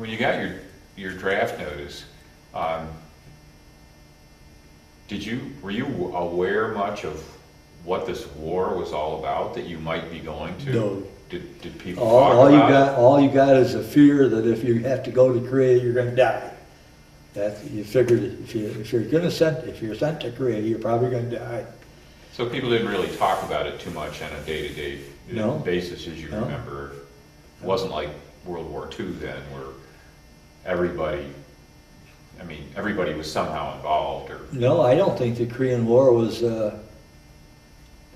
you got your draft notice, were you aware much of what this war was all about, that you might be going to? No. Did people All, talk all you about got, it? all you got is a fear that if you have to go to Korea, you're gonna die. That, you figured if you're sent to Korea, you're probably gonna die. So people didn't really talk about it too much on a day-to-day No. basis, as you No. remember. It wasn't like World War II then, where everybody was somehow involved, or No, I don't think the Korean War was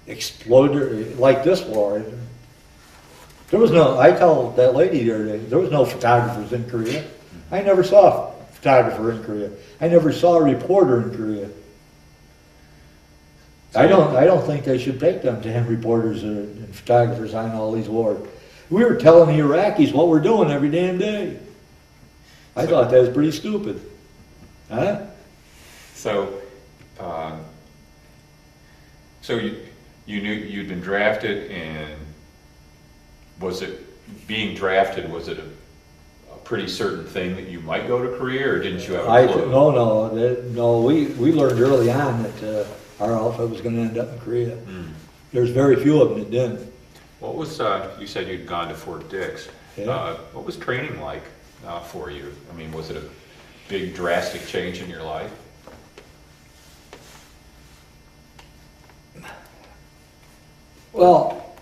exploded like this war. There was no, I told that lady the other day, there was no photographers in Korea. I never saw a photographer in Korea. I never saw a reporter in Korea. I don't think they should take them damn reporters and photographers on all these wars. We were telling the Iraqis what we're doing every damn day. I thought that was pretty stupid. Huh? so. So you knew you'd been drafted, and was it being drafted? Was it a pretty certain thing that you might go to Korea, or didn't you have a clue? No. We learned early on that our outfit was going to end up in Korea. There's very few of them that didn't. What was, you said you'd gone to Fort Dix. Yeah. What was training like for you? I mean, was it a big drastic change in your life? Well,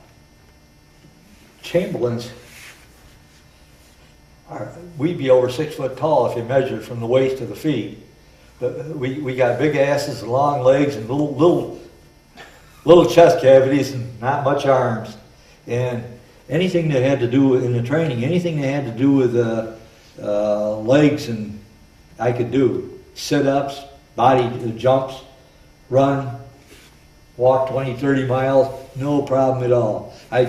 Chamberlains, we'd be over 6 foot tall if you measured from the waist to the feet. But we got big asses and long legs and little chest cavities and not much arms. And anything that had to do with, in the training, anything that had to do with legs, and I could do. Sit-ups, body jumps, run, walk 20, 30 miles, no problem at all. I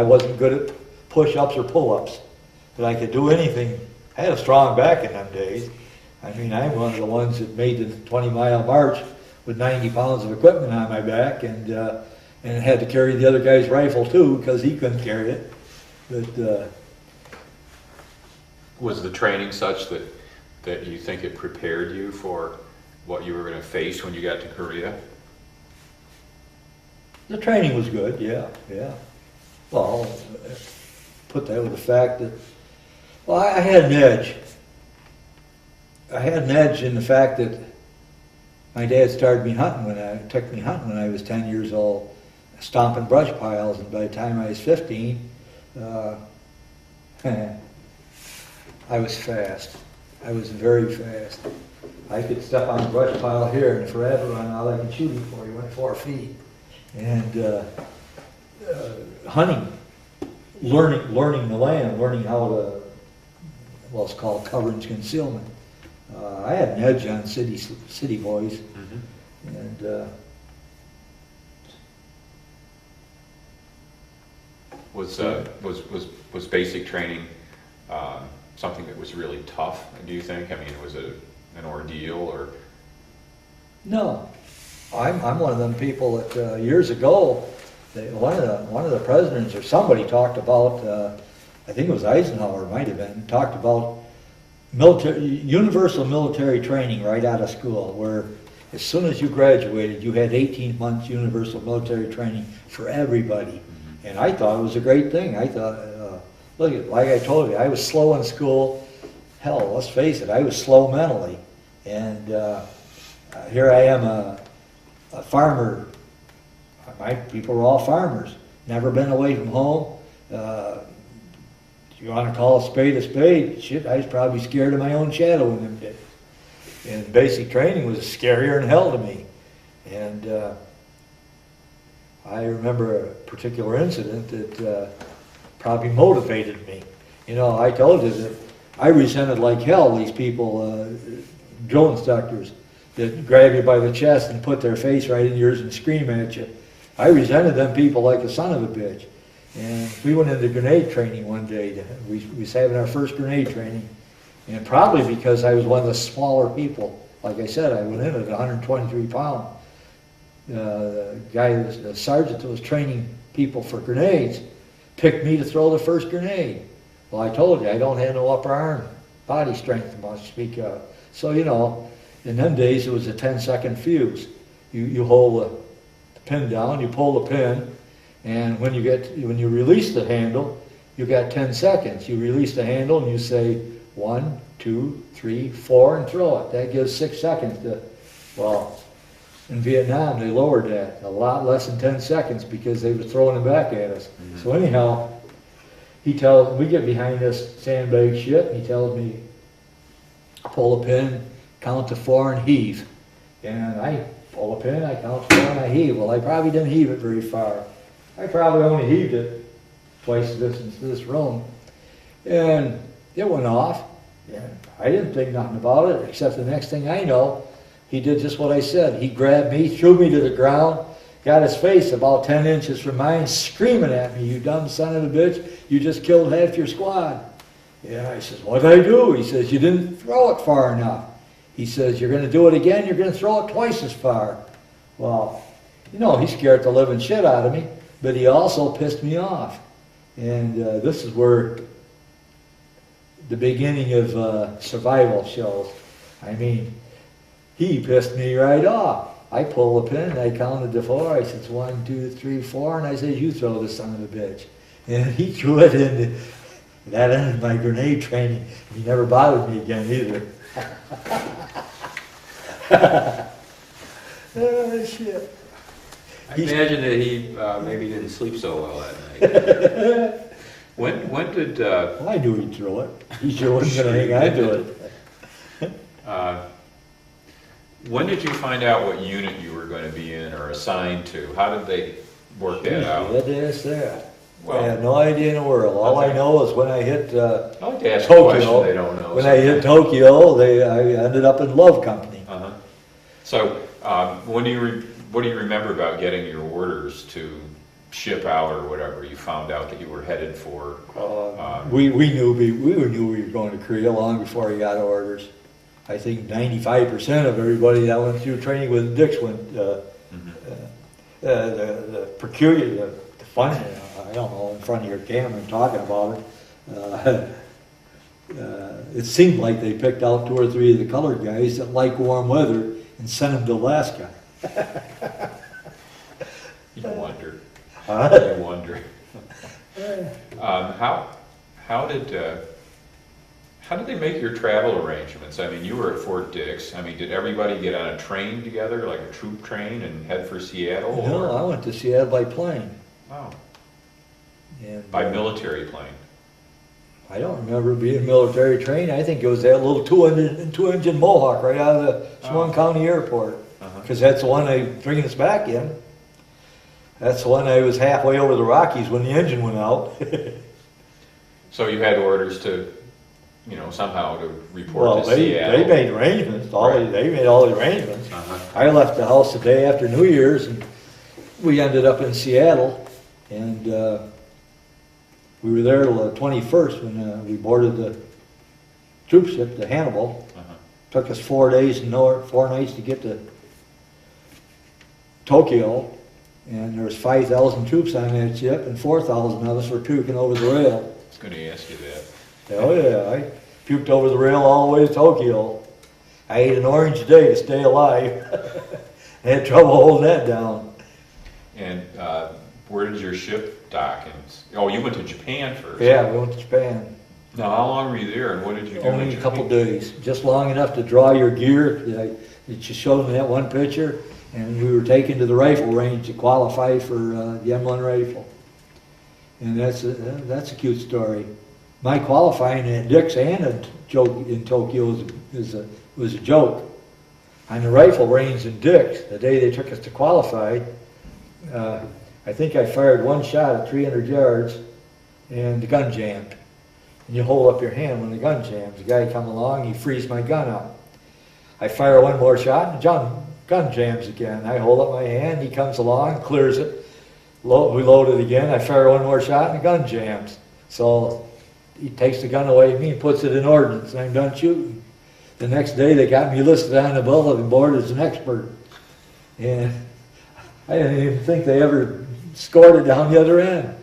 wasn't good at push-ups or pull-ups, but I could do anything. I had a strong back in them days. I mean, I'm one of the ones that made the 20-mile march with 90 pounds of equipment on my back, and had to carry the other guy's rifle too, because he couldn't carry it. But Was the training such that you think it prepared you for what you were going to face when you got to Korea? the training was good, yeah. Well, put that with the fact that, well, I had an edge. I had an edge in the fact that my dad took me hunting when I was 10 years old, stomping brush piles, and by the time I was 15, I was fast. I was very fast. I could step on a brush pile here, and forever run all I could shoot him for. He went 4 feet. And hunting, learning the land, learning how to, well, it's called cover and concealment. I had an edge on city boys, and was basic training something that was really tough? Do you think? I mean, was it an ordeal, or? no, I'm one of them people that years ago, one of the presidents or somebody talked about, I think it was Eisenhower, might have been, talked about universal military training right out of school, where as soon as you graduated, you had 18 months universal military training for everybody. And I thought it was a great thing. I thought, look, like I told you, I was slow in school. Hell, let's face it, I was slow mentally. And here I am, a farmer. My people were all farmers. Never been away from home. You want to call a spade? Shit, I was probably scared of my own shadow in them days. And basic training was scarier than hell to me. And I remember a particular incident that probably motivated me. You know, I told you that I resented like hell these people, drill instructors, that grab you by the chest and put their face right in yours and scream at you. I resented them people like a son of a bitch. And we went into grenade training one day. We was having our first grenade training. And probably because I was one of the smaller people. Like I said, I went in at 123 pounds. The guy, the sergeant that was training people for grenades, picked me to throw the first grenade. Well, I told you, I don't have no upper arm body strength much to speak of. So, you know, In them days, it was a 10-second fuse. You hold the pin down, you pull the pin, and when you release the handle, you got 10 seconds. You release the handle and you say 1, 2, 3, 4, and throw it. That gives 6 seconds to, well, in Vietnam they lowered that a lot less than 10 seconds because they were throwing them back at us. Mm-hmm. So anyhow, we get behind this sandbag shit, and he tells me, pull a pin, count to 4 and heave. And I pull a pin, I count to 4 and I heave. Well, I probably didn't heave it very far. I probably only heaved it twice the distance to this room. And it went off. And I didn't think nothing about it, except the next thing I know, he did just what I said. He grabbed me, threw me to the ground, got his face about 10 inches from mine, screaming at me, "You dumb son of a bitch, you just killed half your squad." Yeah, I says, "What did I do?" He says, "You didn't throw it far enough." He says, "You're going to do it again, you're going to throw it twice as far." Well, you know, he scared the living shit out of me, but he also pissed me off. And this is where the beginning of survival shows. I mean, he pissed me right off. I pulled the pin, I counted to 4, I said 1, 2, 3, 4, and I said, "You throw this son of a bitch." And he threw it in. That ended my grenade training. He never bothered me again either. Oh, shit. I imagine that he maybe didn't sleep so well that night. When did... Well, I knew he'd throw it. He sure wasn't going to hang on to it. When did you find out what unit you were going to be in or assigned to? How did they work that out? What did I say? Well, I have no idea in the world. All okay. I know is when I hit I like to ask Tokyo, a question they don't know. when I hit Tokyo, I ended up in Love Company. Uh-huh. So, what do you remember about getting your orders to ship out or whatever? You found out that you were headed for. We knew we were going to Korea long before we got orders. I think 95% of everybody that went through training with Dix went. The peculiar, the fun. I don't know, in front of your camera and talking about it. It seemed like they picked out 2 or 3 of the colored guys that like warm weather and sent them to Alaska. You wonder. Huh? You wonder. How did they make your travel arrangements? I mean, you were at Fort Dix. I mean, did everybody get on a train together, like a troop train, and head for Seattle? No, or? I went to Seattle by plane. Oh. And, By military plane. I don't remember it being a military train. I think it was that little two-engine Mohawk right out of the Chemung County Airport. Because that's the one they bringing us back in. That's the one I was halfway over the Rockies when the engine went out. So you had orders to, somehow to report to Seattle. They made arrangements. Right. They made all the arrangements. I left the house the day after New Year's, and we ended up in Seattle. And we were there till the 21st when we boarded the troop ship, the Hannibal. Took us 4 days and 4 nights to get to Tokyo. And there was 5,000 troops on that ship, and 4,000 of us were puking over the rail. I was going to ask you that. Oh yeah, I puked over the rail all the way to Tokyo. I ate an orange a day to stay alive. I had trouble holding that down. And where did your ship dock? You went to Japan first. Yeah, we went to Japan. Now, how long were you there, and what did you do? Only a couple days, just long enough to draw your gear that you showed me that one picture, and we were taken to the rifle range to qualify for the M1 rifle. And that's a cute story. My qualifying at Dix and in Tokyo was a joke. On the rifle range in Dix, the day they took us to qualify, I think I fired one shot at 300 yards, and the gun jammed. And you hold up your hand when the gun jams. The guy come along, he frees my gun up. I fire one more shot, and the gun jams again. I hold up my hand, he comes along, clears it. We load it again. I fire one more shot, and the gun jams. So he takes the gun away from me and puts it in ordnance, and I'm done shooting. The next day, they got me listed on the bulletin board as an expert. And I didn't even think they ever scored it down the other end.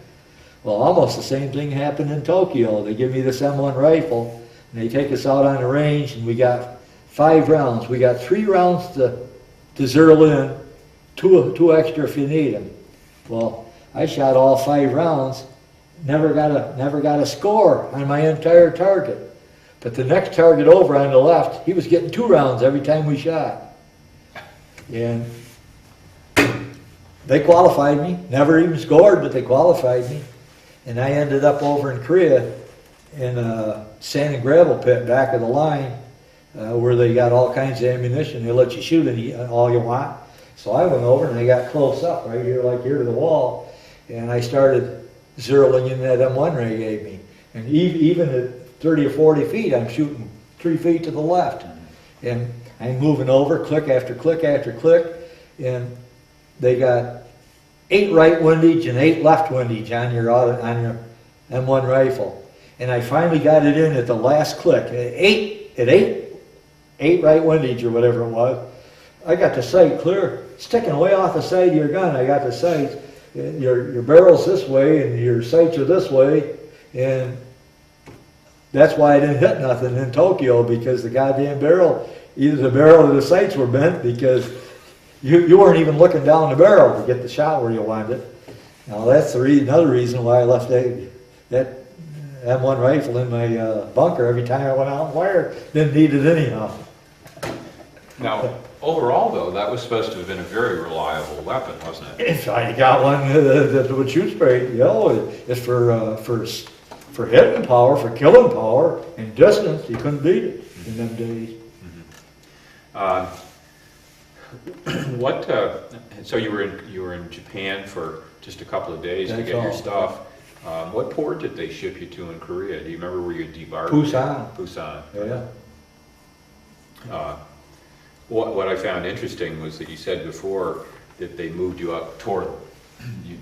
Well, almost the same thing happened in Tokyo. They give me this M1 rifle, and they take us out on the range, and we got 5 rounds. We got 3 rounds to zero in, two extra if you need them. Well, I shot all 5 rounds, never got a score on my entire target. But the next target over on the left, he was getting 2 rounds every time we shot. And they qualified me, never even scored, but they qualified me. And I ended up over in Korea in a sand and gravel pit back of the line where they got all kinds of ammunition. They let you shoot all you want. So I went over and I got close up right here, like here to the wall, and I started zeroing in that M1 ray gave me. And even at 30 or 40 feet, I'm shooting 3 feet to the left. And I'm moving over, click after click after click, and they got 8 right windage and 8 left windage on your M1 rifle. And I finally got it in at the last click. At 8 right windage or whatever it was. I got the sight clear, sticking way off the side of your gun. I got the sights. Your barrel's this way and your sights are this way. And that's why I didn't hit nothing in Tokyo, because the goddamn barrel, either the barrel or the sights were bent, because you weren't even looking down the barrel to get the shot where you wanted it. Now that's another reason why I left that M1 rifle in my bunker every time I went out and fired. Didn't need it anyhow. Now, overall, though, that was supposed to have been a very reliable weapon, wasn't it? If I got one that would shoot straight, it's for hitting power, for killing power, and distance, you couldn't beat it in them days. So you were in Japan for just a couple of days to That's get your all. stuff. What port did they ship you to in Korea? Do you remember where you debarked? Busan. Busan. Yeah. What I found interesting was that you said before that they moved you up toward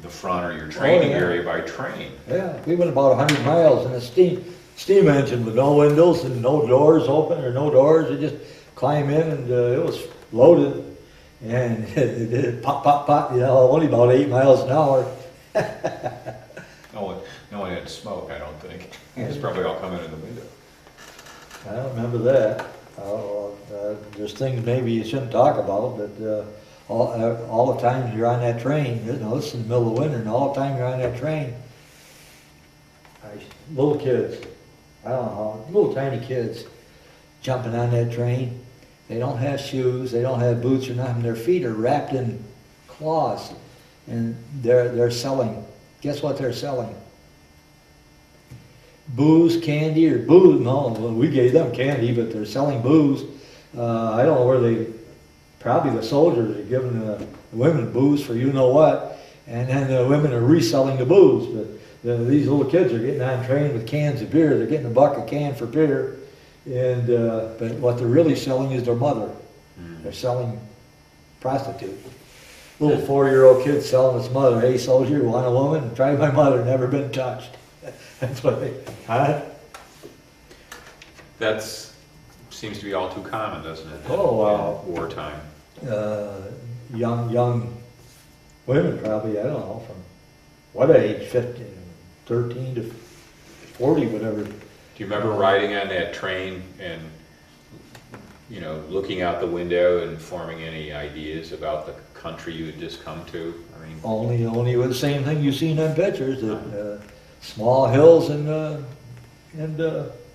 the front or your training area by train. Yeah, we went about 100 miles in a steam engine with no windows and no doors open or no doors. You just climb in and it was loaded. And it did pop, pop, pop, only about 8 miles an hour. No one had smoke, I don't think. It was probably all coming in the window. I don't remember that. There's things maybe you shouldn't talk about, but all the time you're on that train, this is in the middle of winter, and all the time you're on that train, little kids, I don't know, little tiny kids jumping on that train. They don't have shoes, they don't have boots or nothing. Their feet are wrapped in cloths, and they're selling. Guess what they're selling? Booze, candy, or booze. No, we gave them candy, but they're selling booze. I don't know where probably the soldiers are giving the women booze for you know what, and then the women are reselling the booze. But these little kids are getting on train with cans of beer. They're getting a can for beer. And but what they're really selling is their mother. They're selling prostitute. Little 4-year-old kid selling his mother. Hey, soldier, you want a woman? Try my mother. Never been touched. That's what they. Huh? That seems to be all too common, doesn't it? Oh, wow. In wartime. Young women probably. I don't know from what age? 15, 13 to 40, whatever. Do you remember riding on that train and, looking out the window and forming any ideas about the country you had just come to? I mean, only with the same thing you've seen on pictures, small hills and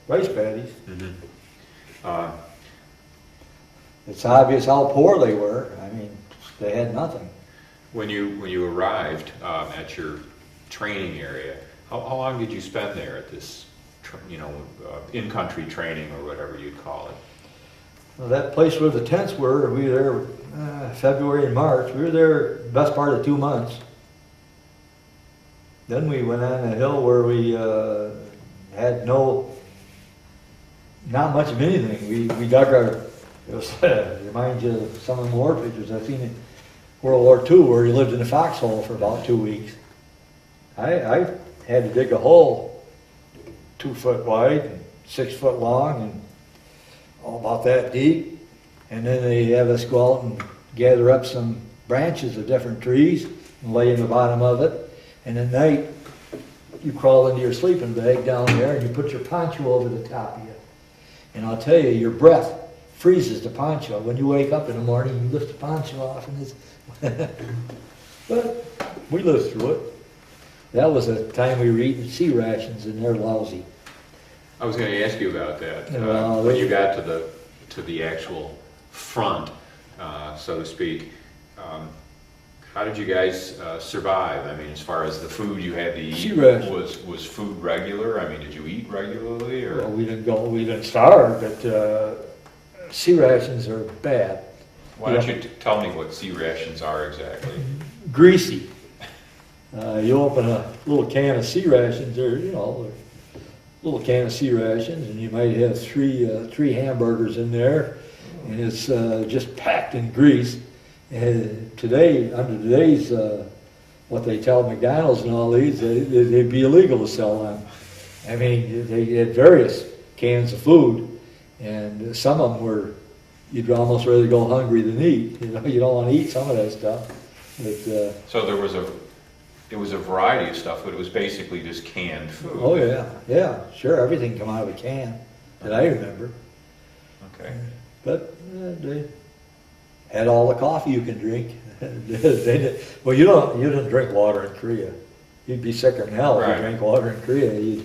rice paddies. Mm-hmm. It's obvious how poor they were. I mean, they had nothing. When you arrived at your training area, how long did you spend there at this? In-country training or whatever you'd call it. Well, that place where the tents were, we were there February and March. We were there the best part of 2 months. Then we went on a hill where we had not much of anything. We dug it was, reminds you of some of the war pictures I've seen in World War II where you lived in a foxhole for about 2 weeks. I had to dig a hole 2 foot wide and 6 foot long and about that deep. And then they have us go out and gather up some branches of different trees and lay in the bottom of it. And at night, you crawl into your sleeping bag down there and you put your poncho over the top of you. And I'll tell you, your breath freezes the poncho. When you wake up in the morning, you lift the poncho off, and it's. But we lived through it. That was a time we were eating sea rations, and they're lousy. I was going to ask you about that. Well, when you got to the actual front, so to speak, how did you guys survive? I mean, as far as the food you had to eat, Sea ration. was food regular? I mean, did you eat regularly, or? Well, we didn't starve, but sea rations are bad. Why don't you tell me what sea rations are exactly? Greasy. You open a little can of sea rations, or a little can of sea rations, and you might have three hamburgers in there, and it's just packed in grease. And today, under today's what they tell McDonald's and all these, they'd be illegal to sell them. I mean, they had various cans of food, and some of them were, you'd almost rather go hungry than eat. You don't want to eat some of that stuff. But, so it was a variety of stuff, but it was basically just canned food. oh yeah, sure, everything come out of a can that I remember. Okay. But they had all the coffee you can drink. Well, you didn't drink water in Korea. You'd be sicker than hell if you Right. drank water in Korea.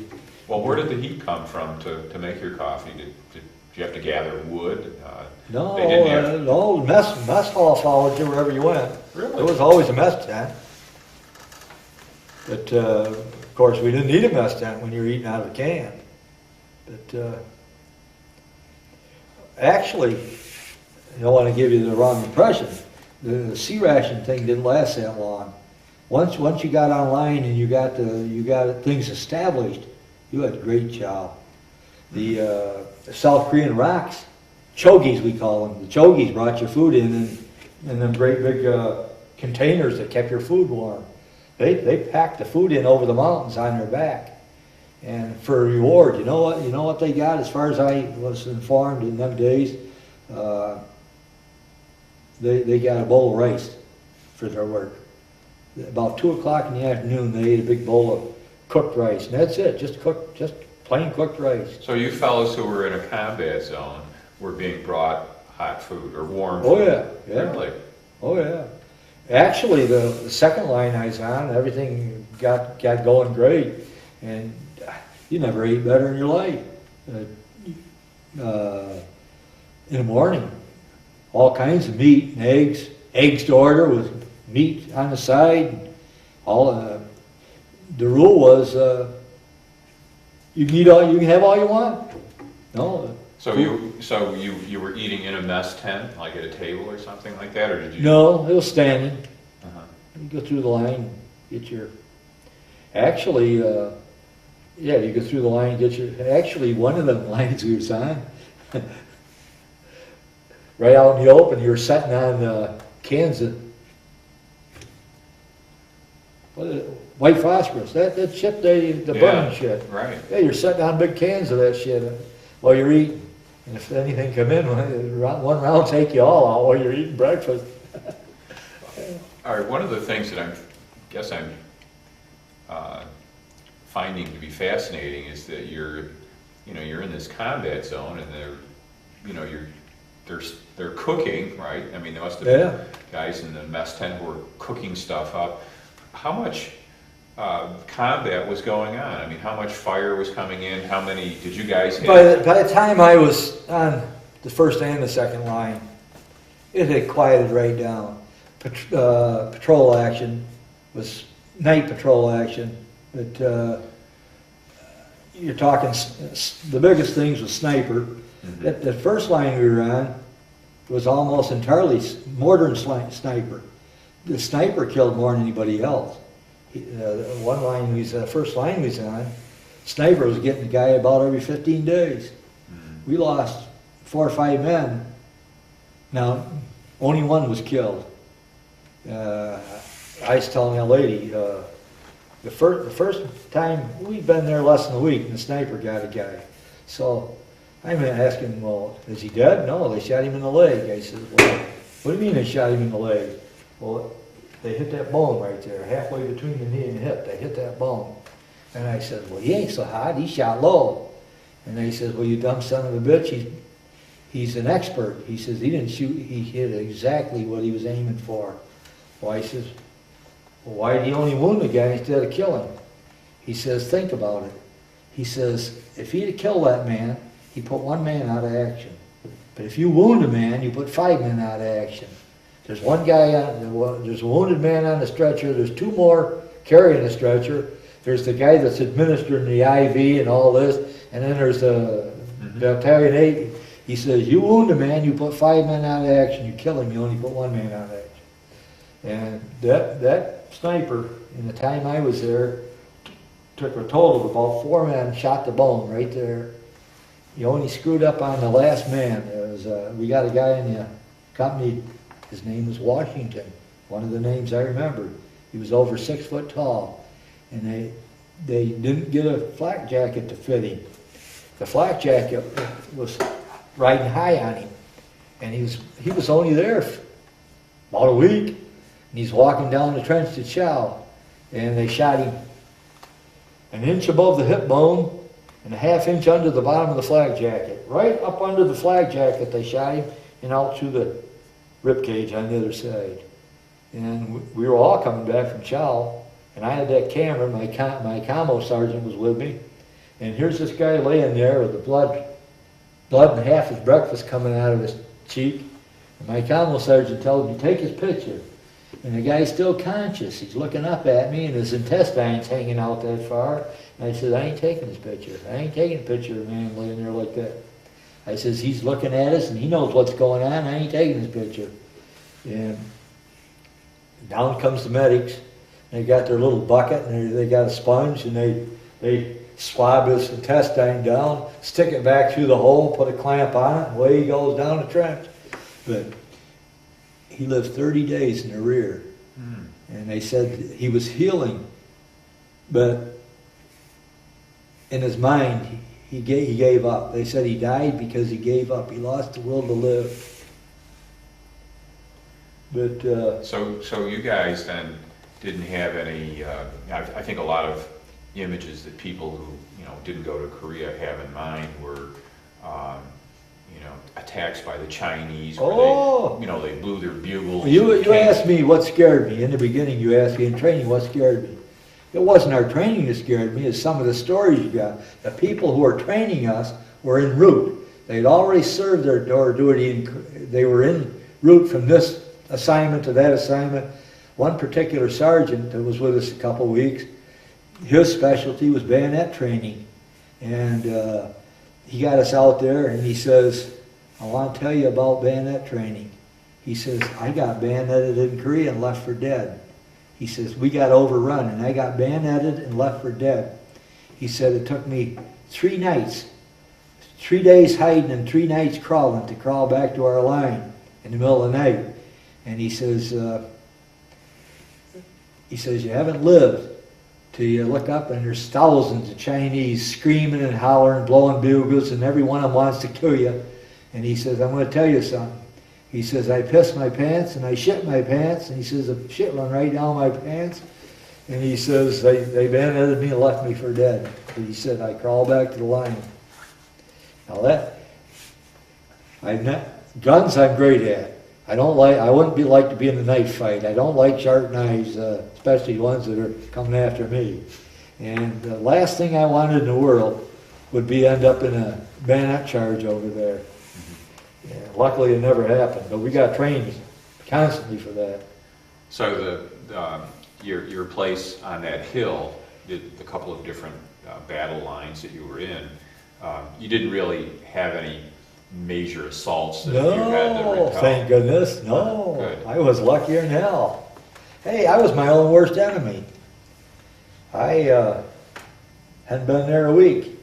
Well, where did the heat come from to make your coffee? Did you have to gather wood? No, They didn't have- no, mess hall followed you wherever you went. Really? There was always a mess tent. But, of course, we didn't need a mess tent when you were eating out of a can. But, actually, I don't want to give you the wrong impression. The sea ration thing didn't last that long. Once you got online and you got things established, you had a great job. The South Korean rocks, chogies we call them. The chogies brought your food in them great big containers that kept your food warm. They packed the food in over the mountains on their back. And for a reward, you know what they got, as far as I was informed in them days, they got a bowl of rice for their work. About 2 o'clock in the afternoon, they ate a big bowl of cooked rice, and that's it, just plain cooked rice. So you fellows who were in a combat zone were being brought hot food or warm Oh food? yeah. Really? Oh yeah. Actually, the second line I was on, everything got going great, and you never ate better in your life. In the morning, all kinds of meat and eggs to order with meat on the side. The rule was you can have all you want. No. So you were eating in a mess tent, like at a table or something like that, or did you? No, it was standing. Uh-huh. You go through the line, get your. Actually, yeah, you go through the line, get your. Actually, one of the lines we was on, right out in the open, you were sitting on cans of white phosphorus. That shit, the burning shit. Right. Yeah, you're sitting on big cans of that shit while you're eating. And if anything come in, one round take you all out while you're eating breakfast. All right. One of the things that I'm finding to be fascinating is that you're in this combat zone, and they're cooking, right? I mean, there must have been guys in the mess tent who were cooking stuff up. How much combat was going on? I mean, how much fire was coming in? How many did you guys hit? By the time I was on the first and the second line, it had quieted right down. Patrol action was night patrol action, but you're talking the biggest things was sniper. Mm-hmm. The first line we were on was almost entirely mortar and sniper. The sniper killed more than anybody else. One line first line we was on, sniper was getting the guy about every 15 days. Mm-hmm. We lost 4 or 5 men. Now, only one was killed. I was telling that lady, the first time, we'd been there less than a week, and the sniper got a guy. So I'm asking, well, is he dead? No, they shot him in the leg. I said, well, what do you mean they shot him in the leg? Well, they hit that bone right there, halfway between the knee and the hip. They hit that bone. And I said, well, he ain't so hot. He shot low. And they said, well, you dumb son of a bitch. he's an expert. He says he didn't shoot, he hit exactly what he was aiming for. Well, I says, well, why did he only wound the guy instead of kill him? He says, think about it. He says, if he'd have killed that man, he put 1 man out of action. But if you wound a man, you put 5 men out of action. There's one guy there's a wounded man on the stretcher, there's 2 more carrying the stretcher, there's the guy that's administering the IV and all this, and then there's the battalion 8. He says, you wound a man, you put 5 men out of action, you kill him, you only put 1 man out of action. And that sniper, in the time I was there, took a total of about 4 men, shot the bone right there. He only screwed up on the last man. We got a guy in the company, his name was Washington, one of the names I remember. He was over 6 foot tall, and they didn't get a flak jacket to fit him. The flak jacket was riding high on him, and he was only there for about a week, and he's walking down the trench to chow, and they shot him an inch above the hip bone and a ½ inch under the bottom of the flak jacket. Right up under the flak jacket they shot him, and out through the rib cage on the other side. And we were all coming back from chow, and I had that camera, my commo sergeant was with me, and here's this guy laying there with the blood and half his breakfast coming out of his cheek, and my commo sergeant tells me, take his picture. And the guy's still conscious. He's looking up at me, and his intestines hanging out that far. And I said, I ain't taking his picture. I ain't taking a picture of a man laying there like that. I says, he's looking at us, and he knows what's going on. I ain't taking his picture. And down comes the medics. They got their little bucket, and they got a sponge, and they swab his intestine down, stick it back through the hole, put a clamp on it, and away he goes down the trench. But he lived 30 days in the rear. And they said he was healing, but in his mind, he gave up. They said he died because he gave up. He lost the will to live. But So you guys then didn't have any, I think a lot of images that people who, didn't go to Korea have in mind were, attacks by the Chinese, where they blew their bugles. You asked me what scared me. In the beginning, you asked me in training what scared me. It wasn't our training that scared me, it's some of the stories you got. The people who were training us were en route. They'd already served their tour duty. They were en route from this assignment to that assignment. One particular sergeant that was with us a couple weeks, his specialty was bayonet training. And he got us out there, and he says, I want to tell you about bayonet training. He says, I got bayoneted in Korea and left for dead. He says, we got overrun, and I got bayoneted and left for dead. He said, it took me 3 nights, 3 days hiding and 3 nights crawling to crawl back to our line in the middle of the night. And he says, you haven't lived till you look up and there's thousands of Chinese screaming and hollering, blowing bugles, and every one of them wants to kill you. And he says, I'm going to tell you something. He says, I pissed my pants and I shit my pants. And he says, a shit went right down my pants. And he says, they bayoneted me and left me for dead. But he said, I crawled back to the line. Now guns I'm great at. I wouldn't like to be in a knife fight. I don't like sharp knives, especially ones that are coming after me. And the last thing I wanted in the world would be end up in a bayonet charge over there. Yeah, luckily it never happened, but we got trained constantly for that. So your place on that hill, the couple of different battle lines that you were in, you didn't really have any major assaults that you had to repel? Thank goodness, no. Good. I was luckier than hell. Hey, I was my own worst enemy. I hadn't been there a week,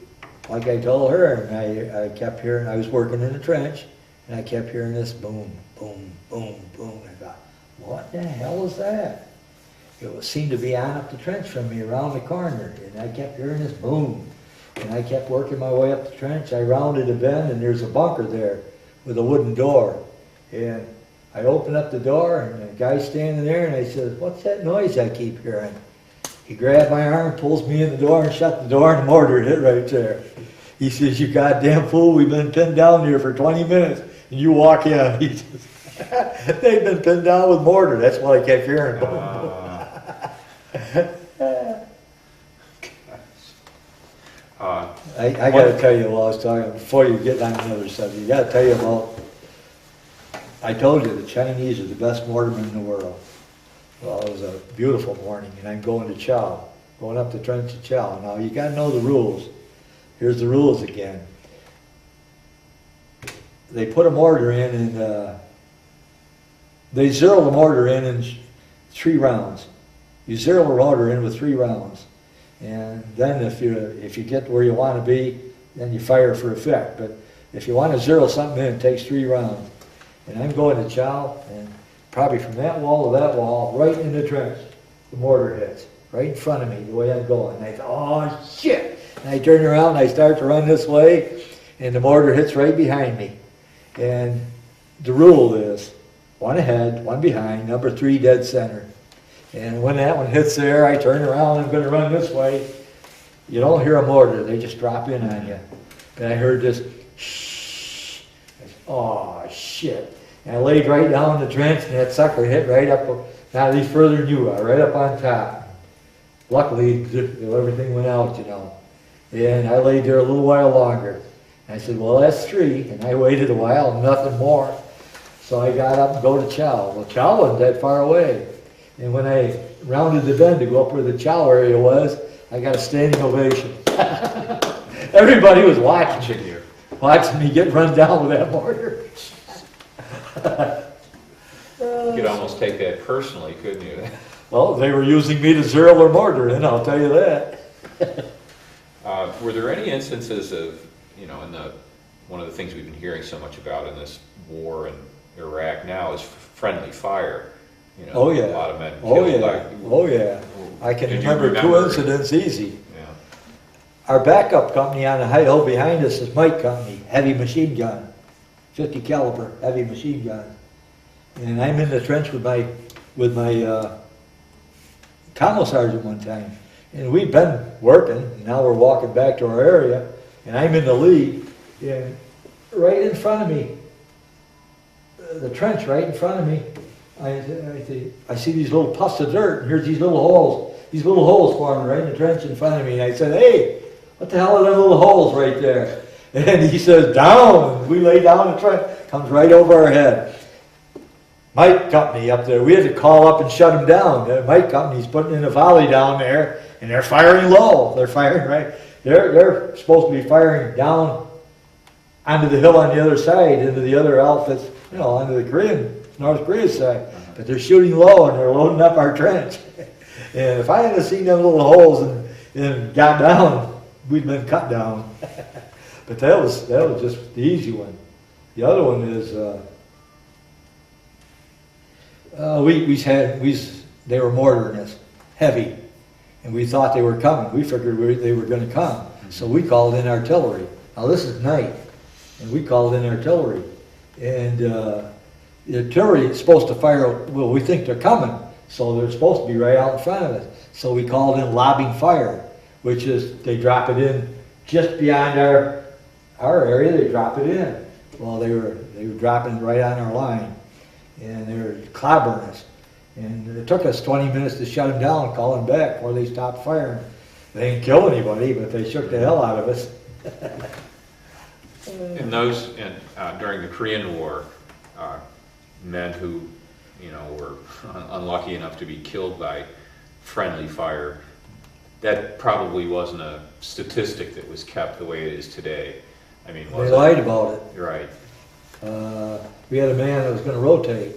like I told her, and I kept hearing, I was working in the trench, and I kept hearing this boom, boom, boom, boom. I thought, what the hell is that? It seemed to be on up the trench from me around the corner, and I kept hearing this boom. And I kept working my way up the trench. I rounded a bend, and there's a bunker there with a wooden door. And I opened up the door, and the guy's standing there, and I said, what's that noise I keep hearing? He grabbed my arm, pulls me in the door, and shut the door, and the mortar hit right there. He says, "You goddamn fool, we've been pinned down here for 20 minutes, and you walk in." He says, "They've been pinned down with mortar." That's what I kept hearing. I got to tell you, while I was talking, before you get on another subject, I got to tell you about, I told you the Chinese are the best mortarmen in the world. Well, it was a beautiful morning, and I'm going to chow, going up the trench to chow. Now, you got to know the rules. Here's the rules again. They put a mortar in, and they zero the mortar in 3 rounds. You zero the mortar in with 3 rounds. And then if you get where you want to be, then you fire for effect. But if you want to zero something in, it takes 3 rounds. And I'm going to chow, and probably from that wall to that wall, right in the trench, the mortar hits. Right in front of me, the way I'm going. And I thought, oh shit! And I turn around and I start to run this way, and the mortar hits right behind me. And the rule is, 1 ahead, 1 behind, number 3 dead center. And when that one hits there, I turn around, I'm going to run this way. You don't hear a mortar, they just drop in on you. And I heard this, shh. I said, oh, shit. And I laid right down in the trench, and that sucker hit right up, not any further than you are, right up on top. Luckily, everything went out, you know. And I laid there a little while longer. And I said, well, that's 3. And I waited a while, nothing more. So I got up and go to chow. Well, chow wasn't that far away. And when I rounded the bend to go up where the chow area was, I got a standing ovation. Everybody was watching me get run down with that mortar. You could almost take that personally, couldn't you? Well, they were using me to zero their mortar in, I'll tell you that. Were there any instances of, you know, one of the things we've been hearing so much about in this war in Iraq now is friendly fire? You know, oh yeah. A lot of men oh killed yeah. by, oh yeah. I can remember 2 incidents easy. Yeah. Our backup company on the hill behind us is Mike Company, heavy machine gun, 50 caliber heavy machine gun. And I'm in the trench with my commo sergeant one time. And we've been working, and now we're walking back to our area, and I'm in the lead, and right in front of me, the trench right in front of me, I see these little puffs of dirt, and here's these little holes forming right in the trench in front of me. And I said, hey, what the hell are them little holes right there? And he says, down. We lay down, the trench comes right over our head. Mike Company up there, we had to call up and shut him down. Mike Company's putting in a volley down there, and they're firing low. They're firing right. They're supposed to be firing down onto the hill on the other side, into the other outfits, you know, onto the North Korea side. But they're shooting low, and they're loading up our trench. And if I hadn't seen them little holes and got down, we'd been cut down. But that was just the easy one. The other one is they were mortaring us, heavy, and we thought they were coming. We figured they were going to come, so we called in artillery. Now this is night, and we called in artillery, and the artillery is supposed to fire. Well, we think they're coming, so they're supposed to be right out in front of us. So we called in lobbing fire, which is they drop it in just beyond our area. They drop it in. Well, they were dropping it right on our line, and they were clobbering us. And it took us 20 minutes to shut them down, call them back before they stopped firing. They didn't kill anybody, but they shook the hell out of us. During the Korean War, men who, you know, were unlucky enough to be killed by friendly fire, that probably wasn't a statistic that was kept the way it is today. I mean, they lied about it. You're right. We had a man that was going to rotate.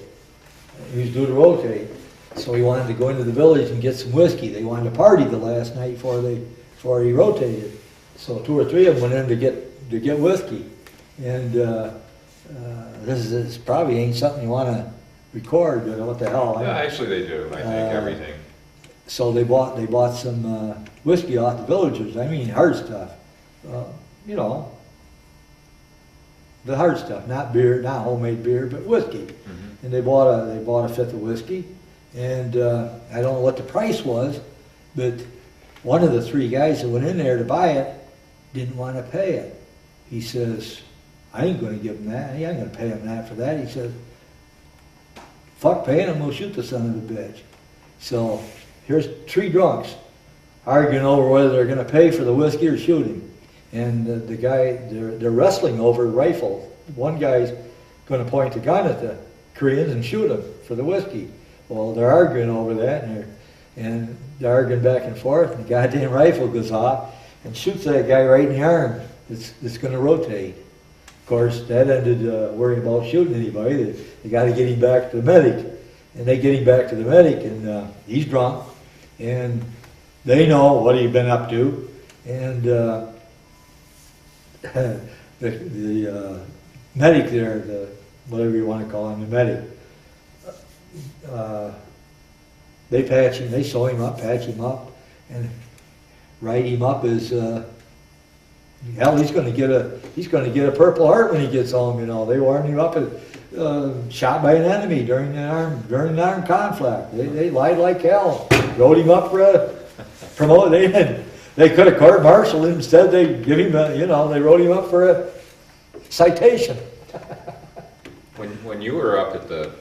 He was due to rotate, so he wanted to go into the village and get some whiskey. They wanted to party the last night before he rotated. So 2 or 3 of them went in to get whiskey. And this probably ain't something you want to record. You know what the hell? Yeah, actually they do. I think everything. So they bought some whiskey off the villagers. I mean, hard stuff. You know, the hard stuff, not beer, not homemade beer, but whiskey. Mm-hmm. And they bought a 5th of whiskey, and I don't know what the price was, but one of the 3 guys that went in there to buy it didn't want to pay it. He says, I ain't going to give him that. I ain't going to pay him that for that. He says, fuck paying him, we'll shoot the son of a bitch. So here's 3 drunks arguing over whether they're going to pay for the whiskey or shoot him. And the guy, they're wrestling over a rifle. One guy's going to point the gun at the Koreans and shoot them for the whiskey. Well, they're arguing over that, and they're arguing back and forth, and the goddamn rifle goes off and shoots that guy right in the arm that's going to rotate. Of course, that ended worrying about shooting anybody. They got to get him back to the medic. And they get him back to the medic, and he's drunk, and they know what he'd been up to, and the medic there, whatever you want to call him, the medic, they patch him, they sew him up, patch him up, and write him up as hell. He's going to get a Purple Heart when he gets home. You know, they warned him up as shot by an enemy during an armed conflict. They lied like hell. Wrote him up for a promote. They could have court-martialed him. Instead, they give him they wrote him up for a citation. When you were up at the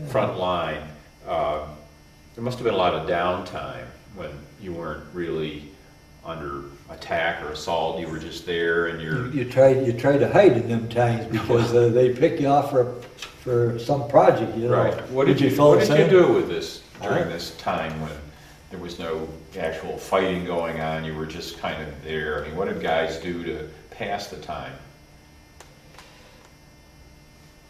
front line, there must have been a lot of downtime when you weren't really under attack or assault. You were just there, and you try to hide in them times because they pick you off for some project. You know. Right. What did you do with this during this time when there was no actual fighting going on? You were just kind of there. I mean, what did guys do to pass the time?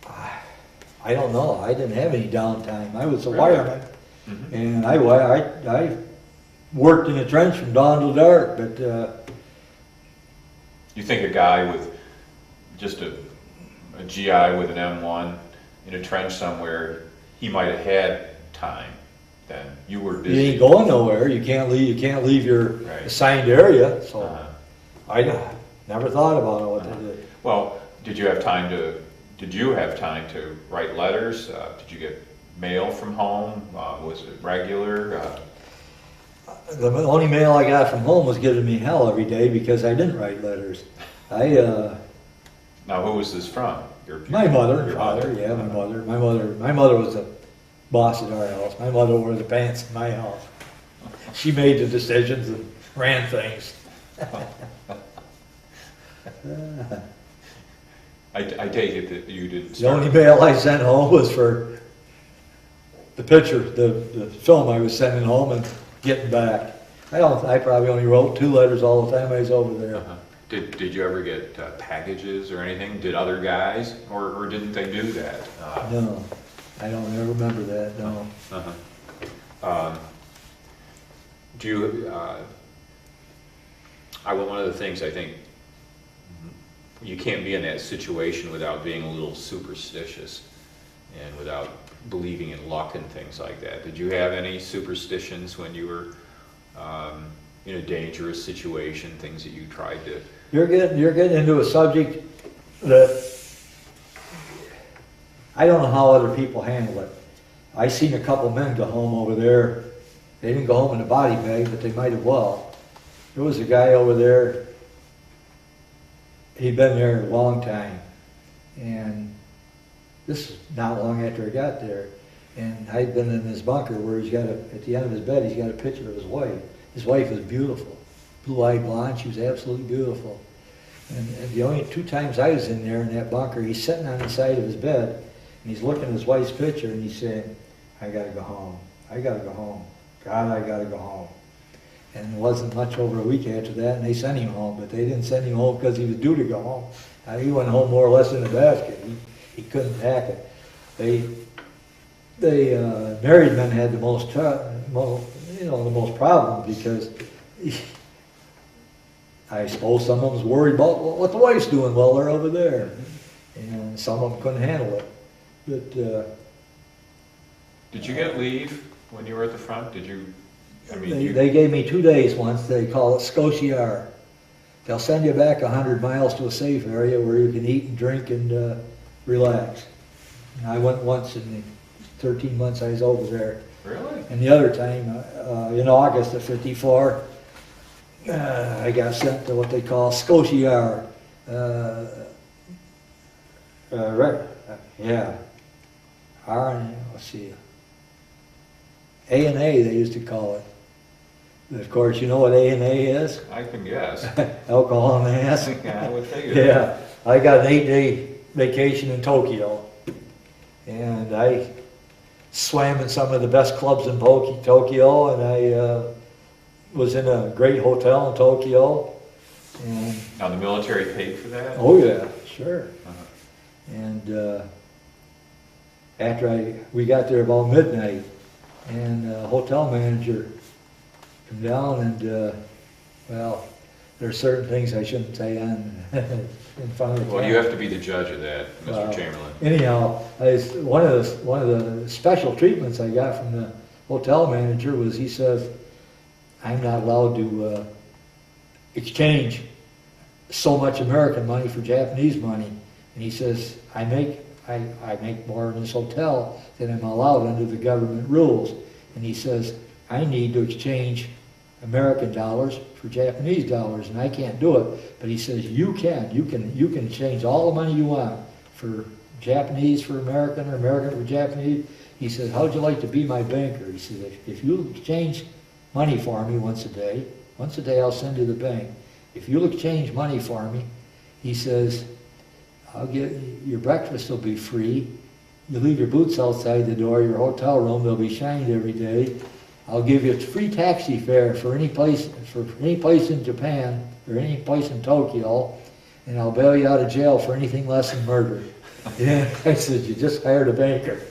I don't know. I didn't have any downtime. I was a Really? wireman, and I worked in a trench from dawn till dark. But You think a guy with just a GI with an M1 in a trench somewhere, he might have had time then? You were busy. you ain't going nowhere. You can't leave your Right. assigned area. So Uh-huh. I never thought about what they did. Well, did you have time to write letters? Did you get mail from home? Was it regular? The only mail I got from home was giving me hell every day because I didn't write letters. Now, who was this from? My mother and your father, yeah, my mother. My mother was the boss at our house. My mother wore the pants in my house. She made the decisions and ran things. I take it that you didn't The start. only mail I sent home was for the picture, the film I was sending home and getting back. I probably only wrote 2 letters all the time I was over there. Uh-huh. Did you ever get packages or anything? Did other guys, or didn't they do that? No, I don't ever remember that, no. Uh-huh. Do you, one of the things I think, you can't be in that situation without being a little superstitious and without believing in luck and things like that. Did you have any superstitions when you were in a dangerous situation, things that you tried to... You're getting into a subject that I don't know how other people handle it. I seen a couple men go home over there. They didn't go home in a body bag, but they might have well. There was a guy over there. He'd been there a long time, and this is not long after I got there. And I'd been in his bunker where at the end of his bed, he's got a picture of his wife. His wife was beautiful, blue-eyed blonde. She was absolutely beautiful. And the only 2 times I was in there in that bunker, he's sitting on the side of his bed, and he's looking at his wife's picture, and he's saying, "I gotta go home. I gotta go home. God, I gotta go home." And it wasn't much over a week after that, and they sent him home. But they didn't send him home because he was due to go home. He went home more or less in a basket. He couldn't hack it. They married men had the most problems because I suppose some of them was worried about what the wife's doing while they're over there, and some of them couldn't handle it. But Did you get leave when you were at the front? Did you? I mean, they gave me 2 days once. They call it Scotiar. They'll send you back 100 miles to a safe area where you can eat and drink and relax. And I went once in the 13 months I was over there. Really? And the other time, in August of '54, I got sent to what they call Scotia. Yeah. Let's see. A&A, they used to call it. But of course, you know what A&A is? I can guess. Alcohol and ass. Yeah, I would figure. Yeah, I got an 8-day vacation in Tokyo. And I swam in some of the best clubs in Tokyo, and I was in a great hotel in Tokyo. And Now, the military paid for that? oh yeah, sure. Uh-huh. And after we got there about midnight, and the hotel manager come down and, well, there's certain things I shouldn't say on in front of the Well, you have to be the judge of that, Mr. Chamberlain. Anyhow, one of the special treatments I got from the hotel manager was he says, I'm not allowed to exchange so much American money for Japanese money. And he says, I make more in this hotel than I'm allowed under the government rules. And he says, I need to exchange American dollars for Japanese dollars, and I can't do it. But he says, you can exchange all the money you want for Japanese for American or American for Japanese. He says, how'd you like to be my banker? He says, if you exchange money for me once a day I'll send you to the bank. If you'll exchange money for me, he says, I'll get your breakfast will be free. You leave your boots outside the door, your hotel room, they'll be shined every day. I'll give you a free taxi fare for any place in Japan or any place in Tokyo, and I'll bail you out of jail for anything less than murder. Yeah, I said, you just hired a banker.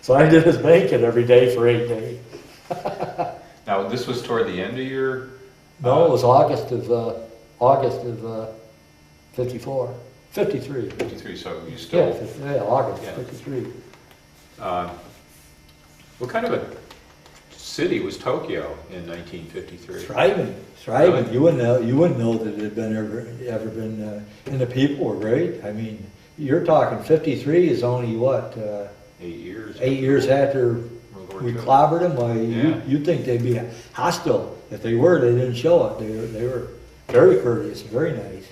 So I did his banking every day for 8 days. Now, this was toward the end of your... No, it was August of 54. 53. 53, so you still... Yeah, August Yeah. 53. What kind of a city was Tokyo in 1953? Thriving. Really? You wouldn't know that it had been ever been, and the people were great. I mean, you're talking 53 is only what? 8 years. 8 years after World War we II. clobbered them. Why, Yeah. you'd think they'd be hostile. If they were, they didn't show it. They were very courteous, very nice.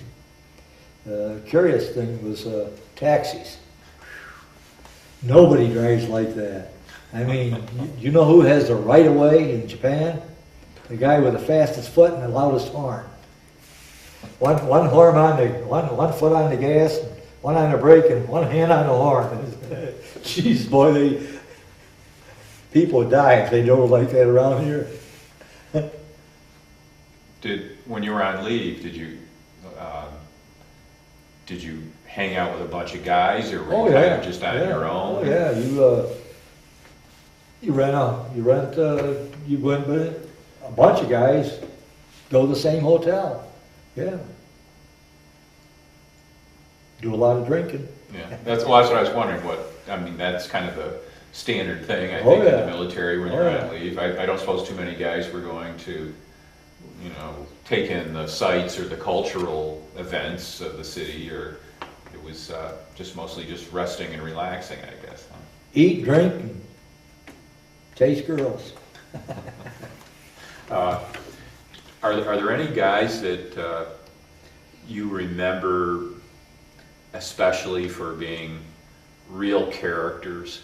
Curious thing was taxis. Nobody drives like that. I mean, you know who has the right of way in Japan? The guy with the fastest foot and the loudest horn. One horn on the one foot on the gas, one on the brake, and one hand on the horn. Jeez, boy, people would die if they drove like that around here. When you were on leave, did you hang out with a bunch of guys, or were you kind of just on your own? Oh yeah, you went with a bunch of guys, go to the same hotel. Yeah. Do a lot of drinking. Yeah, that's what I was wondering. That's kind of the standard thing, I think, in the military when you're on leave. I don't suppose too many guys were going to, take in the sights or the cultural events of the city, or it was just mostly just resting and relaxing, I guess. Huh? Eat, drink, and chase girls. Are there any guys that you remember especially for being real characters,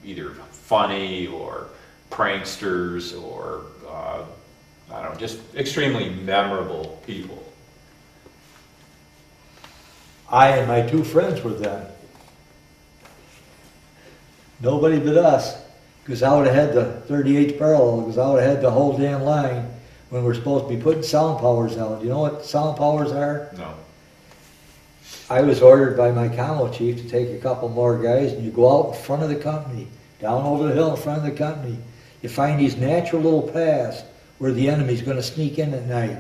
either funny or pranksters or just extremely memorable people? I and my two friends were them. Nobody but us, because I would have had the 38th parallel, because I would have had the whole damn line when we're supposed to be putting sound powers out. You know what sound powers are? No. I was ordered by my commo chief to take a couple more guys, and you go out in front of the company, down over the hill in front of the company. You find these natural little paths where the enemy's going to sneak in at night,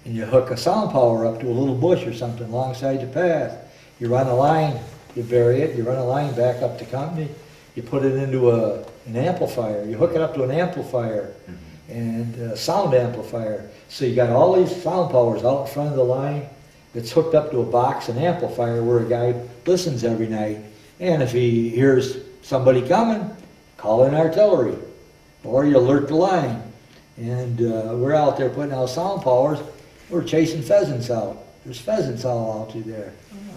and you hook a sound power up to a little bush or something alongside the path. You run a line, you bury it, you run a line back up the company, you put it into an amplifier, you hook it up to an amplifier, and a sound amplifier. So you got all these sound powers out in front of the line that's hooked up to a box, an amplifier, where a guy listens every night. And if he hears somebody coming, call in artillery, or you alert the line. And we're out there putting out sound powers. We're chasing pheasants out. There's pheasants all out through there.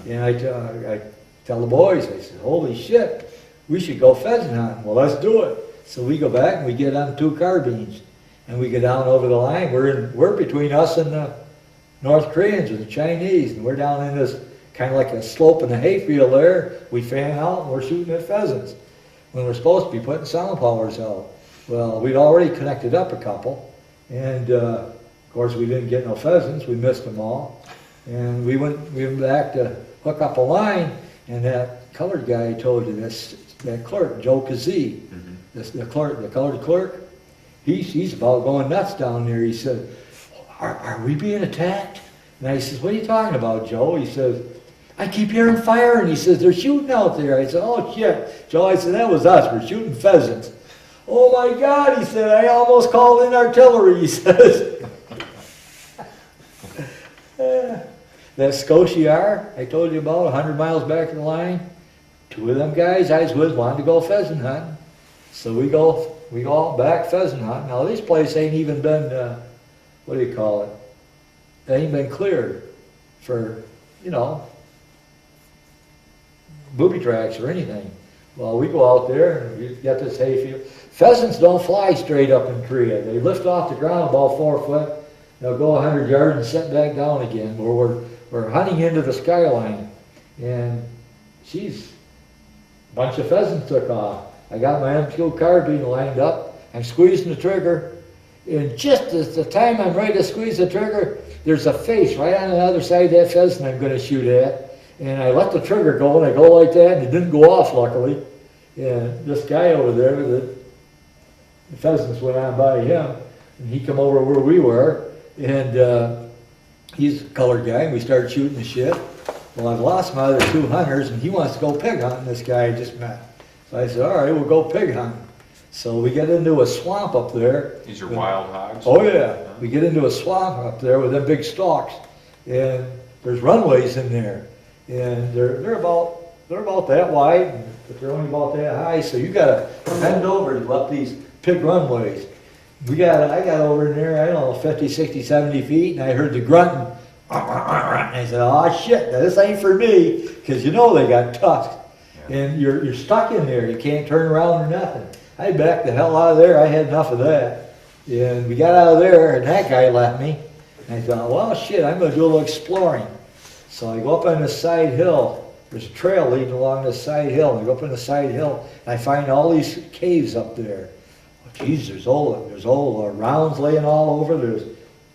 And I tell the boys, I said, holy shit, we should go pheasant hunting. Well, let's do it. So we go back and we get on 2 carbines. And we go down over the line. We're between us and the North Koreans or the Chinese. And we're down in this kind of like a slope in the hayfield there. We fan out and we're shooting at pheasants when we're supposed to be putting sound powers out. Well, we'd already connected up a couple. And of course, we didn't get no pheasants. We missed them all. And we went back to hook up a line. And that colored guy I told you, that clerk, Joe Cassi, the colored clerk, he's about going nuts down there. He said, are we being attacked? And I says, what are you talking about, Joe? He says, I keep hearing fire. And he says, they're shooting out there. I said, oh, shit. Joe, I said, that was us. We're shooting pheasants. Oh, my God, he said, I almost called in artillery, he says. That Scotia I told you about, 100 miles back in the line, 2 of them guys I was with wanted to go pheasant hunting. So we go back pheasant hunting. Now, this place ain't even been, what do you call it? It ain't been cleared for, booby tracks or anything. Well, we go out there and we get this hayfield. Pheasants don't fly straight up in Korea. They lift off the ground about 4 foot. They'll go 100 yards and set back down again. We're hunting into the skyline. And a bunch of pheasants took off. I got my M2 carbine lined up. I'm squeezing the trigger. And just as the time I'm ready to squeeze the trigger, there's a face right on the other side of that pheasant I'm going to shoot at. And I let the trigger go, and I go like that, and it didn't go off, luckily. And this guy over there, the pheasants went on by him, and he come over where we were, and he's a colored guy, and we started shooting the shit. Well, I've lost my other 2 hunters, and he wants to go pig hunting, this guy I just met. So I said, all right, we'll go pig hunting. So we get into a swamp up there. These are wild hogs? Oh, yeah. We get into a swamp up there with them big stalks, and there's runways in there. And they're about that wide, but they're only about that high. So you got to bend over to go up these pig runways. I got over in there, I don't know, 50, 60, 70 feet, and I heard the grunting. And I said, oh shit, now this ain't for me, because they got tusks. Yeah. And you're stuck in there. You can't turn around or nothing. I backed the hell out of there. I had enough of that. And we got out of there, and that guy left me. And I thought, well, shit, I'm going to do a little exploring. So I go up on this side hill. There's a trail leading along this side hill. And I go up on the side hill, and I find all these caves up there. Oh, geez, there's old rounds laying all over. There's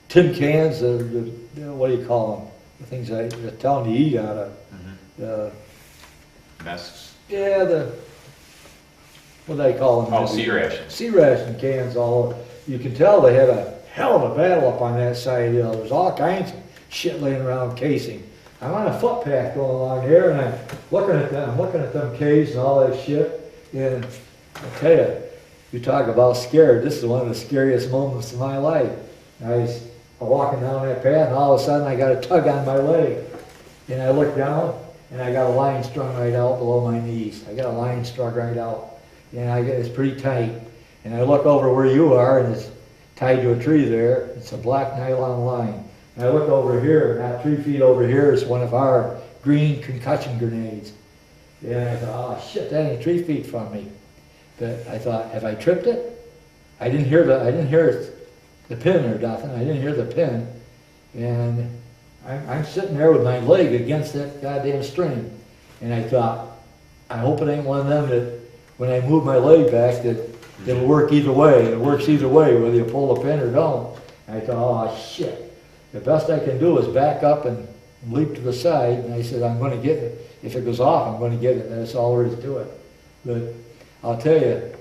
tin cans, what do you call them? The things I tell them to eat out of. Nests? Yeah, what do they call them? Oh, sea rations. Sea ration cans all over. You can tell they had a hell of a battle up on that side hill. There's all kinds of shit laying around casing. I'm on a footpath going along here, and I'm looking at them caves and all that shit. And I tell you talk about scared. This is one of the scariest moments of my life. I was walking down that path, and all of a sudden I got a tug on my leg. And I look down, and I got a line strung right out below my knees. I got a line strung right out. And it's pretty tight. And I look over where you are, and it's tied to a tree there. It's a black nylon line. And I look over here, not 3 feet over here is one of our green concussion grenades. And I thought, oh shit, that ain't 3 feet from me. But I thought, have I tripped it? I didn't hear the pin or nothing. I didn't hear the pin. And I'm sitting there with my leg against that goddamn string. And I thought, I hope it ain't one of them that when I move my leg back that it'll work either way. It works either way, whether you pull the pin or don't. And I thought, oh shit. The best I can do is back up and leap to the side. And I said, I'm going to get it. If it goes off, I'm going to get it. That's all there is to it. But I'll tell you,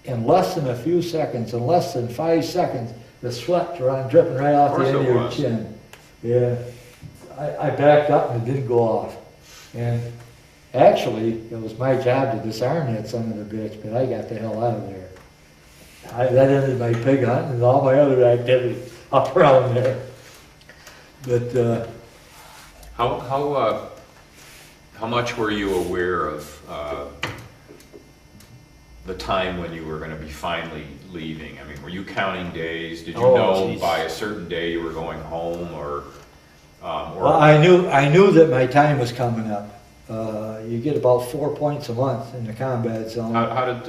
in less than a few seconds, in less than 5 seconds, the sweat dripping right off the end of your chin. Yeah, I backed up and it didn't go off. And actually, it was my job to disarm that son of a bitch, but I got the hell out of there. That ended my pig hunting and all my other activities up around there. But how much were you aware of the time when you were going to be finally leaving? I mean, were you counting days? Did you Oh, know geez. by a certain day you were going home, or Well, I knew that my time was coming up. You get about 4 points a month in the combat zone. how did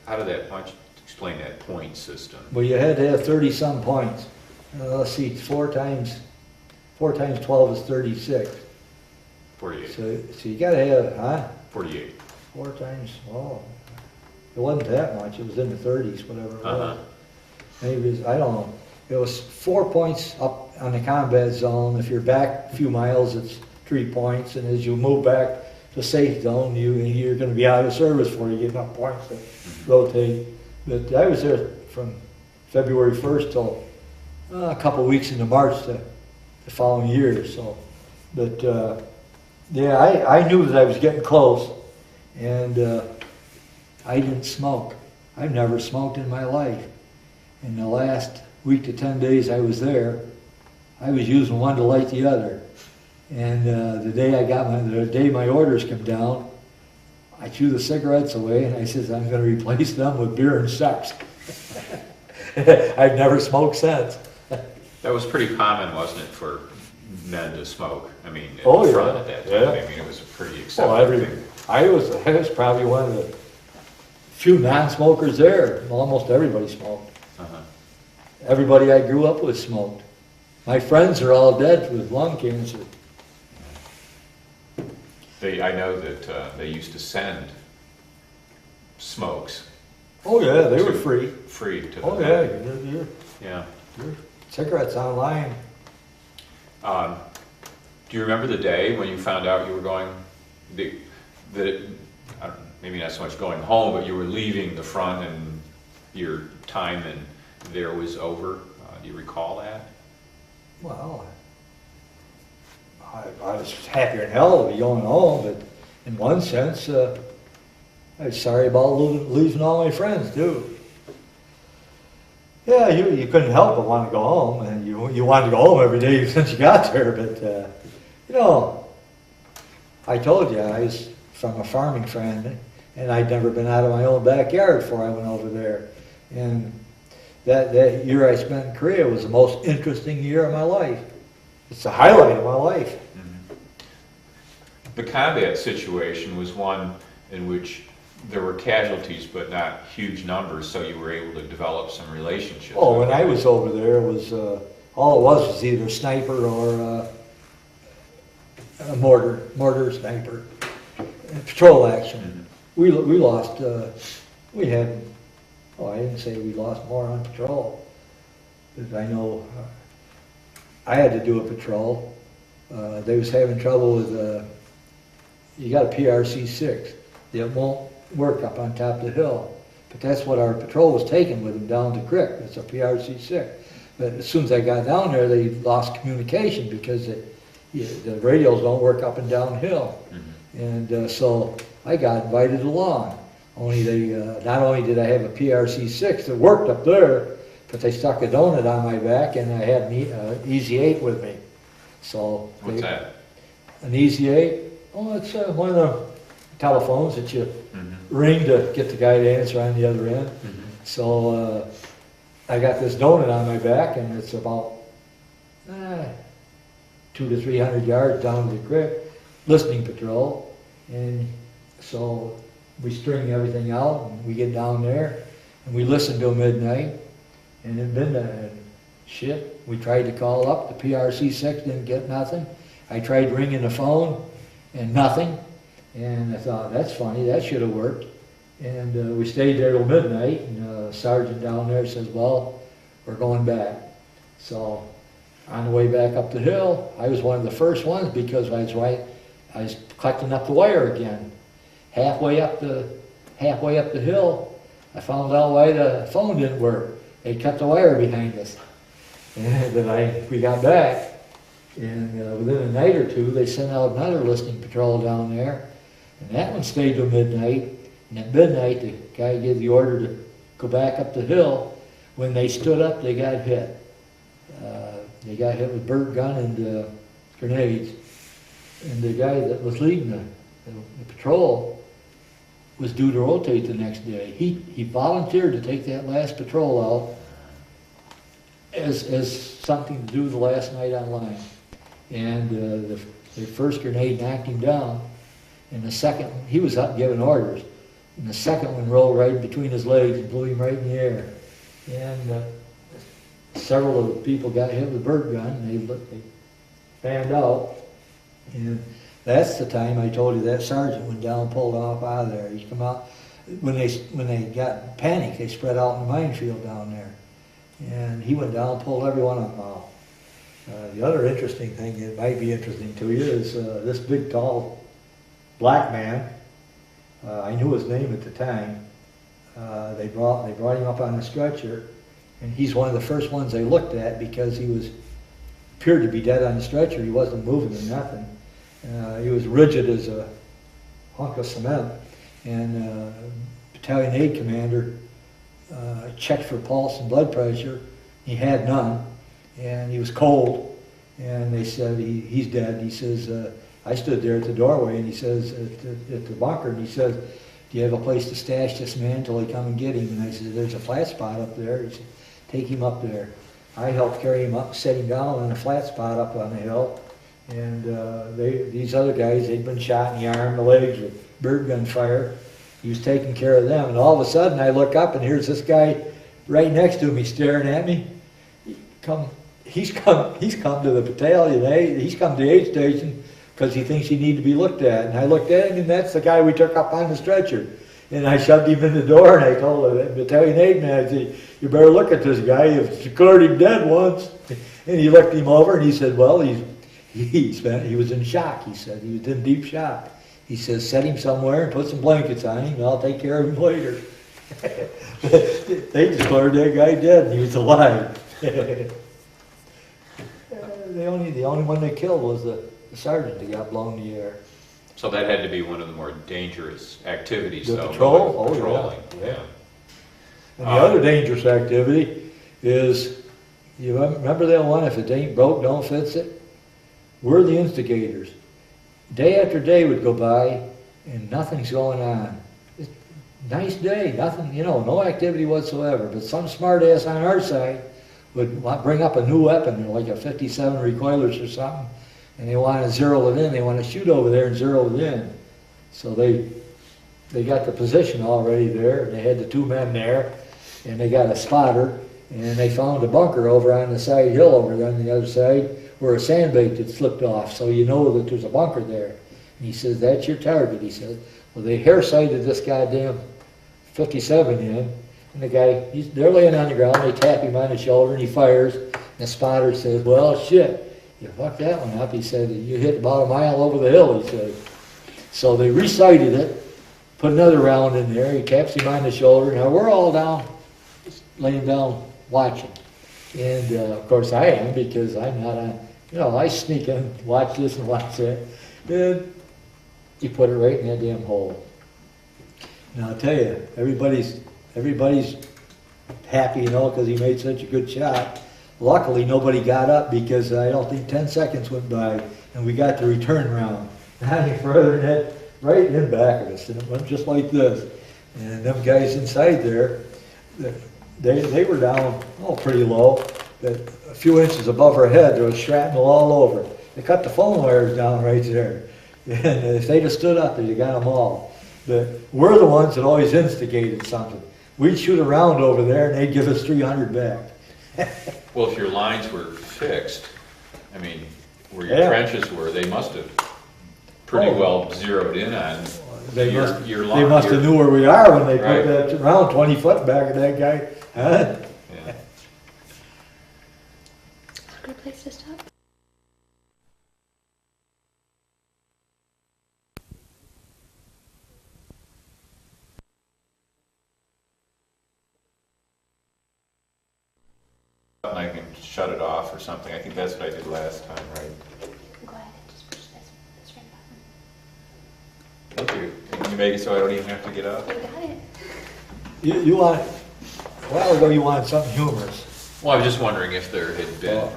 that punch? Explain that point system. Well, you had to have 30-some points. Let's see, 4 times 12 is 36. 48. So you got to have, huh? 48. 4 times, well, it wasn't that much. It was in the 30s, whatever it was. Maybe it was, I don't know. It was 4 points up on the combat zone. If you're back a few miles, it's 3 points. And as you move back to safe zone, you're going to be out of service before you get enough points to rotate. But I was there from February 1st till a couple of weeks into March the following year. So, but yeah, I knew that I was getting close, and I didn't smoke. I've never smoked in my life. In the last week to 10 days I was there, I was using one to light the other. And the day my orders come down, I threw the cigarettes away and I said, I'm going to replace them with beer and sex. I've never smoked since. That was pretty common, wasn't it, for men to smoke? I mean, at Oh, the yeah, front at that time. yeah. I mean, it was a pretty Well, accepted thing. I was probably one of the few non-smokers there. Almost everybody smoked. Uh-huh. Everybody I grew up with smoked. My friends are all dead with lung cancer. I know that they used to send smokes Oh yeah, they were free. free to the Oh yeah, men. Yeah. your cigarettes online. Do you remember the day when you found out you were going, maybe not so much going home, but you were leaving the front and your time in there was over? Do you recall that? Well, I was happier than hell to be going home, but in one sense, I was sorry about losing all my friends too. Yeah, you couldn't help but want to go home, and you wanted to go home every day since you got there. But you know, I told you I was from a farming family, and I'd never been out of my own backyard before I went over there. And that year I spent in Korea was the most interesting year of my life. It's the highlight of my life. The combat situation was one in which there were casualties, but not huge numbers, so you were able to develop some relationships. Oh, when I was over there, it was all it was either sniper or a mortar sniper, patrol action. We lost. We had. Oh, I didn't say we lost more on patrol, but I know I had to do a patrol. They was having trouble with. You got a PRC-6 that won't work up on top of the hill, but that's what our patrol was taking with them down the creek. It's a PRC-6. But as soon as I got down there, they lost communication because the radios don't work up and downhill. And so I got invited along. Only not only did I have a PRC-6 that worked up there, but they stuck a donut on my back, and I had an Easy 8 with me. So What's that? An Easy 8? Oh, it's one of the telephones that you ring to get the guy to answer on the other end. So I got this donut on my back, and it's about 200 to 300 yards down to the creek, listening patrol. And so we string everything out, and we get down there, and we listen till midnight. And at midnight, shit, we tried to call up. The PRC-6 didn't get nothing. I tried ringing the phone, and nothing. And I thought, that's funny, that should have worked. And we stayed there till midnight, and the sergeant down there says, well, we're going back. So on the way back up the hill, I was one of the first ones because I was collecting up the wire again. Halfway up the hill, I found out why the phone didn't work. They cut the wire behind us. And then we got back. And within a night or two, they sent out another listening patrol down there. And that one stayed till midnight. And at midnight, the guy gave the order to go back up the hill. When they stood up, they got hit. They got hit with bird gun and grenades. And the guy that was leading the patrol was due to rotate the next day. He volunteered to take that last patrol out as something to do the last night on line. And the first grenade knocked him down, and the second, he was up giving orders, and the second one rolled right between his legs and blew him right in the air. And several of the people got hit with a bird gun, and they fanned out. And that's the time I told you that sergeant went down and pulled off out of there. He come out, when they got panicked, they spread out in the minefield down there. And he went down and pulled every one of them out. The other interesting thing that might be interesting to you is this big, tall, black man. I knew his name at the time. They brought him up on a stretcher, and he's one of the first ones they looked at because he appeared to be dead on the stretcher. He wasn't moving or nothing. He was rigid as a hunk of cement. And battalion aide commander checked for pulse and blood pressure. He had none, and he was cold. And they said he's dead. He says, I stood there at the doorway, and he says at the bunker, and he says, do you have a place to stash this man until they come and get him? And I said, there's a flat spot up there. He said, take him up there. I helped carry him up, set him down on a flat spot up on the hill. And these other guys, they'd been shot in the arm, the legs with bird gun fire. He was taking care of them, and all of a sudden I look up and here's this guy right next to me staring at me. He's come to the battalion, he's come to the aid station because he thinks he needs to be looked at. And I looked at him, and that's the guy we took up on the stretcher. And I shoved him in the door, and I told the battalion aide man, I said, you better look at this guy, you've declared him dead once. And he looked him over, and he said, well, he was in shock, he said. He was in deep shock. He says, set him somewhere and put some blankets on him, and I'll take care of him later. They declared that guy dead, and he was alive. The only one they killed was the sergeant that got blown in the air. So that had to be one of the more dangerous activities, The though. patrol? Oh, patrolling. yeah. And the other dangerous activity is, you remember that one, if it ain't broke, don't fix it? We're the instigators. Day after day would go by, and nothing's going on. It's a nice day, nothing, no activity whatsoever. But some smart ass on our side would bring up a new weapon, like a 57 recoilers or something, and they want to zero it in. They want to shoot over there and zero it in. So they got the position already there, and they had the two men there, and they got a spotter, and they found a bunker over on the side hill over there on the other side where a sandbait had slipped off, so you know that there's a bunker there. And he says, that's your target, he says. Well, they hair-sighted this goddamn 57 in, and the guy, they're laying on the ground, they tap him on the shoulder, and he fires, and the spotter says, well, shit, you fucked that one up. He said, you hit about a mile over the hill, he said. So they resighted it, put another round in there, he taps him on the shoulder. Now we're all down, laying down, watching. And of course I am, because I'm not on, I sneak in, watch this and watch that. Then you put it right in that damn hole. And I'll tell you, everybody's happy, because he made such a good shot. Luckily, nobody got up because I don't think 10 seconds went by, and we got the return round. Not any further than that, right in back of us, and it went just like this. And them guys inside there, they were down, pretty low, but a few inches above our head, there was shrapnel all over. They cut the phone wires down right there. And if they'd have stood up there, you got them all. But we're the ones that always instigated something. We'd shoot a round over there, and they'd give us 300 back. Well, if your lines were fixed, where your trenches were, they must have pretty well zeroed in on your line. They must have knew where we are when they put that round 20 foot back of that guy. Huh? Yeah. A good place to stop. And I can shut it off or something. I think that's what I did last time, right? Go ahead and just push this red button. Thank you. Can you make it so I don't even have to get up? You got it. You want, a while ago you wanted something humorous. Well, I was just wondering if there had been,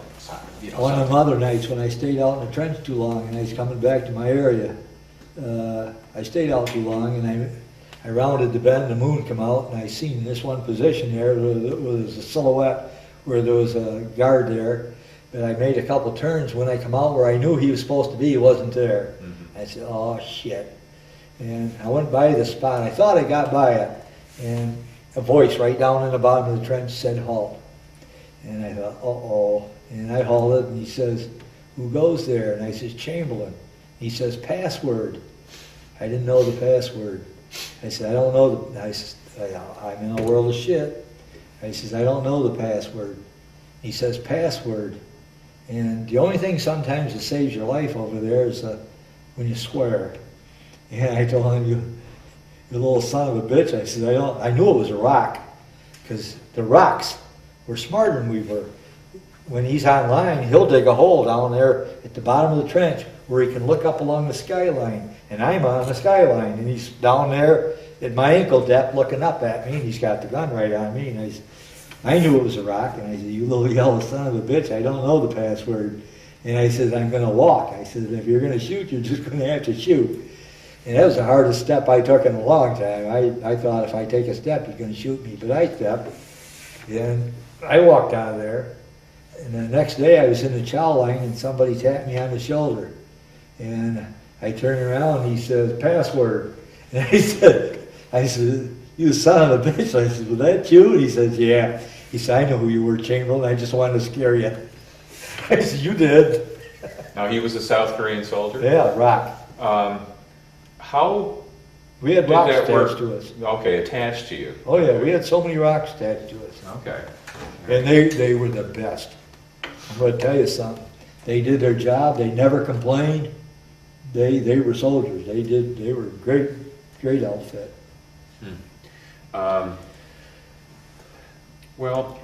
One of them other nights when I stayed out in the trench too long and I was coming back to my area, I stayed out too long, and I rounded the bend, the moon come out, and I seen this one position there, there was a silhouette where there was a guard there. But I made a couple turns. When I come out where I knew he was supposed to be, he wasn't there. I said, oh shit. And I went by the spot. I thought I got by it. And a voice right down in the bottom of the trench said, halt. And I thought, uh-oh. And I halted, and he says, who goes there? And I says, Chamberlain. He says, password. I didn't know the password. I said, I don't know the, I said, I'm in a world of shit. I says, I don't know the password. He says, password. And the only thing sometimes that saves your life over there is when you swear. And I told him, you little son of a bitch. I said, I knew it was a rock, because the rocks were smarter than we were. When he's on line, he'll dig a hole down there at the bottom of the trench where he can look up along the skyline. And I'm on the skyline, and he's down there at my ankle depth looking up at me, and he's got the gun right on me. And I knew it was a rock, and I said, you little yellow son of a bitch, I don't know the password. And I said, I'm going to walk. I said, if you're going to shoot, you're just going to have to shoot. And that was the hardest step I took in a long time. I thought if I take a step, he's going to shoot me. But I stepped, and I walked out of there. And the next day, I was in the chow line, and somebody tapped me on the shoulder. And I turned around, and he says, password. And I said, you son of a bitch. I said, was that you? And he says, yeah. He said, I know who you were, Chamberlain. I just wanted to scare you. I said, you did. Now, he was a South Korean soldier? Yeah, rock. How We had did rocks that work? attached to us. Okay, attached to you. Oh yeah, we had so many rocks attached to us. Okay. And they were the best. I'm going to tell you something. They did their job. They never complained. They were soldiers. They were great outfit. Well,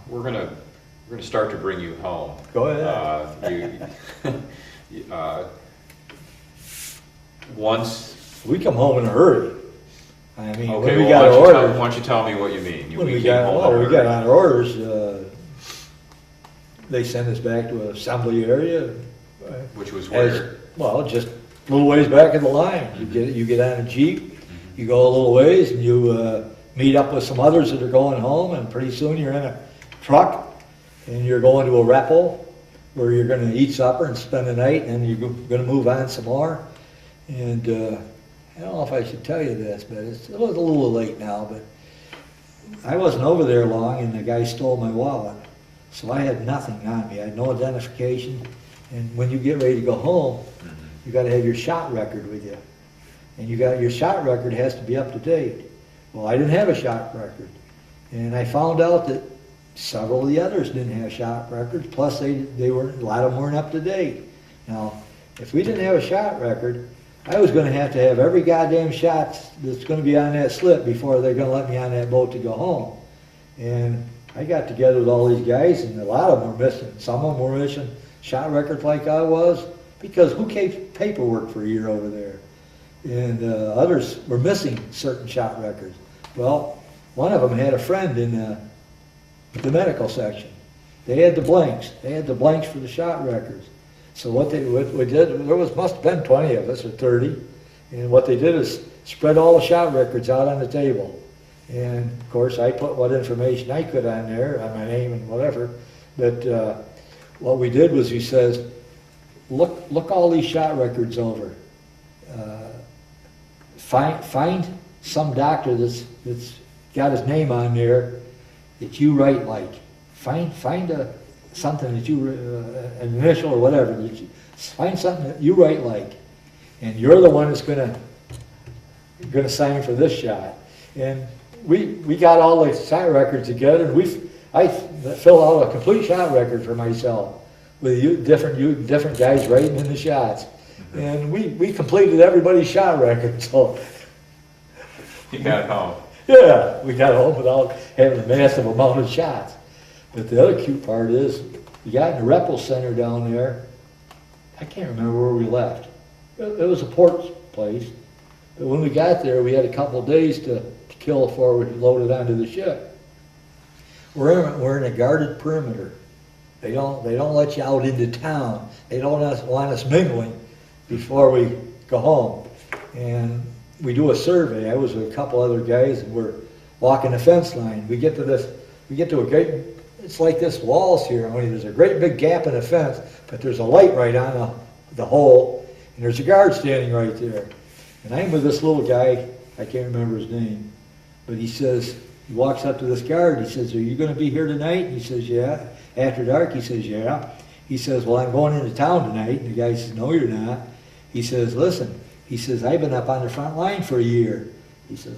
we're gonna start to bring you home. Go ahead. Once. We come home in a hurry. I mean, Okay. when we Well, got our orders, why don't you tell me what you mean? when we came got home in a we hurry. got on our orders, they sent us back to an assembly area. Which was where? Well, just a little ways back in the line. You get on a Jeep, you go a little ways, and you meet up with some others that are going home, and pretty soon you're in a truck, and you're going to a repo where you're going to eat supper and spend the night, and you're going to move on some more. And I don't know if I should tell you this, but it's a little late now, but I wasn't over there long, and the guy stole my wallet. So I had nothing on me. I had no identification. And when you get ready to go home, you got to have your shot record with you. And your shot record has to be up to date. Well, I didn't have a shot record. And I found out that several of the others didn't have shot records, plus a lot of them weren't up to date. Now, if we didn't have a shot record, I was going to have every goddamn shot that's going to be on that slip before they're going to let me on that boat to go home. And I got together with all these guys, and a lot of them were missing. Some of them were missing shot records like I was, because who keeps paperwork for a year over there? And others were missing certain shot records. Well, one of them had a friend in the medical section. They had the blanks. They had the blanks for the shot records. So what we did, must have been 20 of us or 30, and what they did is spread all the shot records out on the table. And of course, I put what information I could on there, on my name and whatever. But what we did was, he says, look all these shot records over. Find some doctor that's got his name on there that you write like. Find something that you an initial or whatever. Find something that you write like, and you're the one that's gonna sign for this shot. And we got all the shot records together, and I filled out a complete shot record for myself with different guys writing in the shots, and we completed everybody's shot record. So You got home. yeah, we got home without having a massive amount of shots. But the other cute part is, we got in the repo center down there. I can't remember where we left. It was a port place. But when we got there, we had a couple of days to kill before we loaded onto the ship. We're in a guarded perimeter. They don't let you out into town. They don't want us mingling before we go home. And we do a survey. I was with a couple other guys, and we're walking the fence line. We get to a great, it's like this walls here, only there's a great big gap in the fence, but there's a light right on the hole, and there's a guard standing right there. And I'm with this little guy, I can't remember his name, but he says, he walks up to this guard, he says, "Are you gonna be here tonight?" And he says, "Yeah." After dark, he says, "Yeah." He says, "Well, I'm going into town tonight." And the guy says, "No, you're not." He says, "Listen," he says, "I've been up on the front line for a year." He says,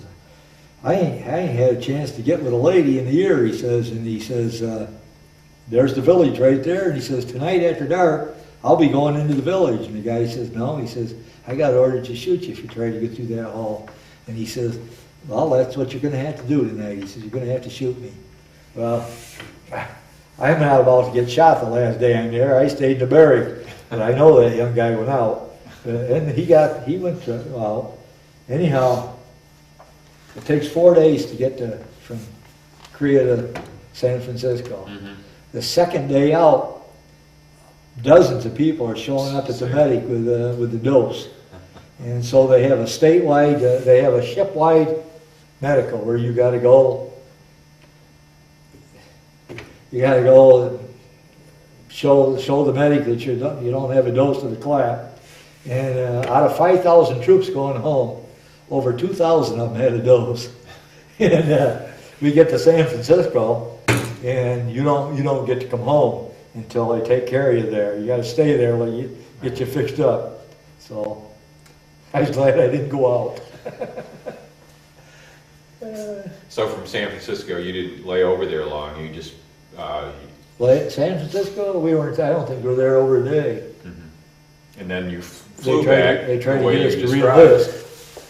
I ain't had a chance to get with a lady in a year," he says, and he says, "There's the village right there." And he says, "Tonight after dark, I'll be going into the village." And the guy says, "No," he says, "I got orders to shoot you if you try to get through that hall." And he says, "Well, that's what you're gonna have to do tonight." He says, "You're gonna have to shoot me." Well, I'm not about to get shot the last day I'm there. I stayed in the barrack, but I know that young guy went out. And he went to, well, anyhow, it takes 4 days to get from Korea to San Francisco. Mm-hmm. The second day out, dozens of people are showing up at the medic with the dose. And so they have a statewide, they have a ship-wide medical where you gotta go and show the medic that you don't have a dose of the clap. And out of 5,000 troops going home, over 2,000 of them had a dose. And we get to San Francisco, and you don't get to come home until they take care of you there. You got to stay there while you get you fixed up. So I was glad I didn't go out. So from San Francisco, you didn't lay over there long, you just... San Francisco, I don't think we were there over a day. Mm-hmm. And then you flew back They tried the to way get us you to described. re-enlist.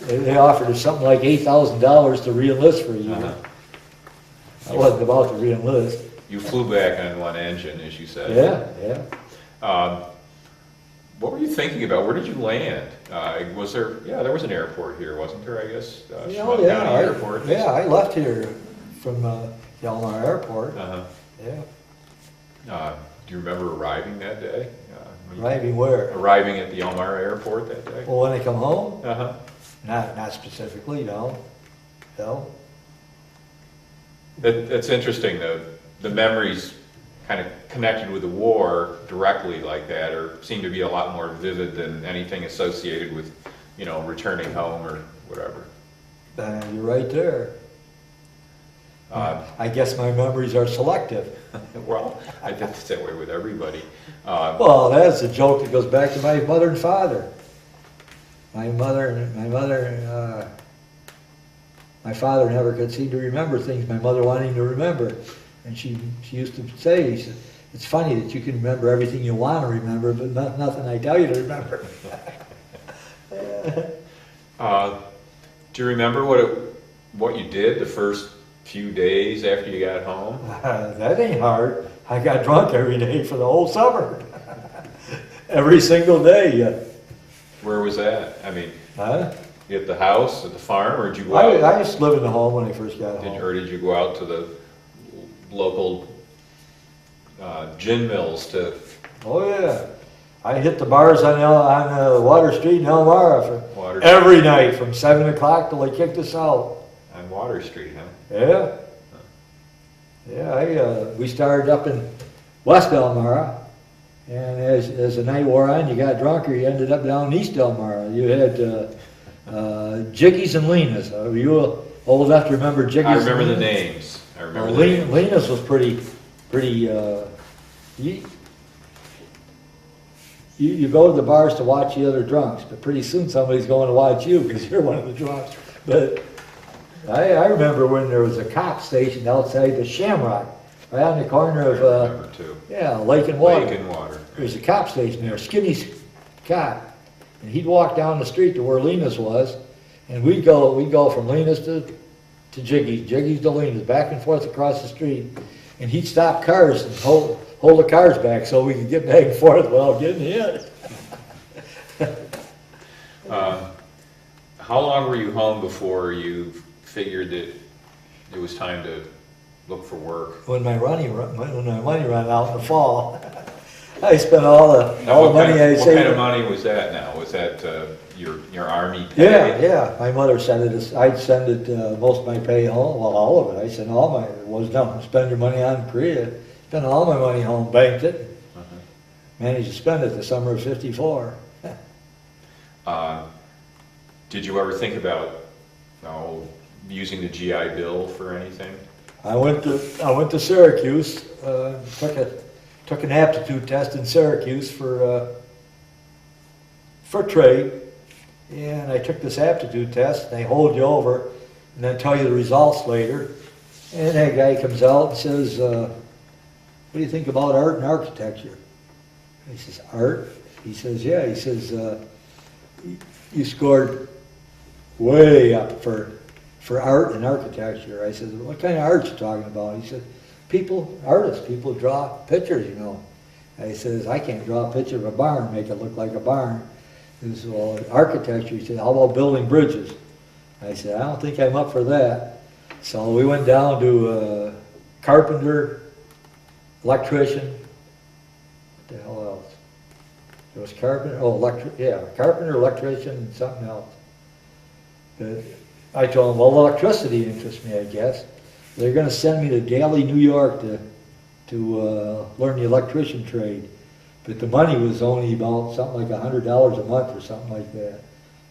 They offered us something like $8,000 to re-enlist for a year. Uh-huh. I wasn't about to re-enlist. You flew back on one engine, as you said. Yeah. What were you thinking about? Where did you land? Was there? Yeah, there was an airport here, wasn't there? I guess. Chemung County Airport. I left here from Yalmar Airport. Uh-huh. Yeah. Do you remember arriving that day? Arriving where? Arriving at the Yalmar Airport that day. Well, when I come home? Uh-huh. Not specifically, no. No. That's interesting, though. The memories kind of connected with the war directly like that, or seem to be a lot more vivid than anything associated with, returning home or whatever. You're right there. I guess my memories are selective. Well, I think it's that way with everybody. Well, that's a joke that goes back to my mother and father. My father never could seem to remember things my mother wanted him to remember. And she used to say, she said, "It's funny that you can remember everything you want to remember, but nothing I tell you to remember." Do you remember what you did the first few days after you got home? That ain't hard. I got drunk every day for the whole summer. Every single day. Where was that? I mean, Huh? you at the house, at the farm, or did you go out? I used to live in the home when I first got home. Or did you go out to the local gin mills to... Oh yeah, I hit the bars on Water Street in Elmira Water every night from 7 o'clock till they kicked us out. On Water Street, huh? Yeah, yeah. We started up in West Elmira, and as the night wore on, you got drunker. You ended up down in East Elmira. You had Jiggies and Lena's. Are you old enough to remember Jiggies? I remember and the Lena's? names. I remember the names. Lena's was pretty. You go to the bars to watch the other drunks, but pretty soon somebody's going to watch you because you're one of the drunks. But I remember when there was a cop station outside the Shamrock, right on the corner of I remember too. Lake and Water. Lake and Water. There's a cop station there, Skinny's cop, and he'd walk down the street to where Lena's was, and we'd go from Lena's to Jiggy's to Lena's, back and forth across the street, and he'd stop cars and hold the cars back so we could get back and forth without getting hit. How long were you home before you figured that it was time to look for work? When my money ran out in the fall, I spent all the money I saved. What kind of money was that now? Was that your Army pay? Yeah. My mother sent it, I'd send it, most of my pay home, well, all of it. I sent it was nothing to spend your money on in Korea. Spent all my money home, banked it, Uh-huh. managed to spend it the summer of '54. Did you ever think about, using the GI Bill for anything? I went to Syracuse, took an aptitude test in Syracuse for trade, and I took this aptitude test, and they hold you over, and then tell you the results later. And that guy comes out and says, "What do you think about art and architecture?" I says, "Art?" He says, "Yeah." He says, "You scored way up for art and architecture." I said, "What kind of art you talking about?" He said, artists, people draw pictures, you know. I says, "I can't draw a picture of a barn, make it look like a barn." He said, "Well, architecture," he said, "how about building bridges?" I said, "I don't think I'm up for that." So we went down to carpenter, electrician, what the hell else? There was carpenter, carpenter, electrician, and something else. But I told them, well, electricity interests me, I guess. They're going to send me to Daly, New York to learn the electrician trade. But the money was only about something like $100 a month or something like that.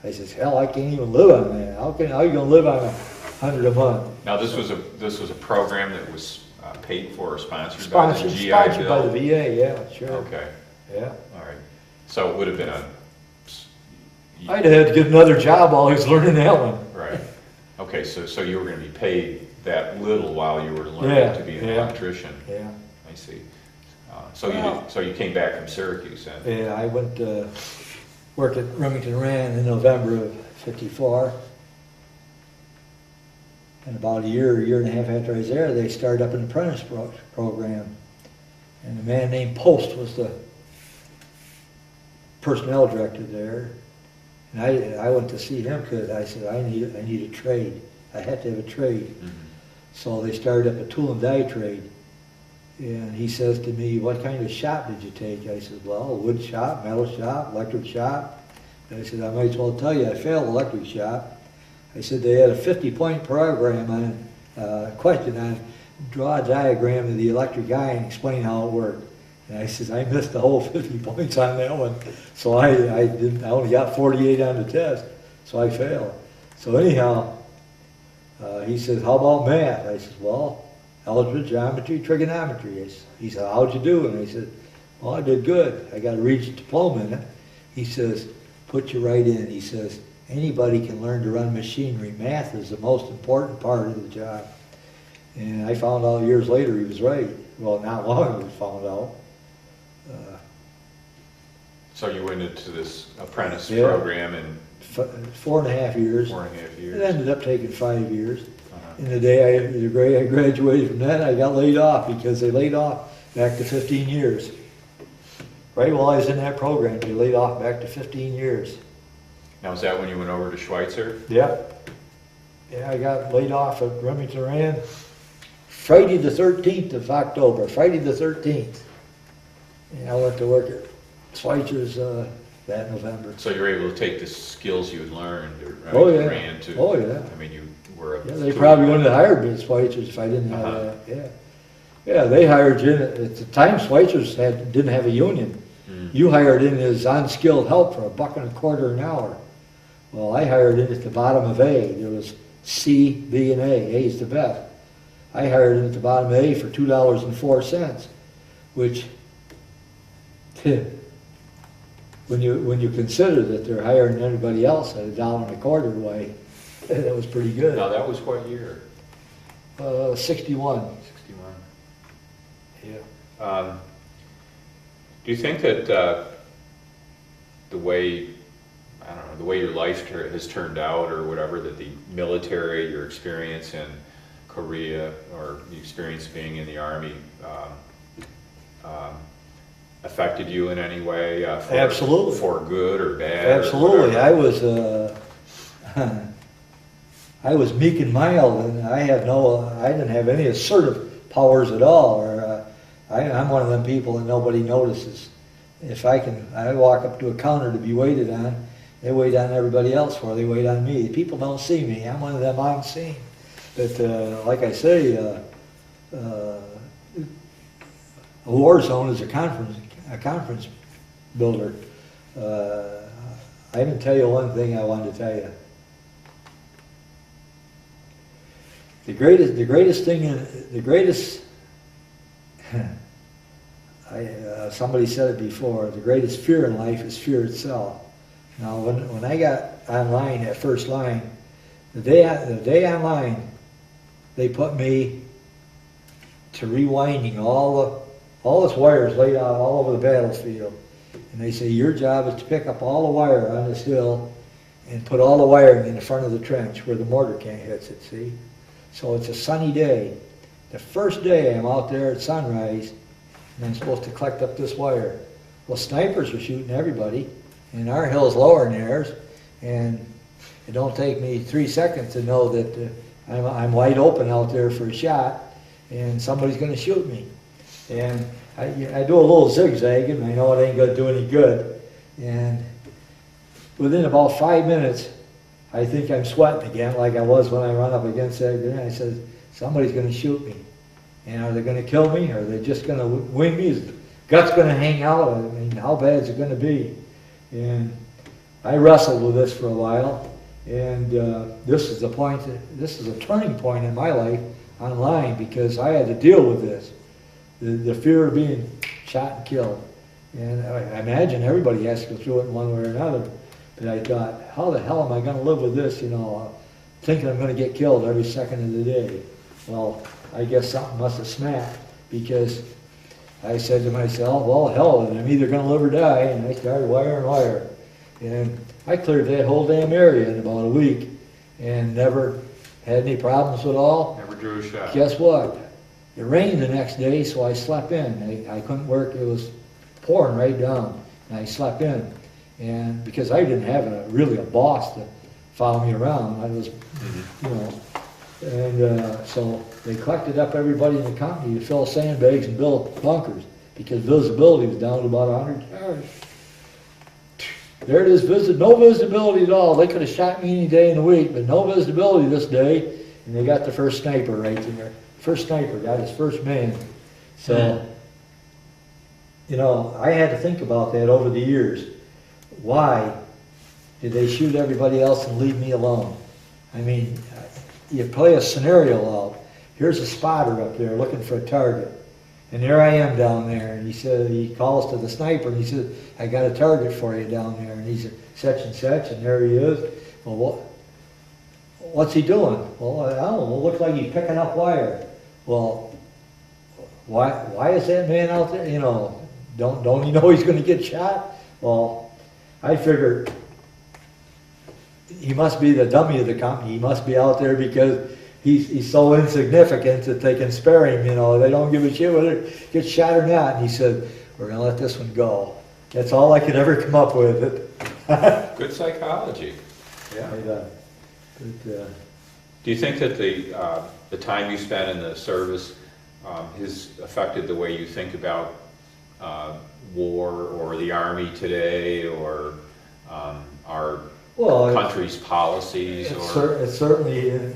I says, hell, I can't even live on that. How are you going to live on $100 a month? Now, this was a program that was paid for or sponsored by the GI Sponsored Bill? by the VA, yeah, sure. Okay, Yeah. all right. So it would have been I'd have had to get another job while I was learning that one. right. Okay, so you were going to be paid that little while you were learning to be an electrician. Yeah. I see. So you came back from Syracuse then? Yeah, I went to work at Remington Rand in November of '54. And about a year and a half after I was there, they started up an apprentice program. And a man named Post was the personnel director there. And I went to see him because I said, I need a trade. I had to have a trade. Mm-hmm. So they started up a tool and die trade. And he says to me, what kind of shop did you take? I said, well, wood shop, metal shop, electric shop. And I said, I might as well tell you, I failed electric shop. I said, they had a 50-point program on, question on draw a diagram of the electric eye and explain how it worked. And I said, I missed the whole 50 points on that one. So I only got 48 on the test, so I failed. So anyhow, he says, how about math? I said, well, algebra, geometry, trigonometry. He said, how'd you do? And I said, well, I did good. I got a Regents diploma in it. He says, put you right in. He says, anybody can learn to run machinery. Math is the most important part of the job. And I found out years later he was right. Well, not long ago we found out. So you went into this apprentice program in 4.5 years. 4.5 years. It ended up taking 5 years. Uh-huh. And the day I graduated from that, I got laid off because they laid off back to 15 years. Right while I was in that program, they laid off back to 15 years. Now, was that when you went over to Schweitzer? Yep. Yeah, I got laid off at Remington Rand Friday the 13th of October, Friday the 13th. And I went to work at Schweitzer's that November. So you were able to take the skills you had learned, right? Oh, yeah. Ran to, Oh, yeah. I mean, you were a... Yeah, they probably wouldn't have hired me at Schweitzer's if I didn't have that, yeah. Yeah, they hired you, at the time Schweitzer's didn't have a union. You hired in as unskilled help for $1.25 an hour. Well, I hired in at the bottom of A. There was C, B, and A. A is the best. I hired in at the bottom of A for $2.04, which, when you consider that they're hiring everybody else at $1.25 way, that was pretty good. Now, that was what year? 61. 61. Yeah. Do you think that the way your life has turned out, or whatever, that the military, your experience in Korea, or the experience being in the Army, affected you in any way? Absolutely. For good or bad? Absolutely. Or I was meek and mild, and I didn't have any assertive powers at all. Or I'm one of them people that nobody notices. If I walk up to a counter to be waited on, They wait on everybody else before they wait on me. People don't see me. I'm one of them unseen. But like I say, a war zone is a conference builder. I didn't tell you one thing I wanted to tell you. Somebody said it before, the greatest fear in life is fear itself. Now, when I got online at First Line, the day online, they put me to rewinding all this wires laid out all over the battlefield. And they say, your job is to pick up all the wire on this hill and put all the wiring in the front of the trench where the mortar can't hit it, see? So it's a sunny day. The first day I'm out there at sunrise, and I'm supposed to collect up this wire. Well, snipers are shooting everybody, and our hill's lower than theirs, and it don't take me 3 seconds to know that I'm wide open out there for a shot, and somebody's going to shoot me. And I do a little zigzagging, I know it ain't going to do any good, and within about 5 minutes, I think I'm sweating again like I was when I run up against that grenade. I said, somebody's going to shoot me. And are they going to kill me, or are they just going to wing me? Is the guts going to hang out? I mean, how bad is it going to be? And I wrestled with this for a while, and this is a turning point in my life online, because I had to deal with this. The fear of being shot and killed. And I imagine everybody has to go through it in one way or another. But I thought, how the hell am I going to live with this, thinking I'm going to get killed every second of the day? Well, I guess something must have snapped, because I said to myself, well, hell, I'm either going to live or die, and I started wire. And I cleared that whole damn area in about a week, and never had any problems at all. Never drew a shot. Guess what? It rained the next day, so I slept in. I couldn't work. It was pouring right down, and I slept in. And because I didn't have really a boss to follow me around, I was, and so they collected up everybody in the company to fill sandbags and build bunkers, because visibility was down to about 100 yards. There it is, no visibility at all. They could have shot me any day in the week, but no visibility this day. And they got the first sniper right there. First sniper got his first man. So, I had to think about that over the years. Why did they shoot everybody else and leave me alone? I mean, you play a scenario out. Here's a spotter up there looking for a target. And there I am down there. And he calls to the sniper and he said, I got a target for you down there. And he said, such and such, and there he is. Well, what's he doing? Well, I don't know. It looks like he's picking up wire. Well, why is that man out there? Don't he know he's going to get shot? Well, I figured he must be the dummy of the company. He must be out there because he's so insignificant that they can spare him. They don't give a shit whether he gets shot or not. And he said, we're going to let this one go. That's all I could ever come up with. Good psychology. Yeah. Do you think that the time you spent in the service has affected the way you think about war or the Army today, or our country's policies? It certainly.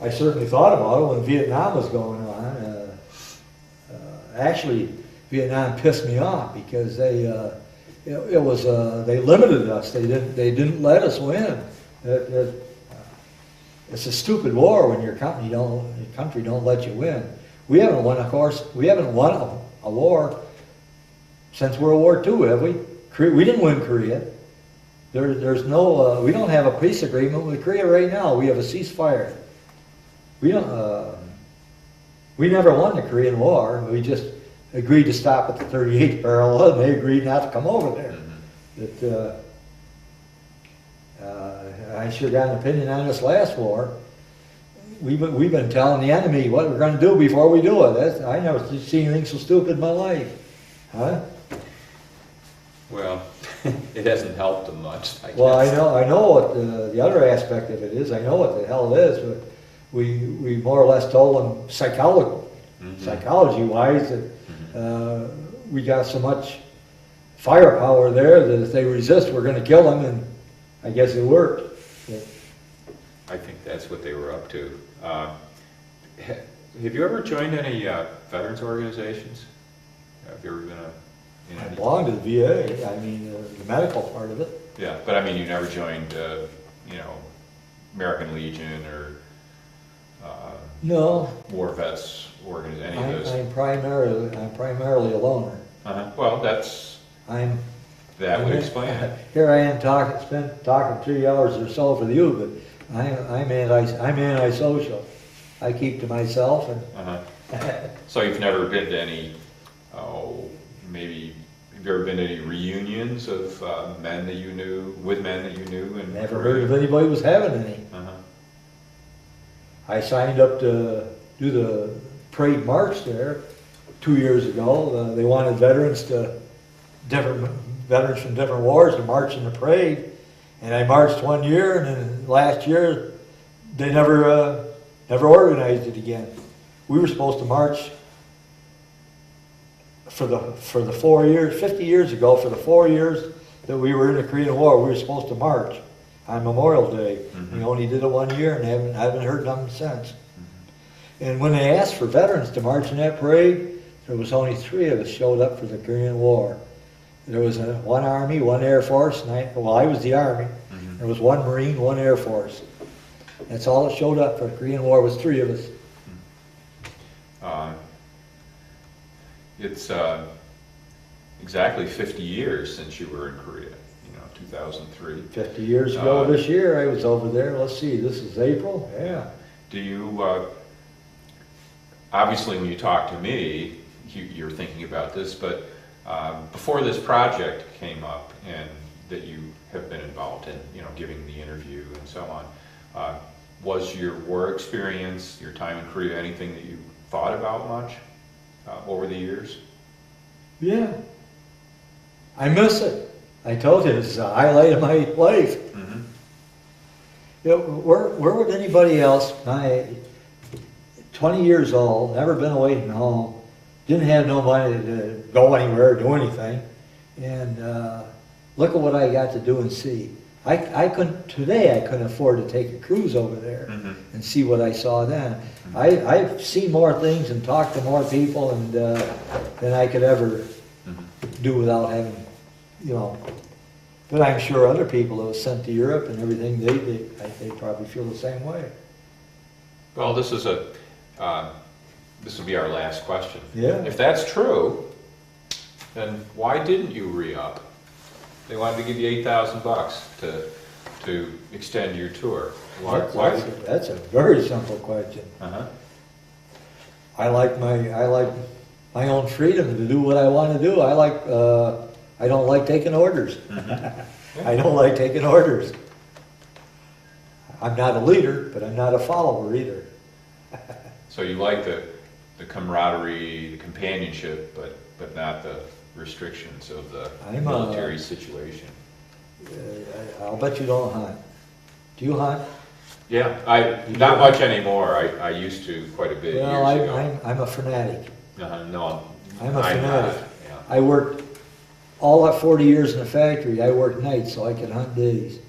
I certainly thought about it when Vietnam was going on. Actually, Vietnam pissed me off because they limited us. They didn't let us win. It's a stupid war when your country don't let you win. We haven't won, of course. We haven't won a war since World War II, have we? We didn't win Korea. There's no. We don't have a peace agreement with Korea right now. We have a ceasefire. We don't. We never won the Korean War. We just agreed to stop at the 38th parallel, and they agreed not to come over there. That I sure got an opinion on this last war. We've been telling the enemy what we're going to do before we do it. I never seen anything so stupid in my life, huh? Well, it hasn't helped them much, I guess. Well, I know what the other aspect of it is. I know what the hell it is, but we more or less told them psychology-wise that we got so much firepower there that if they resist, we're going to kill them, and I guess it worked. But I think that's what they were up to. Have you ever joined any veterans organizations? Have you ever been in I any? belonged to the VA, I mean, the medical part of it. Yeah, but I mean, you never joined, American Legion or No, War Vets any of those? I'm primarily a loner. Well, that would explain it. Here I am talking 3 hours or so for you, but I'm antisocial. I keep to myself and So you've never been to any, maybe, have you ever been to any reunions of men that you knew, with men that you knew? And never heard of anybody was having any. I signed up to do the parade march there 2 years ago. They wanted veterans from different wars to march in the parade. And I marched 1 year, and then last year they never organized it again. We were supposed to march for the 4 years, 50 years ago, for the 4 years that we were in the Korean War. We were supposed to march on Memorial Day. Mm-hmm. We only did it 1 year, and haven't heard nothing since. And when they asked for veterans to march in that parade, there was only 3 of us showed up for the Korean War. There was one Army, one Air Force, and I was the Army. Mm-hmm. There was 1 Marine, 1 Air Force. That's all that showed up for the Korean War was 3 of us. It's exactly 50 years since you were in Korea, 2003. 50 years ago this year, I was over there. Let's see, this is April? Yeah. Do you, obviously when you talk to me, you're thinking about this, but before this project came up and that you have been involved in, giving the interview and so on, was your war experience, your time in Korea, anything that you thought about much over the years? Yeah. I miss it. I told you, it's a highlight of my life. Mm-hmm. Where would anybody else, 20 years old, never been away from home, didn't have no money to go anywhere, do anything, and look at what I got to do and see. I couldn't afford to take a cruise over there and see what I saw then. I've seen more things and talked to more people than I could ever do without having, But I'm sure other people that was sent to Europe and everything, they probably feel the same way. Well, this will be our last question. Yeah. If that's true, then why didn't you re-up? They wanted to give you $8,000 to extend your tour. That's a very simple question. I like my own freedom to do what I want to do. I don't like taking orders. I don't like taking orders. I'm not a leader, but I'm not a follower either. So you like the camaraderie, the companionship, but not the restrictions of the military situation. I'll bet you don't hunt. Do you hunt? Yeah, not much anymore. I used to quite a bit years ago. I'm a fanatic. No, I'm a I'm fanatic. not, yeah. I worked all that 40 years in the factory. I worked nights so I could hunt days.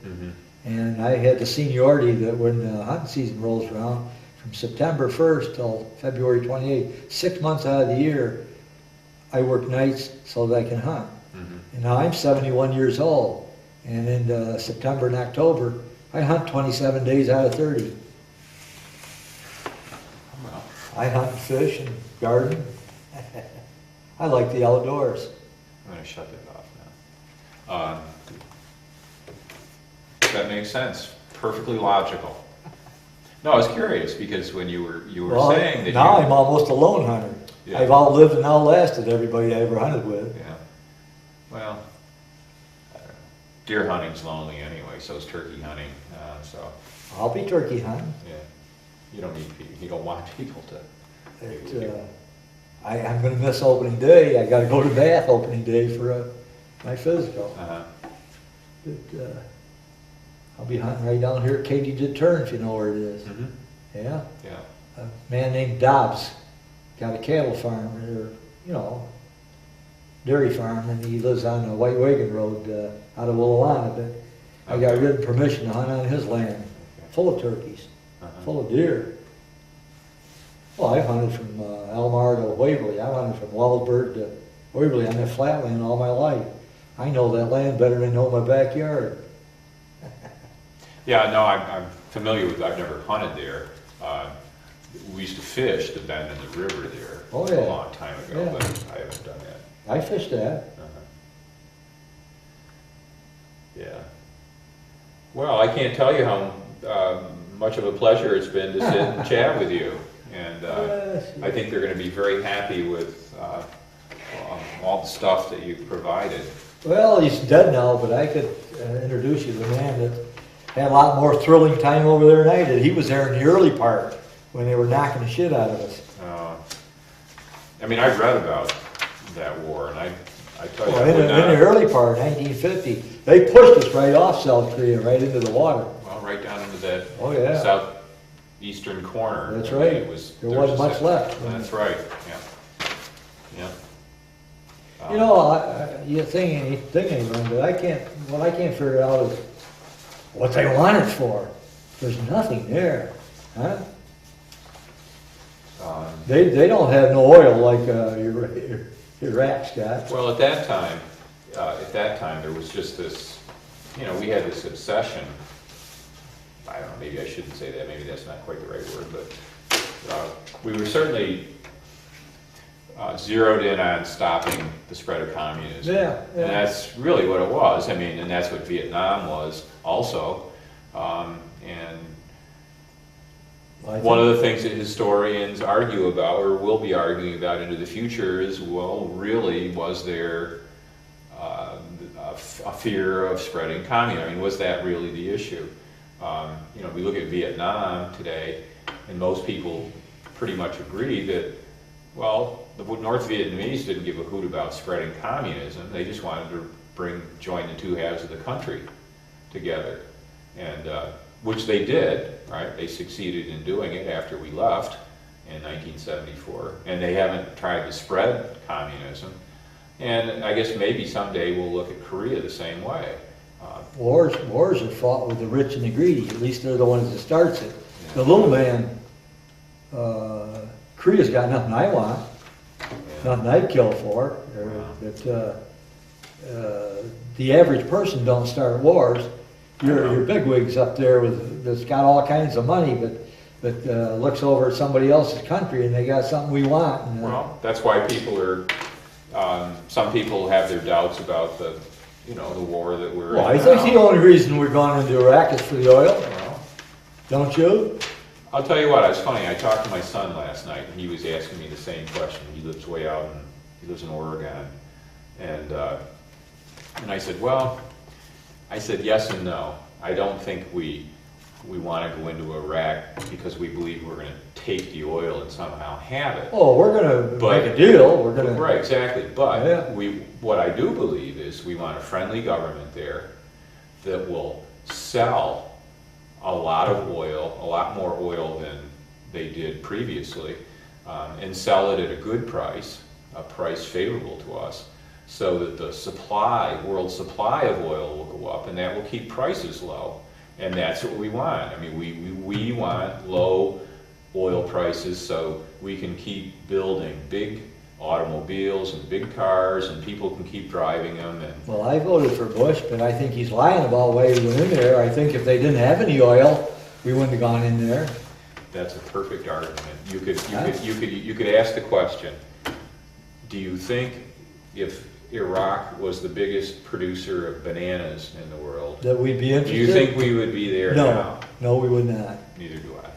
And I had the seniority that when the hunting season rolls around, from September 1st till February 28th, 6 months out of the year, I work nights so that I can hunt. And now I'm 71 years old, and in September and October, I hunt 27 days out of 30. Well, I hunt and fish and garden. I like the outdoors. I'm going to shut that off now. That makes sense. Perfectly logical. No, I was curious because when you were saying that now I'm almost a lone hunter. Yeah. I've outlived and outlasted everybody I ever hunted with. Yeah. Well, I don't know. Deer hunting's lonely anyway. So is turkey hunting. So. I'll be turkey hunting. Yeah. You don't need people. You don't want people to. I'm going to miss opening day. I got to go to Bath opening day for my physical. But, I'll be hunting right down here at Katy Deterrent, if you know where it is. Yeah. Yeah. A man named Dobbs got a cattle farm, or dairy farm, and he lives on the White Wagon Road out of Willawanda. But I got written permission to hunt on his land, full of turkeys, full of deer. Well, I hunted from Elmar to Waverly. I hunted from Waldburg to Waverly on that flatland all my life. I know that land better than I know my backyard. Yeah, no, I'm familiar with, I've never hunted there. We used to fish the bend in the river there Oh, a yeah. long time ago, Yeah. but I haven't done that. I fished that. Uh-huh. Yeah. Well, I can't tell you how much of a pleasure it's been to sit and chat with you. And I think they're going to be very happy with all the stuff that you've provided. Well, he's dead now, but I could introduce you to the man that had a lot more thrilling time over there than I did. He was there in the early part when they were knocking the shit out of us. I mean, I've read about that war, and I tell you, Well, I in would the not, early part, 1950, they pushed us right off South Korea, right into the water. well, right down into that Oh, yeah. southeastern corner. That's I mean, right. it was, There was wasn't much left. That's right, yeah. Yeah. You know, you think anything, but what I can't figure out is what they want it for. There's nothing there, huh? They don't have no oil like Iraq's got. Well, at that time, there was just this, we had this obsession. I don't know, maybe I shouldn't say that, maybe that's not quite the right word, but we were certainly zeroed in on stopping the spread of communism. Yeah. And that's really what it was. I mean, and that's what Vietnam was also. And one of the things that historians argue about, or will be arguing about into the future, is, well, really, was there a fear of spreading communism? I mean, was that really the issue? We look at Vietnam today, and most people pretty much agree that, well, the North Vietnamese didn't give a hoot about spreading communism. They just wanted to join the two halves of the country together, and which they did, right? They succeeded in doing it after we left in 1974, and they haven't tried to spread communism. And I guess maybe someday we'll look at Korea the same way. Wars are fought with the rich and the greedy. At least they're the ones that starts it. The little man, Korea's got nothing I want, nothing I'd kill for. But the average person don't start wars. Your bigwigs up there that's got all kinds of money, but looks over at somebody else's country and they got something we want. And, Well, that's why people are. Some people have their doubts about the war that we're well, in I think now. the only reason we're going into Iraq is for the oil. Well, Don't you? I'll tell you what, it's funny, I talked to my son last night, and he was asking me the same question. He lives way out he lives in Oregon. And I said, yes and no. I don't think we want to go into Iraq because we believe we're going to take the oil and somehow have it. Oh, we're going to But- make a deal. We're going to. Right, exactly. But Yeah. what I do believe is we want a friendly government there that will sell a lot of oil, a lot more oil than they did previously, and sell it at a good price, a price favorable to us, so that the world supply of oil will go up, and that will keep prices low. And that's what we want. I mean, we want low oil prices so we can keep building big automobiles and big cars, and people can keep driving them. And Well, I voted for Bush, but I think he's lying about why he went in there. I think if they didn't have any oil, we wouldn't have gone in there. that's a perfect argument. You could ask the question: do you think if Iraq was the biggest producer of bananas in the world, That we'd be do interested. you think we would be there now? No, we would not. Neither do I.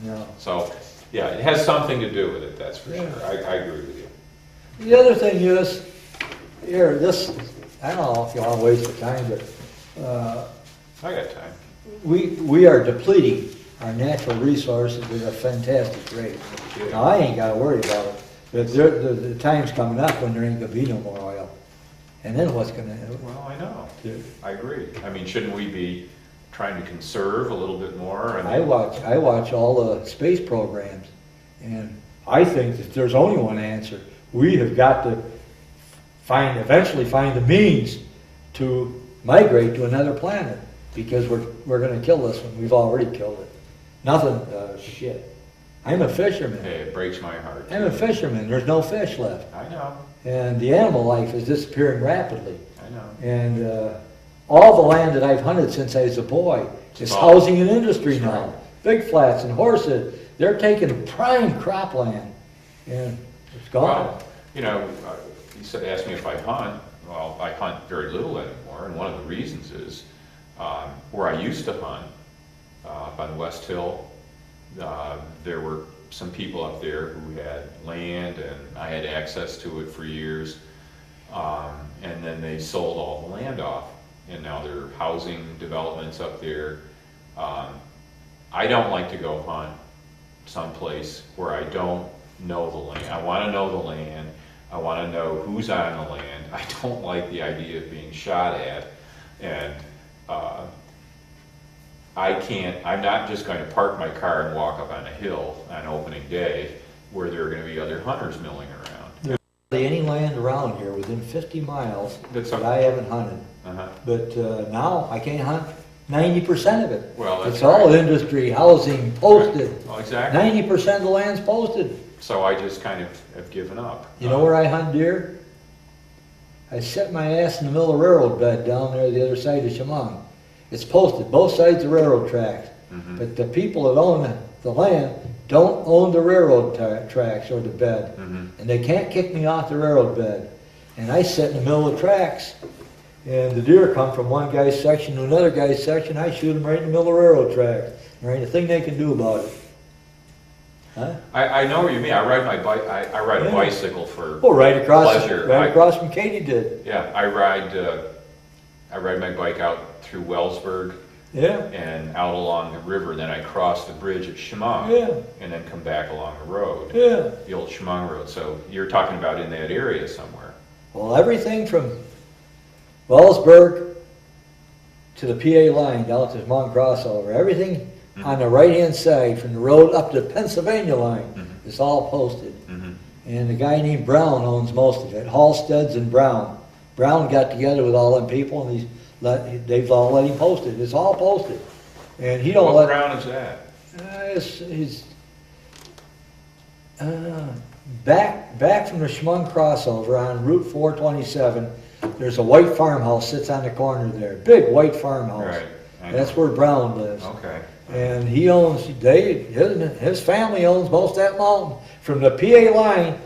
No. So, yeah, it has something to do with it. That's for Yeah. sure. I agree with you. The other thing is, I don't know if you want to waste the time, but I got time. we are depleting our natural resources at a fantastic rate. Now, I ain't got to worry about it. But the time's coming up when there ain't going to be no more oil. And then what's going to happen? Well, I know. I agree. I mean, shouldn't we be trying to conserve a little bit more? I watch all the space programs, and I think that there's only one answer. We have got to eventually find the means to migrate to another planet. because we're gonna kill this one. We've already killed it. Nothing, shit. I'm a fisherman. Hey, it breaks my heart. I'm a fisherman. There's no fish left. I know, And the animal life is disappearing rapidly. I know. And all the land that I've hunted since I was a boy is all- housing and industry That's now. right. Big flats and horses, they're taking prime cropland, and it's gone. Well, you know, you said, asked me if I hunt. Well, I hunt very little anymore, and one of the reasons is where I used to hunt, up on West Hill, there were some people up there who had land, and I had access to it for years. And then they sold all the land off, and now there are housing developments up there. I don't like to go hunt someplace where I don't know the land. I want to know the land. I want to know who's on the land. I don't like the idea of being shot at, and I'm not just going to park my car and walk up on a hill on opening day where there are going to be other hunters milling around. There's hardly any land around here within 50 miles That's that okay. I haven't hunted. Uh-huh. But now I can't hunt 90% of it. Well, that's It's all right. industry, housing, posted. Well, exactly. 90% of the land's posted. So I just kind of have given up. You know where I hunt deer? I set my ass in the middle of the railroad bed down there the other side of Chemung. It's posted, both sides of the railroad tracks. Mhm. But the people that own the land don't own the railroad tracks or the bed. Mhm. And they can't kick me off the railroad bed. And I sit in the middle of the tracks. And the deer come from one guy's section to another guy's section. I shoot them right in the middle of the railroad tracks. There ain't a thing they can do about it. Huh? I know what you mean. I ride my bike. I ride a Yeah. bicycle for Oh, right across, pleasure. right across from Katy did. Yeah, I ride my bike out through Wellsburg Yeah, and out along the river. Then I cross the bridge at Chemung yeah, and then come back along the road, yeah. the old Chemung Road. So you're talking about in that area somewhere. Well, everything from Wellsburg to the PA line down to the Chemung crossover, everything on the right-hand side from the road up to the Pennsylvania line Mhm. is all posted. Mm-hmm. And a guy named Brown owns most of it, Halsteads and Brown. Brown got together with all them people and they've all let him post it. It's all posted. And he don't What let... ground is that? He's back from the Chemung crossover on Route 427. There's a white farmhouse sits on the corner there, big white farmhouse. Right. I know. That's where Brown lives. Okay. And he owns, his family owns most of that mountain. From the PA line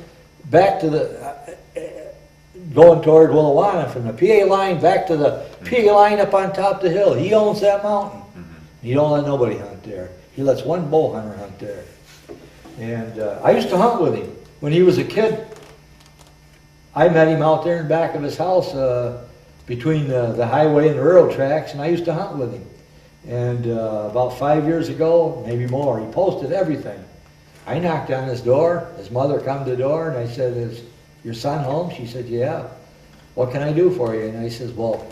back to the, going toward Willawana, from the PA line back to the PA line up on top of the hill. He owns that mountain. Mhm. He don't let nobody hunt there. He lets one bow hunter hunt there. And I used to hunt with him. When he was a kid, I met him out there in back of his house between the highway and the railroad tracks, and I used to hunt with him. And about 5 years ago, maybe more, he posted everything. I knocked on his door. His mother come to the door, and I said, "Is your son home?" She said, "Yeah." "What can I do for you?" And I says, "Well,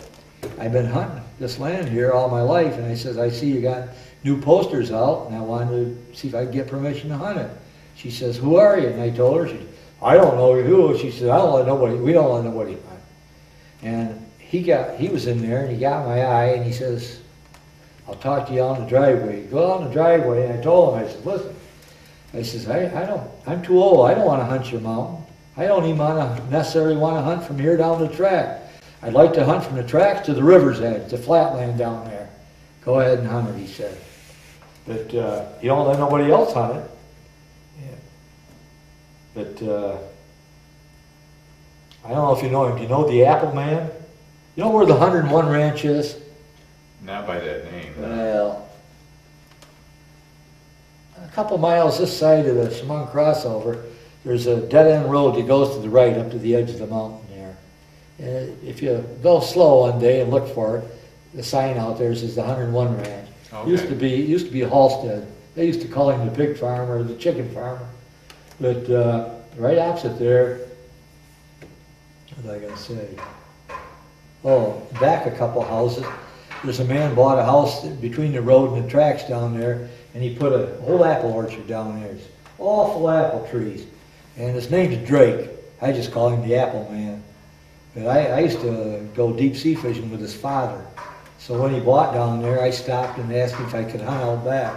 I've been hunting this land here all my life." And I says, "I see you got new posters out, and I wanted to see if I could get permission to hunt it." She says, "Who are you?" And I told her. She said, "I don't know who." She said, we don't let nobody hunt." And he was in there, and he got my eye, and he says, "I'll talk to you on the driveway." Go out on the driveway, and I told him, I said, "Listen," I says, I'm too old. I don't want to hunt your mountain. I don't even necessarily want to hunt from here down the track. I'd like to hunt from the tracks to the river's edge, the flatland down there. Go ahead and hunt it," he said. But he don't let nobody else hunt it. Yeah. But I don't know if you know him. Do you know the Apple Man? You know where the 101 Ranch is? Not by that name. Well, a couple miles this side of the Chemung crossover, there's a dead-end road that goes to the right up to the edge of the mountain there. And if you go slow one day and look for it, the sign out there says the 101 Ranch. Okay. Used to be a Halstead. They used to call him the pig farmer or the chicken farmer. But right opposite there, what was I going to say? Oh, back a couple houses. There's a man bought a house between the road and the tracks down there, and he put a whole apple orchard down there. It's all full of apple trees. And his name's Drake. I just call him the Apple Man. But I used to go deep sea fishing with his father. So when he bought down there, I stopped and asked him if I could hunt out back.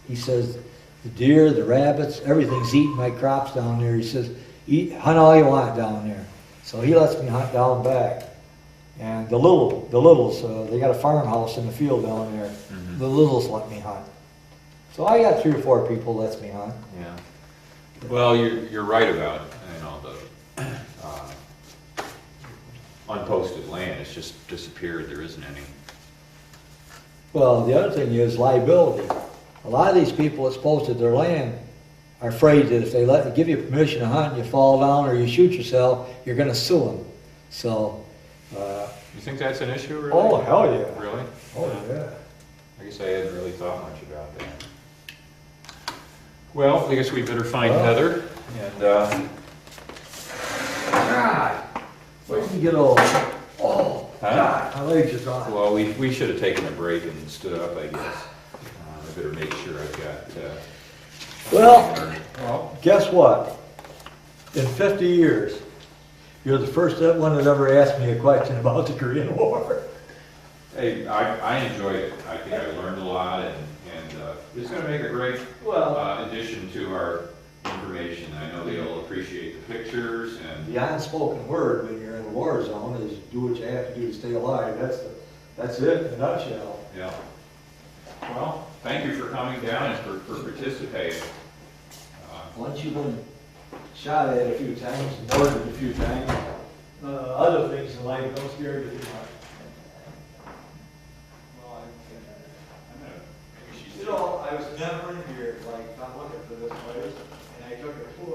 He says, the deer, the rabbits, everything's eating my crops down there. He says, hunt all you want down there. So he lets me hunt down back. And the littles, they got a farmhouse in the field down there. Mhm. The littles let me hunt. So I got 3 or 4 people lets me hunt. Yeah. Well, you're right about, the unposted land. It's just disappeared. There isn't any. Well, the other thing is liability. A lot of these people that's posted their land are afraid that if they give you permission to hunt and you fall down or you shoot yourself, you're gonna sue them. So, You think that's an issue, really? oh, hell yeah. Really? Oh, yeah. I guess I hadn't really thought much about that. Well, I guess we better find Well. Heather, and, God, where can you get old? Oh, Huh? God, my legs are gone. well, we should have taken a break and stood up, I guess. I better make sure I've got, Well, guess what? In 50 years, you're the first one that ever asked me a question about the Korean War. Hey, I enjoyed it. I think I learned a lot, and it's gonna make a great addition to our information. I know they'll appreciate the pictures and. The unspoken word when you're in a war zone is do what you have to do to stay alive. That's it in a nutshell. Yeah. Well, thank you for coming down and for participating. Once you've been shot at a few times, murdered a few times, other things in life don't scare you too much. Well, I'm gonna, maybe she's. You know, I was never in here, like, not looking for this place, and I took a tour